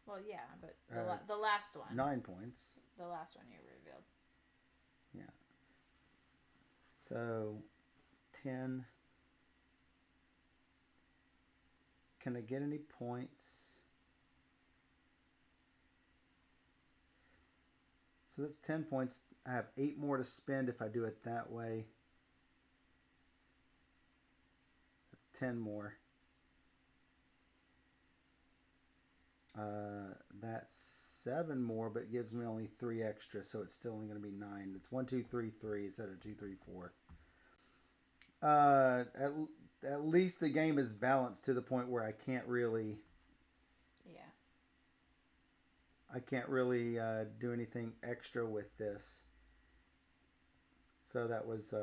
Well, yeah, but the last one. 9 points. The last one you revealed. Yeah. So, 10. Can I get any points? So that's 10 points. I have 8 more to spend if I do it that way. That's 10 more. That's 7 more, but it gives me only 3 extra, so it's still only going to be 9. It's 1, 2, 3, 3 instead of 2, 3, 4. At least the game is balanced to the point where I can't really. Yeah. I can't really do anything extra with this. So that was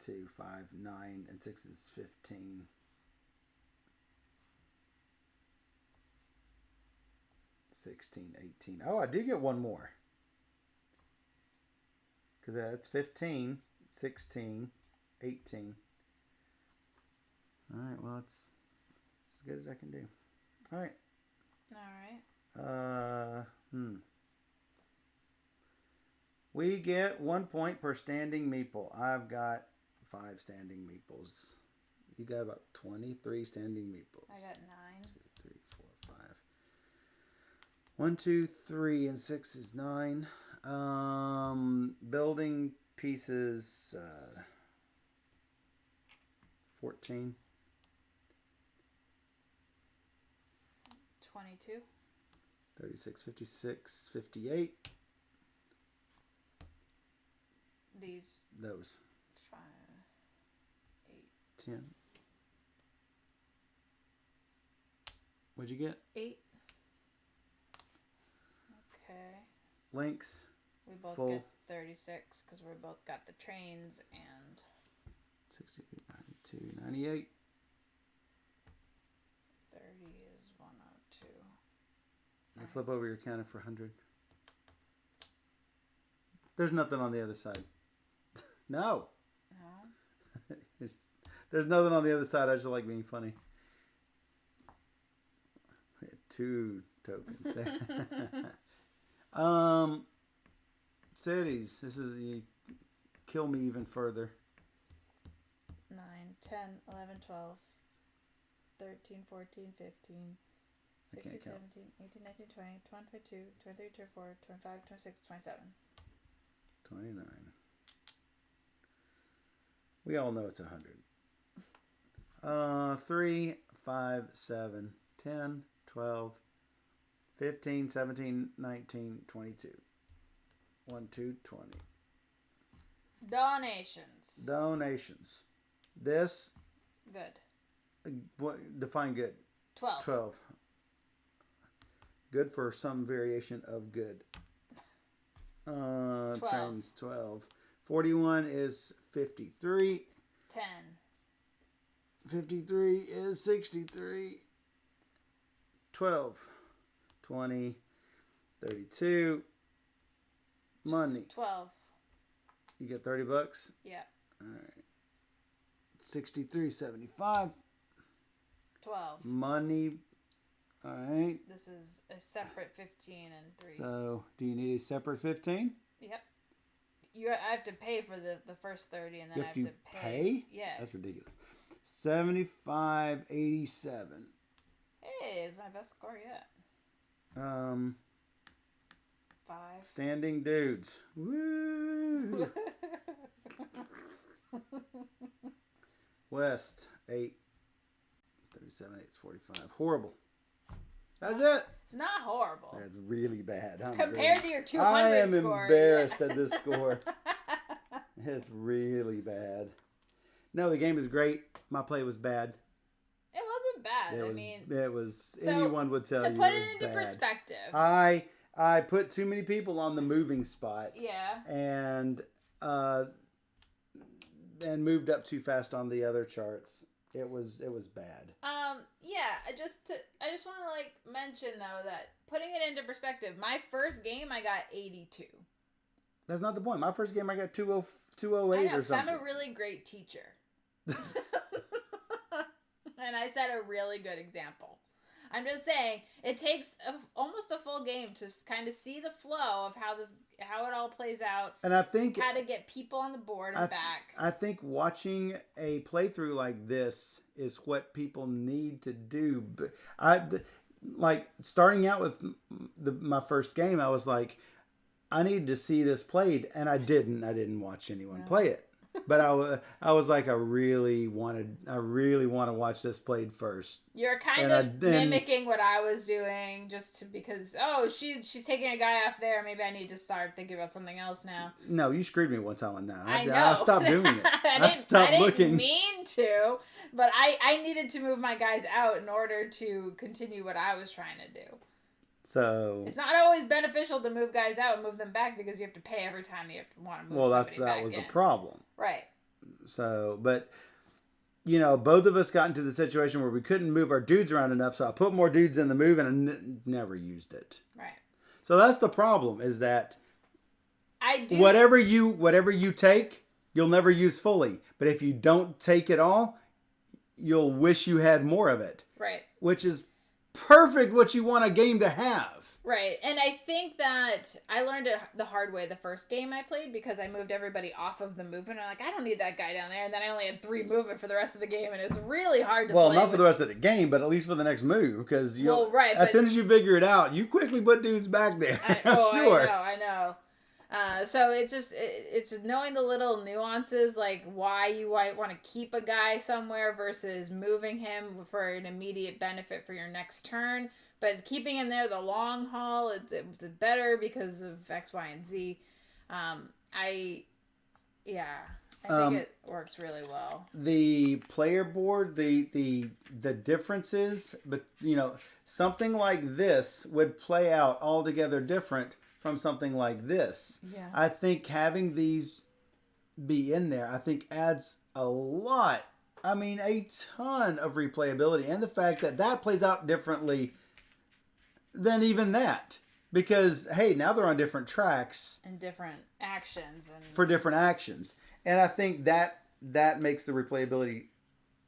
2, 5, 9, and 6 is 15. $16, $18. Oh, I did get one more. Because that's 15, 16, 18. All right, well, it's as good as I can do. All right. All right. We get 1 point per standing meeple. I've got 5 standing meeples. You got about 23 standing meeples. I got 9. 2, 3, 4, 5. 1, 2, 3, and 6 is 9. Building pieces, 14. 22. 36, 56, 58. Those. 5, 8. 10. What'd you get? 8. Okay. Links. We both full. get 36 because we both got the trains and 68, 92, 98. 30 is 102. Now flip over your counter for 100. There's nothing on the other side. No. No. There's nothing on the other side. I just like being funny. 2 tokens there. Cities. This is you kill me even further. 9, 10, 11, 12, 13, 14, 15, 16, 17, 18, 19, 20, 21, 22, 23, 24, 25, 26, 27. 29. We all know it's 100. 3, 5, 7, 10, 12, 15, 17, 19, 22. 1, 2, 20. Donations. This. Good. What define good? 12. 12. Good for some variation of good. 12. Trains 12. 41 is 53. 10. 53 is 63. 12. 20. 32. Money. 12. You get $30? Yeah. All right. 63.75. 12. Money. All right. This is a separate 15 and 3. So, do you need a separate 15? Yep. I have to pay for the first 30 and then You I have have to to pay. pay? Yeah. That's ridiculous. 75.87. Hey, it's my best score yet. 5. Standing dudes. Woo! West 8. 37, 8, 45. Horrible. That's it. It's not horrible. That's really bad. Compared to your 200 score. I am embarrassed at this score. It's really bad. No, the game is great. My play was bad. It wasn't bad. It was. So anyone would tell you. To put it was into bad. perspective. I put too many people on the moving spot. Yeah. And moved up too fast on the other charts. It was bad. Yeah, I just want to mention though that putting it into perspective, my first game I got 82. That's not the point. My first game I got 208 or something. I'm a really great teacher. And I set a really good example. I'm just saying it takes almost a full game to kind of see the flow of how it all plays out. And I think how to get people on the board and back. I think watching a playthrough like this is what people need to do. But starting out with my first game, I was like, I needed to see this played, and I didn't. I didn't watch anyone play it. But I was like, I really want to watch this played first. You're kind of mimicking what I was doing, because she's taking a guy off there. Maybe I need to start thinking about something else now. No, you screwed me one time on that. I know. I stopped doing it. I stopped looking. I didn't mean to, but I needed to move my guys out in order to continue what I was trying to do. So it's not always beneficial to move guys out and move them back because you have to pay every time you want to move somebody back. Well, that was the problem. Right. So, but both of us got into the situation where we couldn't move our dudes around enough, so I put more dudes in the move and I never used it. Right. So that's the problem, is that whatever you take, you'll never use fully. But if you don't take it all, you'll wish you had more of it. Right. Which is perfect what you want a game to have. Right. And I think that I learned it the hard way the first game I played because I moved everybody off of the movement. I'm like, I don't need that guy down there. And then I only had 3 movement for the rest of the game. And it was really hard to play. Well, not for the rest of the game, but at least for the next move. Because as soon as you figure it out, you quickly put dudes back there. Sure. I know. So it's knowing the little nuances, like why you might want to keep a guy somewhere versus moving him for an immediate benefit for your next turn. But keeping him there the long haul, it's better because of X, Y, and Z. I think it works really well. The player board, the differences, but something like this would play out altogether different from something like this. Yeah. I think having these be in there, I think adds a lot. I mean, a ton of replayability, and the fact that plays out differently than even that. Because, hey, now they're on different tracks. And different actions. For different actions. And I think that makes the replayability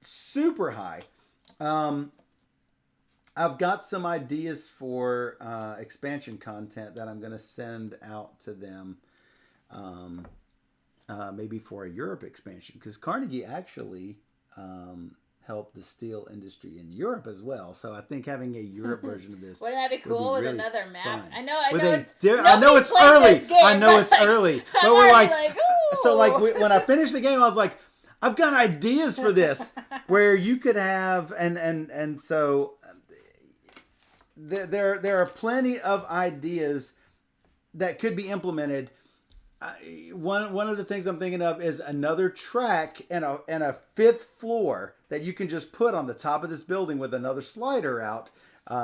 super high. I've got some ideas for expansion content that I'm going to send out to them. Maybe for a Europe expansion. Because Carnegie actually help the steel industry in Europe as well. So I think having a Europe version of this wouldn't that be cool with really another map? Fun. I know it's early. I know it's early. But we're like so when I finished the game, I was like, I've got ideas for this where you could have and so there are plenty of ideas that could be implemented. One of the things I'm thinking of is another track and a 5th floor that you can just put on the top of this building with another slider out,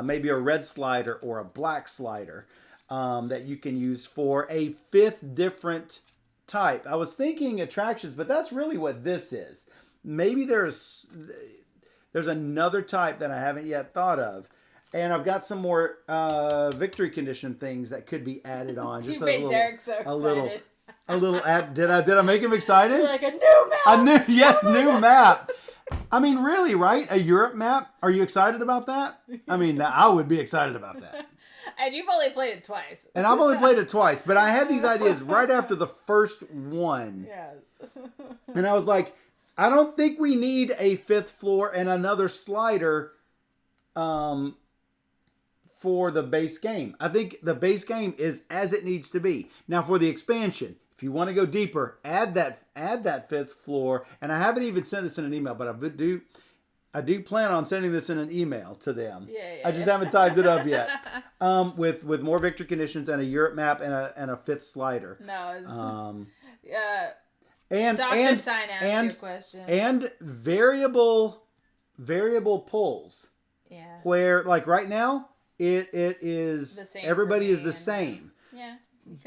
maybe a red slider or a black slider that you can use for a 5th different type. I was thinking attractions, but that's really what this is. Maybe there's another type that I haven't yet thought of. And I've got some more victory condition things that could be added on. Just you made Derek so excited. A little add. Did I make him excited? Like a new map. New map. I mean, really, right? A Europe map? Are you excited about that? I mean, I would be excited about that. And you've only played it twice. And I've only played it twice, but I had these ideas right after the first one. Yes. And I was like, I don't think we need a 5th floor and another slider. for the base game. I think the base game is as it needs to be. Now for the expansion, if you want to go deeper, add that fifth floor. And I haven't even sent this in an email, but I do plan on sending this in an email to them. I just haven't typed it up yet. With more victory conditions and a Europe map and a fifth slider. No. And Dr. Sign asked you a question. And variable pulls. Yeah. Where like right now it is everybody is the same. Yeah.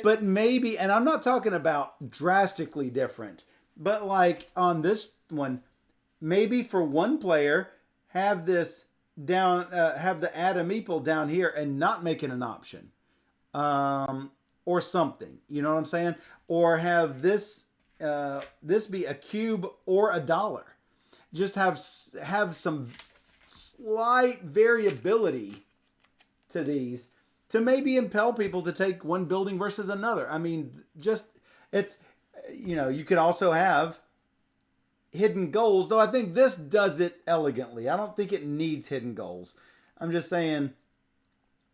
But maybe, and I'm not talking about drastically different, but like on this one, maybe for one player, have this down, have the add a meeple down here and not make it an option, or something. You know what I'm saying? Or have this be a cube or a dollar. Just have some slight variability to these to maybe impel people to take one building versus another. I mean, you could also have hidden goals, though I think this does it elegantly. I don't think it needs hidden goals. I'm just saying,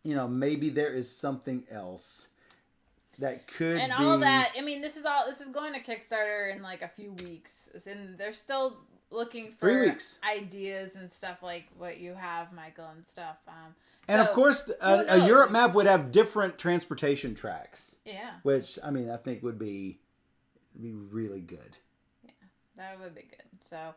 maybe there is something else that could and all that. I mean, this is going to Kickstarter in like a few weeks, and they're still looking for 3 weeks ideas and stuff like what you have, Michael, and stuff. And of course, a Europe map would have different transportation tracks. Yeah. Which, I mean, I think would be really good. Yeah, that would be good. So,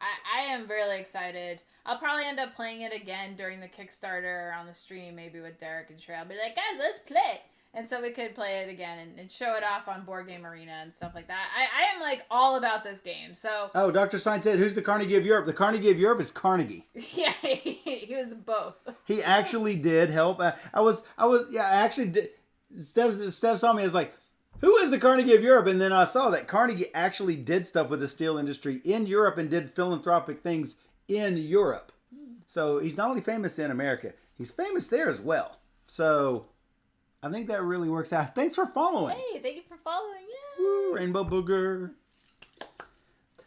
I am really excited. I'll probably end up playing it again during the Kickstarter or on the stream, maybe with Derek and Trey. I'll be like, guys, let's play. And so we could play it again and show it off on Board Game Arena and stuff like that. I am like all about this game. So. Oh, Dr. Sign said, who's the Carnegie of Europe? The Carnegie of Europe is Carnegie. Yeah, he was both. He actually did help. I actually did. Steph saw me as like, who is the Carnegie of Europe? And then I saw that Carnegie actually did stuff with the steel industry in Europe and did philanthropic things in Europe. So he's not only famous in America, he's famous there as well. So I think that really works out. Thanks for following. Hey, thank you for following. Yeah. Woo, Rainbow Booger.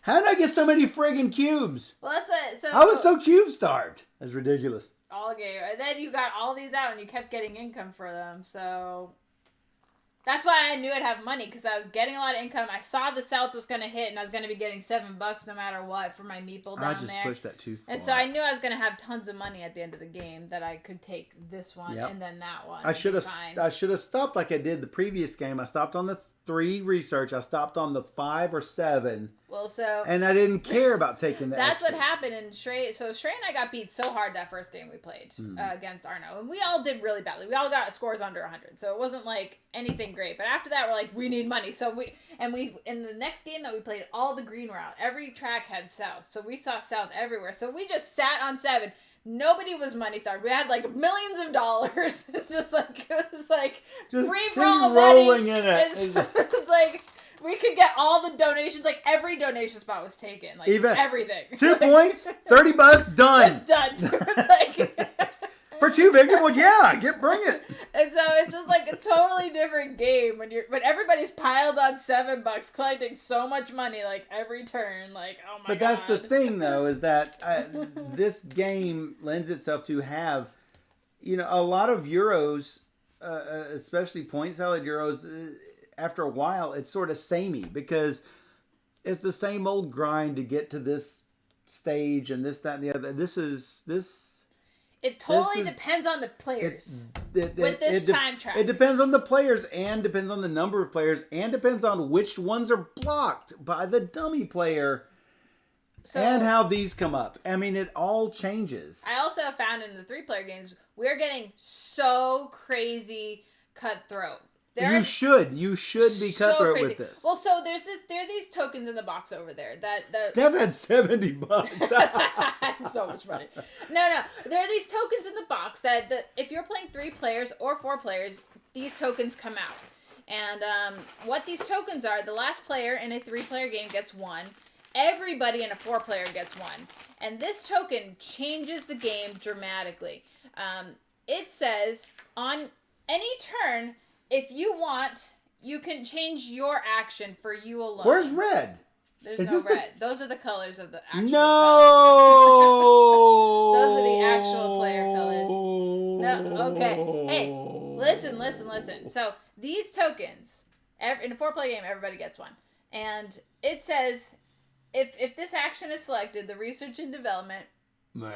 How did I get so many friggin' cubes? Well, that's what. So I was so cube starved. That's ridiculous. All game, and then you got all these out, and you kept getting income for them. So that's why I knew I'd have money, because I was getting a lot of income. I saw the South was going to hit, and I was going to be getting $7 no matter what for my meeple down there. I just pushed that too far. And so I knew I was going to have tons of money at the end of the game that I could take this one and then that one. I should have stopped like I did the previous game. I stopped on the 3 research. I stopped on the 5 or 7. Well, and I didn't care about taking that. That's what happened in Shrey. So Shrey and I got beat so hard that first game we played against Arno, and we all did really badly. We all got scores under 100, so it wasn't like anything great. But after that, we're like, we need money. So we in the next game that we played, all the green route, every track had south, so we saw south everywhere. So we just sat on 7. Nobody was money starved. We had like millions of dollars, just like it was like free for all rolling in it. It's like we could get all the donations. Like every donation spot was taken. Like even everything. 2 points, $30, done. Done. For 2 victory, well, yeah, bring it. And so it's just like a totally different game when everybody's piled on $7, collecting so much money like every turn. Like, oh my god. But that's the thing, though, is that this game lends itself to have, a lot of Euros, especially point salad Euros. After a while, it's sort of samey because it's the same old grind to get to this stage and this, that, and the other. It totally depends on the players. With this time track. It depends on the players and depends on the number of players and depends on which ones are blocked by the dummy player and how these come up. I mean, it all changes. I also found in the 3-player games, we're getting so crazy cutthroat. You should be cutthroat with this. Well, so there are these tokens in the box over there that Steph had $70. So much money. No. There are these tokens in the box that if you're playing 3 players or 4 players, these tokens come out. And what these tokens are, the last player in a 3-player game gets 1. Everybody in a 4-player gets 1. And this token changes the game dramatically. It says on any turn, if you want, you can change your action for you alone. Where's red? There's no red. Those are the colors of the actual colors. Those are the actual player colors. No, Okay. Hey, listen. So these tokens, in a 4-player game, everybody gets one. And it says, if this action is selected, the research and development, Meh.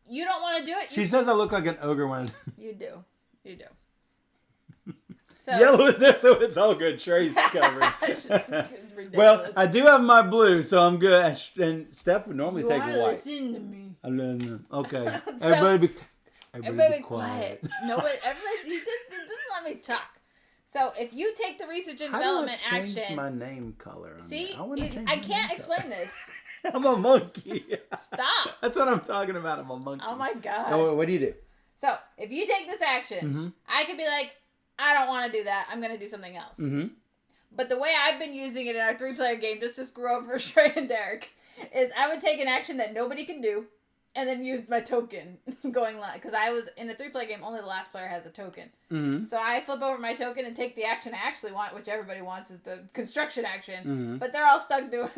You don't want to do it? She says I look like an ogre when... You do. So, yellow is there, so it's all good. Trey's covered. Well, I do have my blue, so I'm good. And Steph would normally take white. Listen to me. Okay. So, everybody be quiet. He doesn't let me talk. So if you take the research and development How do I change action, my name color? See, I can't explain this. I'm a monkey. Stop. That's what I'm talking about. I'm a monkey. Oh my god. Oh, what do you do? So if you take this action, I could be like, I don't want to do that. I'm going to do something else. But the way I've been using it in our 3-player game, just to screw over Shrey and Derek, is I would take an action that nobody can do, and then use my token going live. Because I was in a 3-player game, only the last player has a token. So I flip over my token and take the action I actually want, which everybody wants is the construction action. But they're all stuck doing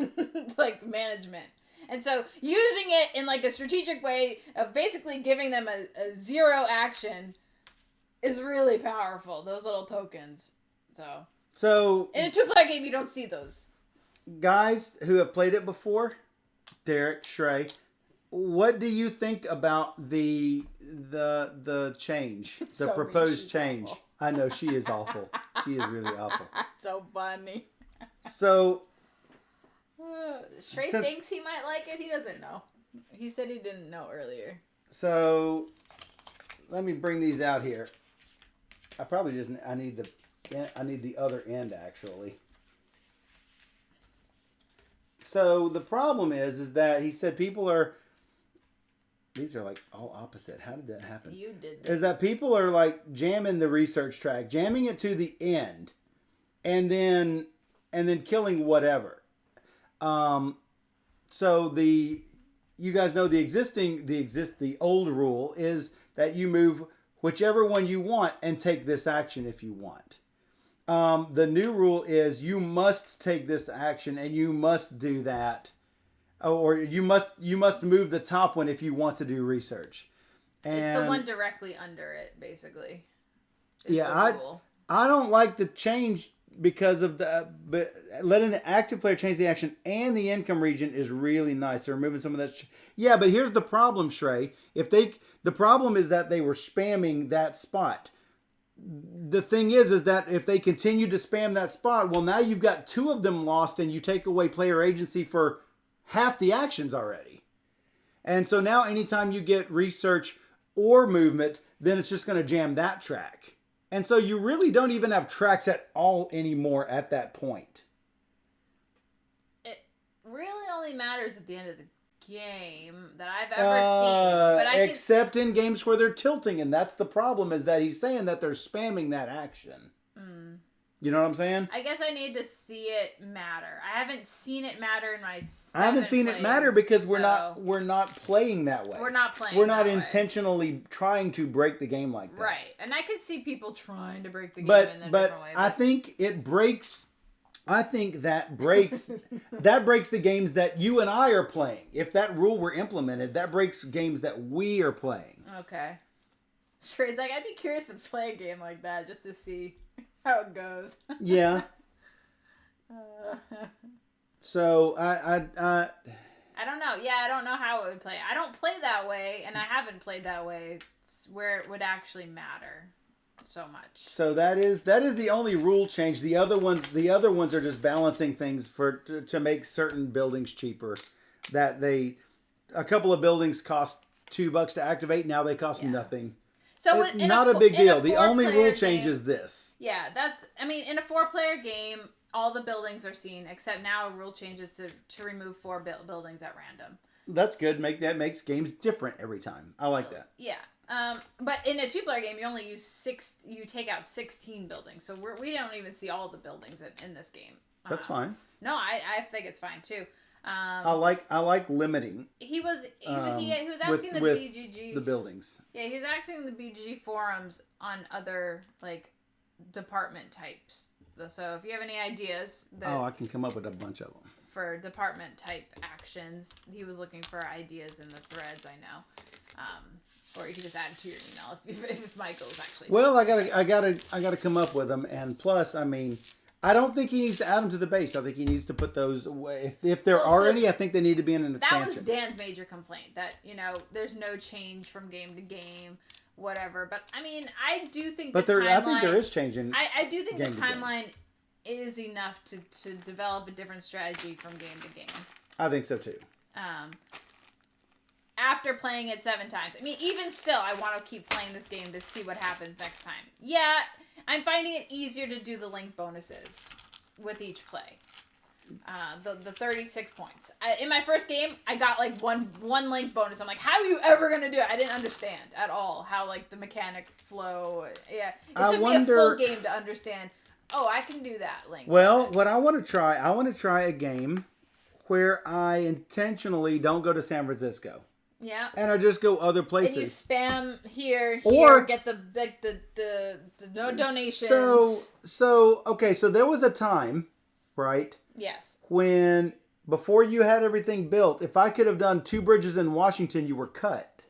like management. And so using it in like a strategic way of basically giving them a 0 action is really powerful. Those little tokens. So in a 2-player game, you don't see those. Guys who have played it before, Derek, Shrey, what do you think about the change, the proposed change? Awful. I know she is awful. She is really awful. So funny. So Shrey thinks he might like it. He doesn't know. He said he didn't know earlier. So let me bring these out here. I need the other end actually. So the problem is that he said these are like all opposite. How did that happen? You did that. Is that people are like jamming the research track, jamming it to the end, and then killing whatever. So you guys know the old rule is that you move whichever one you want and take this action if you want. The new rule is you must take this action and you must do that, or you must move the top one if you want to do research. And it's the one directly under it, basically. Yeah, I don't like the change because of but letting the active player change the action and the income region is really nice. They're removing some of that. Yeah, but here's the problem, Shrey. The problem is that they were spamming that spot. The thing is that if they continue to spam that spot, well, now you've got 2 of them lost and you take away player agency for half the actions already. And so now anytime you get research or movement, then it's just going to jam that track. And so you really don't even have tracks at all anymore at that point. It really only matters at the end of the game that I've ever seen. But except in games where they're tilting, and that's the problem, is that he's saying that they're spamming that action. You know what I'm saying? I guess I need to see it matter. I haven't seen it matter in my 7 I haven't seen plays, it matter because we're not playing that way. We're not playing. We're not intentionally trying to break the game like that. Right, and I could see people trying to break the game in a different way. I think it breaks. I think that breaks the games that you and I are playing. If that rule were implemented, that breaks games that we are playing. Okay. Sure, it's like I'd be curious to play a game like that just to see how it goes. Yeah. So I don't know. Yeah, I don't know how it would play. I don't play that way, and I haven't played that way where it would actually matter so much. So that is the only rule change. The other ones are just balancing things to make certain buildings cheaper. A couple of buildings cost $2 to activate. Now they cost nothing. So not a big deal. The only rule change is this. Yeah, in a 4-player game, all the buildings are seen, except now a rule changes to remove 4 buildings at random. That's good. That makes games different every time. I like that. Yeah. But in a 2-player game, you only use you take out 16 buildings. So we don't even see all the buildings in this game. That's fine. No, I think it's fine too. I like limiting. He was asking the BGG the buildings. Yeah, he was asking the BGG forums on other like department types. So if you have any ideas, I can come up with a bunch of them for department type actions. He was looking for ideas in the threads. I know. Or you can just add it to your email if Michael's actually. Well, I gotta come up with them, and plus, I mean, I don't think he needs to add them to the base. I think he needs to put those away. If there are any, I think they need to be in an expansion. That was Dan's major complaint, that, there's no change from game to game, whatever. But, I mean, I do think I think there is changing. I do think the timeline is enough to develop a different strategy from game to game. I think so, too. After playing it 7 times. I mean, even still, I want to keep playing this game to see what happens next time. Yeah, I'm finding it easier to do the link bonuses with each play. The 36 points. In my first game, I got like one link bonus. I'm like, how are you ever going to do it? I didn't understand at all how like the mechanic flow. Yeah, it took me a full game to understand. Oh, I can do that link. Well, bonus. what I want to try a game where I intentionally don't go to San Francisco. Yeah. And I just go other places. And you spam here, or get the no donations. So there was a time, right? Yes. When before you had everything built, if I could have done 2 bridges in Washington, you were cut.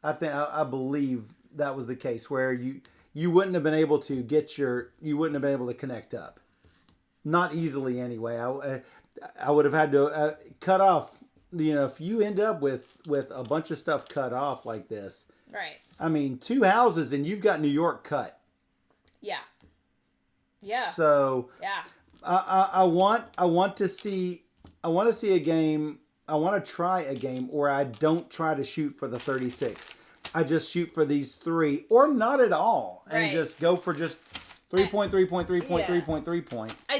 I believe that was the case where you wouldn't have been able to connect up. Not easily anyway. I would have had to cut off. If you end up with a bunch of stuff cut off like this, right? I mean, 2 houses and you've got New York cut. Yeah. Yeah. So yeah, I want to see a game. I want to try a game where I don't try to shoot for the 36. I just shoot for these 3, or not at all, and just go for just 3 point. I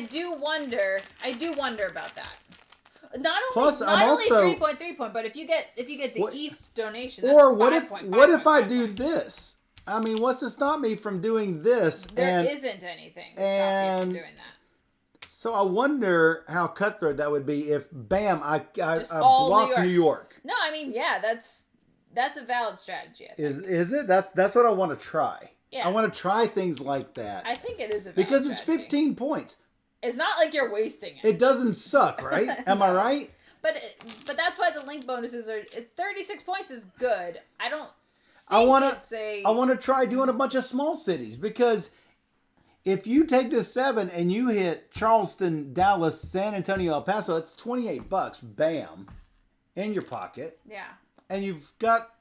do wonder about that. Not only 3 point, but if you get the East donation, that's or what if I do this? I mean, what's to stop me from doing this? There isn't anything to stop you from doing that. So I wonder how cutthroat that would be if, bam, I block New York. No, I mean, yeah, that's a valid strategy. I think. Is it? That's what I want to try. Yeah. I want to try things like that. I think it is a valid because strategy. It's 15 points. It's not like you're wasting it. It doesn't suck, right? Am I right? But that's why the link bonuses are 36 points is good. I want to try doing a bunch of small cities, because if you take this 7 and you hit Charleston, Dallas, San Antonio, El Paso, it's $28, bam, in your pocket. Yeah. And you've got.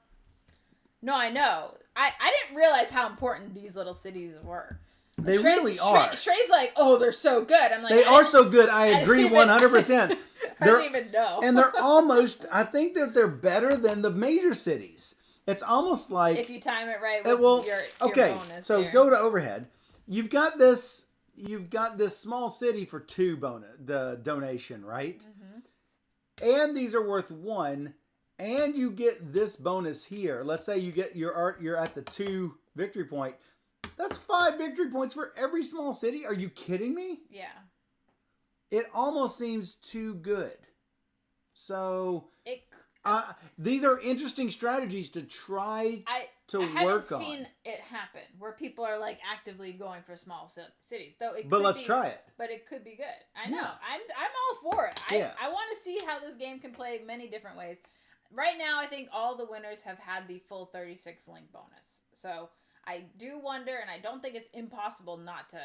No, I know. I didn't realize how important these little cities were. They really are. Shrey's like, oh, they're so good. I'm like, they are so good. I agree 100%. I didn't even know. And they're almost, I think they're better than the major cities. It's almost like. If you time it right with your bonus. So here. Go to overhead. You've got this small city for 2 the donation, right? Mm-hmm. And these are worth 1. And you get this bonus here. Let's say you're at the 2 victory point. That's 5 victory points for every small city. Are you kidding me? Yeah. It almost seems too good. So these are interesting strategies to try to work on. I haven't seen it happen where people are like actively going for small cities. But let's try it. But it could be good. I know. Yeah. I'm all for it. I want to see how this game can play many different ways. Right now, I think all the winners have had the full 36 link bonus. So I do wonder, and I don't think it's impossible not to,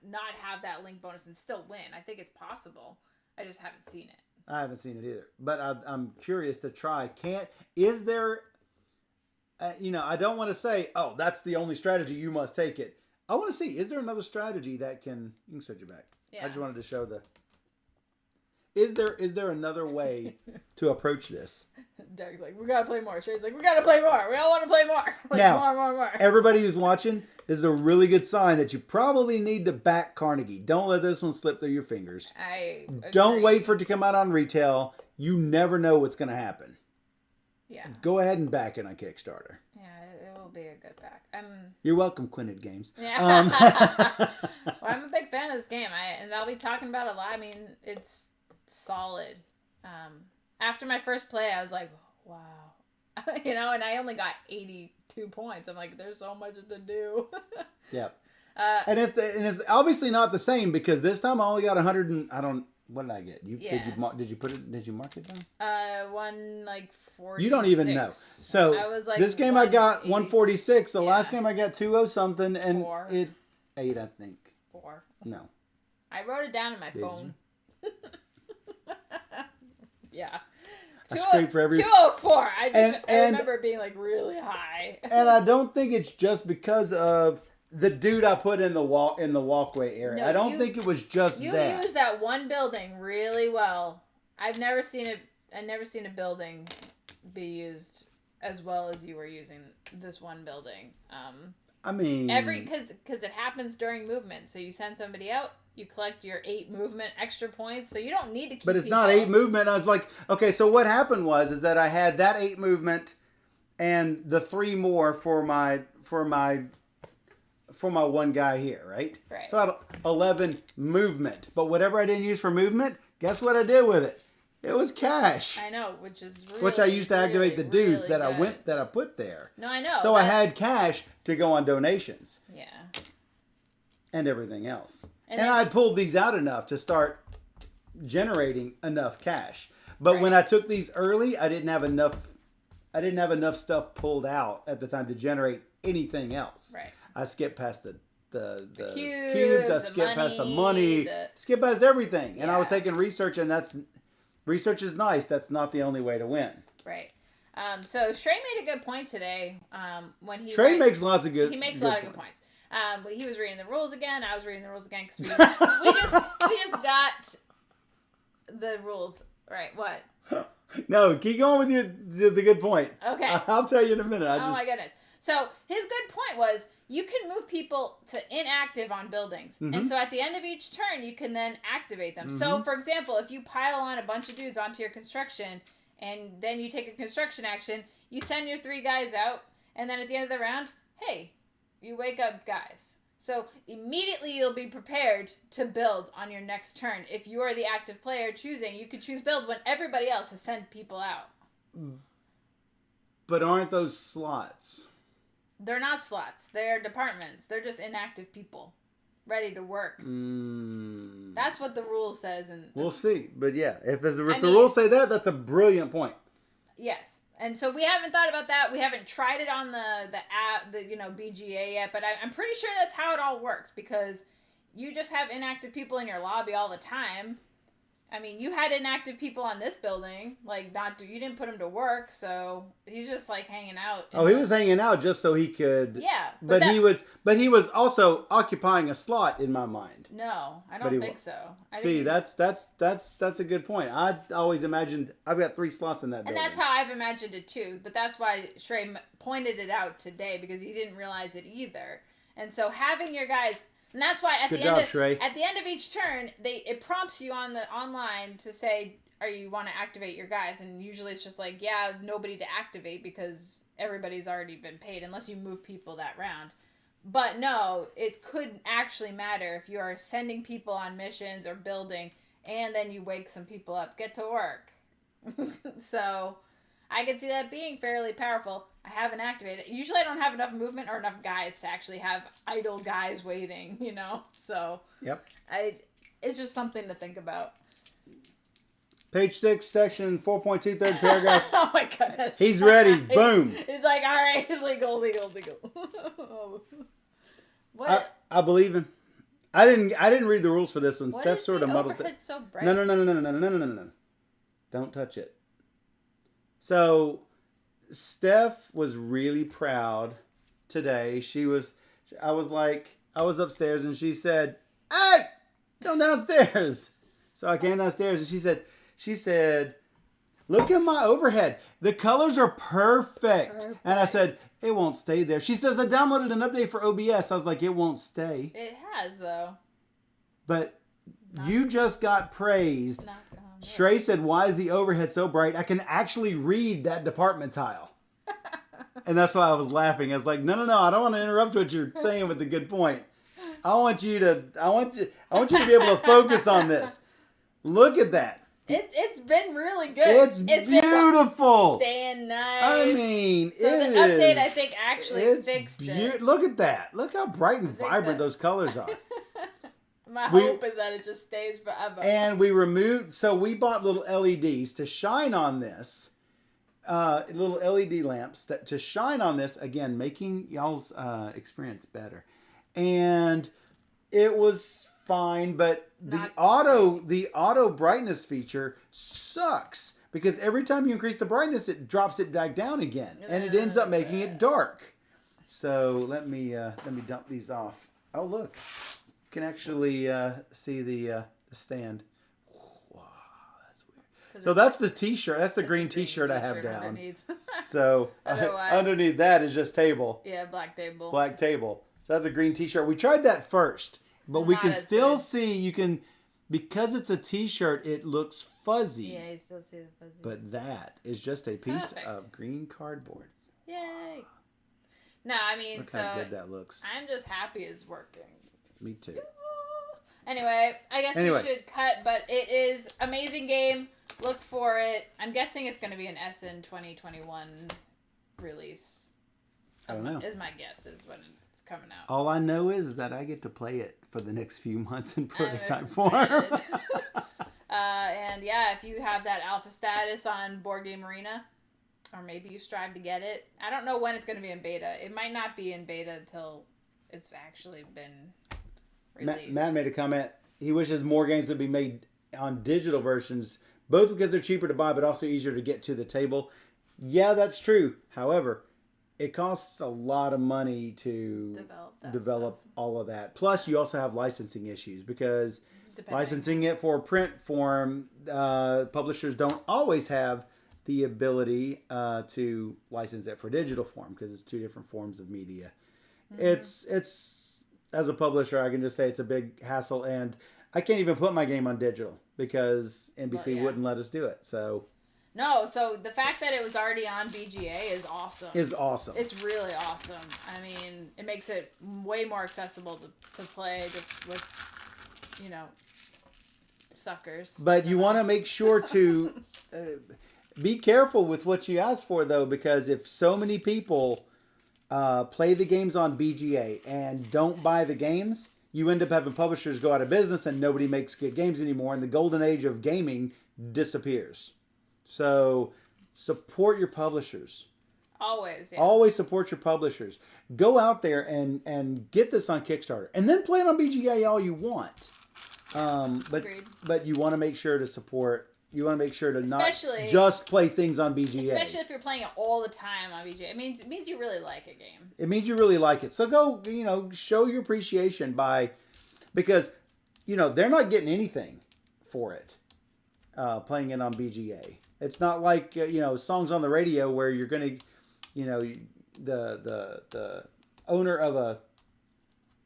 not have that link bonus and still win. I think it's possible. I just haven't seen it. I haven't seen it either, but I'm curious to try. Is there, I don't want to say, oh, that's the only strategy, you must take it. I want to see, is there another strategy that you can switch it back. Yeah. I just wanted to show is there another way to approach this? Doug's like, we gotta play more. Shrey's like, we gotta play more. We all want to play more. Like, now, more. Everybody who's watching, this is a really good sign that you probably need to back Carnegie. Don't let this one slip through your fingers. I agree. Don't wait for it to come out on retail. You never know what's going to happen. Yeah. Go ahead and back it on Kickstarter. Yeah, it will be a good back. You're welcome, Quined Games. Yeah. Well, I'm a big fan of this game. And I'll be talking about it a lot. I mean, it's solid. After my first play, I was like, wow. And I only got 82 points. I'm like, there's so much to do. Yep. And it's obviously not the same, because this time I only got 100 and What did I get? Did you mark it down? 146. You don't even know. So I was like this game I got 146. The last game I got 20 something, and 4. 8 I think. 4. No. I wrote it down in my phone. Yeah. I scraped for every 204. I remember it being like really high. And I don't think it's just because of the dude I put in the walkway area. No, I don't think it was just you that. used that one building really well. I've never seen a building be used as well as you were using this one building. I mean, because it happens during movement. So you send somebody out, you collect your 8 movement extra points. So you don't need to keep. But it's not 8 movement. I was like, okay, so what happened is that I had that 8 movement, and the 3 more for my one guy here, right? Right. So I had 11 movement. But whatever I didn't use for movement, guess what I did with it? It was cash. I know, which is really, which I used to activate the dudes really that I put there. No, I know. So I had cash to go on donations. Yeah. And everything else. And I'd pulled these out enough to start generating enough cash. But when I took these early, I didn't have enough stuff pulled out at the time to generate anything else. Right. I skipped past the cubes, I skipped past the money, skipped past everything. And I was taking research, and research is nice. That's not the only way to win. Right. So Shrey made a good point today. When he makes lots of good. He makes a lot of good points. He was reading the rules again. I was reading the rules again because we just got the rules right. What? No, keep going with the good point. Okay. I'll tell you in a minute. My goodness. So his good point was you can move people to inactive on buildings. Mm-hmm. And so at the end of each turn, you can then activate them. Mm-hmm. So, for example, if you pile on a bunch of dudes onto your construction and then you take a construction action, you send your 3 guys out, and then at the end of the round, hey, you wake up guys. So immediately you'll be prepared to build on your next turn. If you are the active player choosing, you could choose build when everybody else has sent people out. But aren't those slots? They're not slots. They're departments. They're just inactive people ready to work. That's what the rule says. And we'll see. But yeah, if the rules say that, that's a brilliant point. Yes. And so we haven't thought about that. We haven't tried it on the app, BGA yet. But I'm pretty sure that's how it all works, because you just have inactive people in your lobby all the time. I mean, you had inactive people on this building, you didn't put him to work, so he's just hanging out. He was hanging out just so he could. Yeah, but he was also occupying a slot in my mind. No, I don't think so. That's a good point. I always imagined I've got 3 slots in that building. And that's how I've imagined it too. But that's why Shrey pointed it out today, because he didn't realize it either. And so having your guys. And that's why at the end of each turn, it prompts you on the online to say, you want to activate your guys, and usually it's just nobody to activate because everybody's already been paid unless you move people that round. But no, it could actually matter if you are sending people on missions or building, and then you wake some people up, get to work. So I could see that being fairly powerful. I haven't activated it. Usually I don't have enough movement or enough guys to actually have idle guys waiting, So yep. It's just something to think about. Page 6, section 4.2, third paragraph. Oh my goodness. He's ready. Boom. He's like, all right, legal. What? I believe him. I didn't read the rules for this one. Steph sort of muddled it. So bright? No. Don't touch it. So Steph was really proud today. I was upstairs and she said, "Hey, come downstairs." So I came downstairs and she said, "Look at my overhead. The colors are perfect." And I said, "It won't stay there." She says, "I downloaded an update for OBS." I was like, "It won't stay." It has though. But you just got praised. Shrey said, "Why is the overhead so bright? I can actually read that department tile." And that's why I was laughing. I was like, no, I don't want to interrupt what you're saying with a good point. I want you to be able to focus on this. Look at that. It's been really good. It's beautiful. Staying nice. I mean, so the update I think actually fixed it. Look at that. Look how bright and vibrant those colors are. My hope is that it just stays forever. And we bought little LEDs to shine on this. Little LED lamps to shine on this, again, making y'all's experience better. And it was fine, but the auto brightness feature sucks because every time you increase the brightness, it drops it back down again, and it ends up making it dark. So let me dump these off. Oh, look, you can actually see the stand. Wow, that's weird. So that's the T-shirt. That's the green T-shirt I have down. Underneath. So underneath that is just table. Yeah, black table. Black table. So that's a green T-shirt. We tried that first, but we can still see. Because it's a T-shirt, it looks fuzzy. Yeah, you still see the fuzzy. But that is just a piece of green cardboard. Yay! No, I mean, look how good that looks. I'm just happy it's working. Me too. Anyway, I guess we should cut, but it is amazing game. Look for it. I'm guessing it's going to be an SN 2021 release. I don't know. Is my guess is when it's coming out. All I know is that I get to play it for the next few months in prototype form. And yeah, if you have that alpha status on Board Game Arena, or maybe you strive to get it. I don't know when it's going to be in beta. It might not be in beta until it's actually been released. Matt made a comment. He wishes more games would be made on digital versions, both because they're cheaper to buy, but also easier to get to the table. Yeah, that's true. However, it costs a lot of money to develop all of that. Plus, you also have licensing issues because licensing it for print form, publishers don't always have the ability to license it for digital form because it's two different forms of media. Mm-hmm. It's as a publisher, I can just say it's a big hassle, and I can't even put my game on digital because NBC wouldn't let us do it. So the fact that it was already on BGA is awesome. It's really awesome. I mean, it makes it way more accessible to play just with, suckers. But you want to make sure to be careful with what you ask for, though, because if so many people play the games on BGA and don't buy the games, you end up having publishers go out of business and nobody makes good games anymore, and the golden age of gaming disappears. So support your publishers. Always, yeah. Always support your publishers. Go out there and get this on Kickstarter, and then play it on BGA all you want. But you want to make sure to support. You want to make sure to not just play things on BGA. Especially if you're playing it all the time on BGA. It means you really like a game. It means you really like it. So go, show your appreciation because, they're not getting anything for it, playing it on BGA. It's not like, songs on the radio where you're going to, the owner of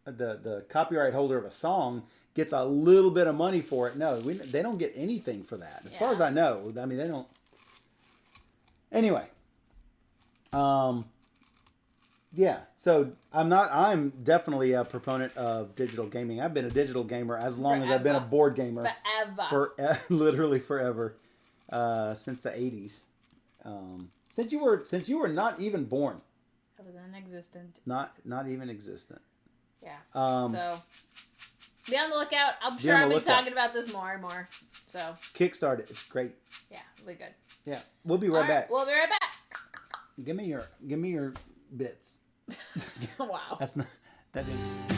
the copyright holder of a song gets a little bit of money for it. No, they don't get anything for that. As far as I know. I mean, they don't. Anyway. Yeah. So I'm definitely a proponent of digital gaming. I've been a digital gamer as long as I've been a board gamer. Literally forever. Since the 80s. Since you were not even born. I was non-existent. Not even existent. Yeah. So be on the lookout. I'm sure I'll be talking about this more and more. So Kickstart it. It's great. Yeah, it'll be good. Yeah. We'll be right back. We'll be right back. Give me your bits. Wow. That didn't